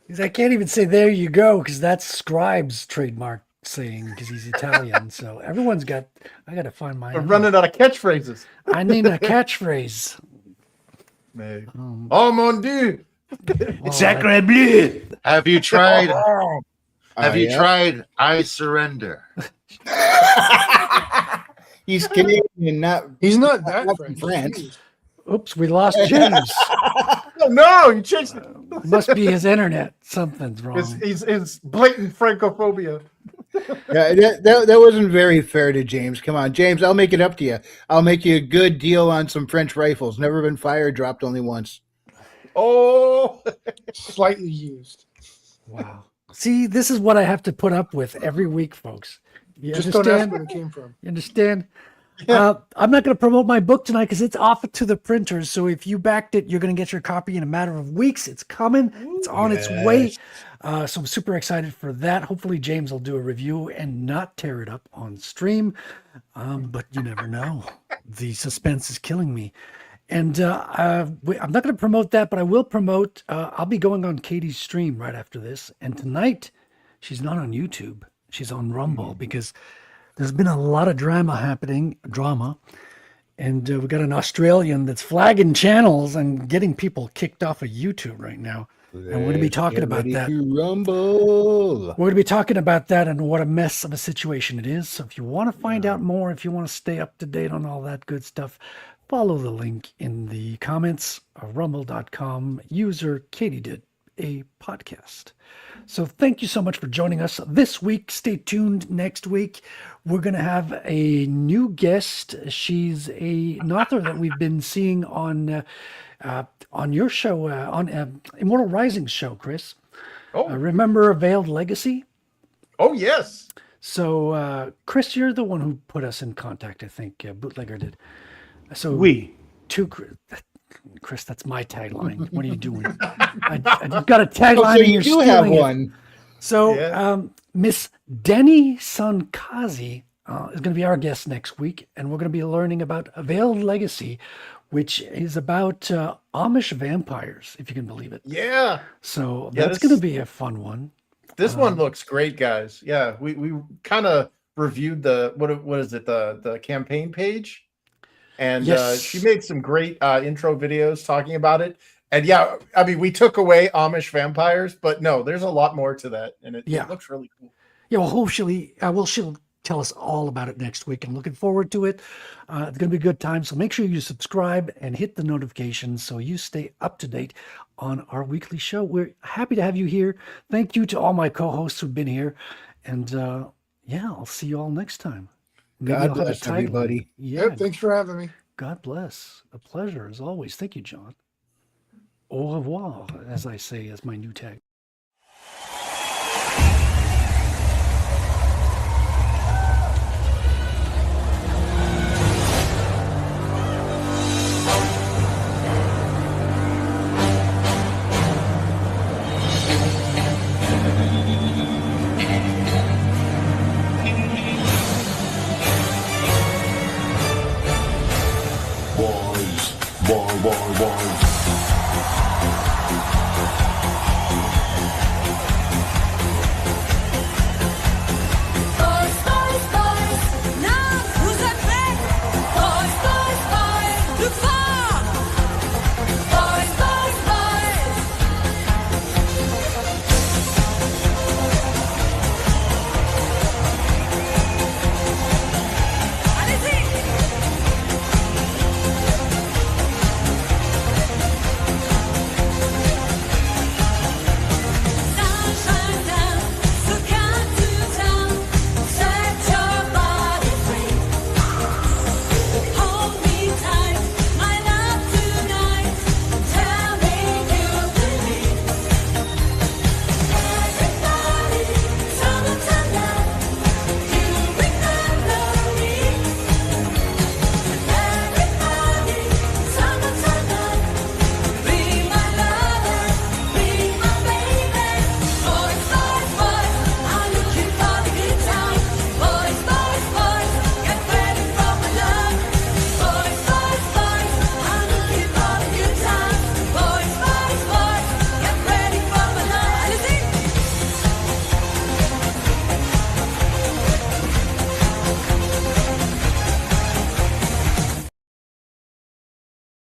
S3: 'Cause I can't even say "there you go" because that's Scribe's trademark saying because he's Italian. So everyone's got. I got to find my.
S5: I'm
S3: own.
S5: running out of catchphrases.
S3: I need a catchphrase.
S5: Oh mon dieu!
S9: Sacre bleu.
S8: Have you tried? Have you
S4: yeah.
S8: tried I Surrender?
S4: He's Canadian, not
S6: He's not that
S4: from
S6: French.
S4: France.
S3: Oops, we lost James.
S5: Oh, no, you changed it.
S3: Must be his internet. Something's wrong.
S5: It's blatant Francophobia.
S4: Yeah, that wasn't very fair to James. Come on, James, I'll make it up to you. I'll make you a good deal on some French rifles. Never been fired, dropped only once.
S5: Oh,
S6: Slightly used.
S3: Wow. See, this is what I have to put up with every week, folks. You
S6: Just don't ask
S3: understand?
S6: where it came from.
S3: You understand? I'm not going to promote my book tonight because it's off to the printers. So if you backed it, you're going to get your copy in a matter of weeks. It's coming. It's on its way. So I'm super excited for that. Hopefully James will do a review and not tear it up on stream. But you never know. The suspense is killing me. And I'm not going to promote that, but I will promote. I'll be going on Katie's stream right after this. And tonight, she's not on YouTube. She's on Rumble because there's been a lot of drama happening. And we got an Australian that's flagging channels and getting people kicked off of YouTube right now. And we're going to be talking about that.
S4: Rumble.
S3: We're going to be talking about that and what a mess of a situation it is. So if you want to find out more, if you want to stay up to date on all that good stuff, follow the link in the comments, rumble.com, user Katie did a podcast. So thank you so much for joining us this week. Stay tuned next week. We're going to have a new guest. She's an author that we've been seeing on your show, on Immortal Rising's show, Chris.
S5: Oh,
S3: remember Veiled Legacy?
S5: Oh, yes.
S3: So, Chris, you're the one who put us in contact, I think. Bootlegger did. So Chris, that's my tagline. What are you doing? I've got a tagline.
S4: So
S3: and
S4: you
S3: you're
S4: do have
S3: stealing it.
S4: one.
S3: So, Miss Denny Sankazi is going to be our guest next week, and we're going to be learning about Veiled Legacy, which is about Amish vampires, if you can believe it.
S5: Yeah.
S3: So that's going to be a fun one.
S5: This one looks great, guys. Yeah, we kind of reviewed the what is it, the campaign page, and
S3: Yes.
S5: she made some great intro videos talking about it. And yeah, I mean, we took away Amish vampires, but no, there's a lot more to that, and it looks really cool.
S3: Yeah, well, hopefully, she'll tell us all about it next week. I'm looking forward to it. It's going to be a good time. So make sure you subscribe and hit the notifications so you stay up to date on our weekly show. We're happy to have you here. Thank you to all my co-hosts who've been here. And I'll see you all next time. Maybe
S4: God
S3: I'll have a
S4: bless
S3: title.
S4: everybody.
S3: Yeah,
S6: Yep, thanks for having me.
S3: God bless. A pleasure as always. Thank you, John. Au revoir, as I say, as my new tag.
S15: Boys.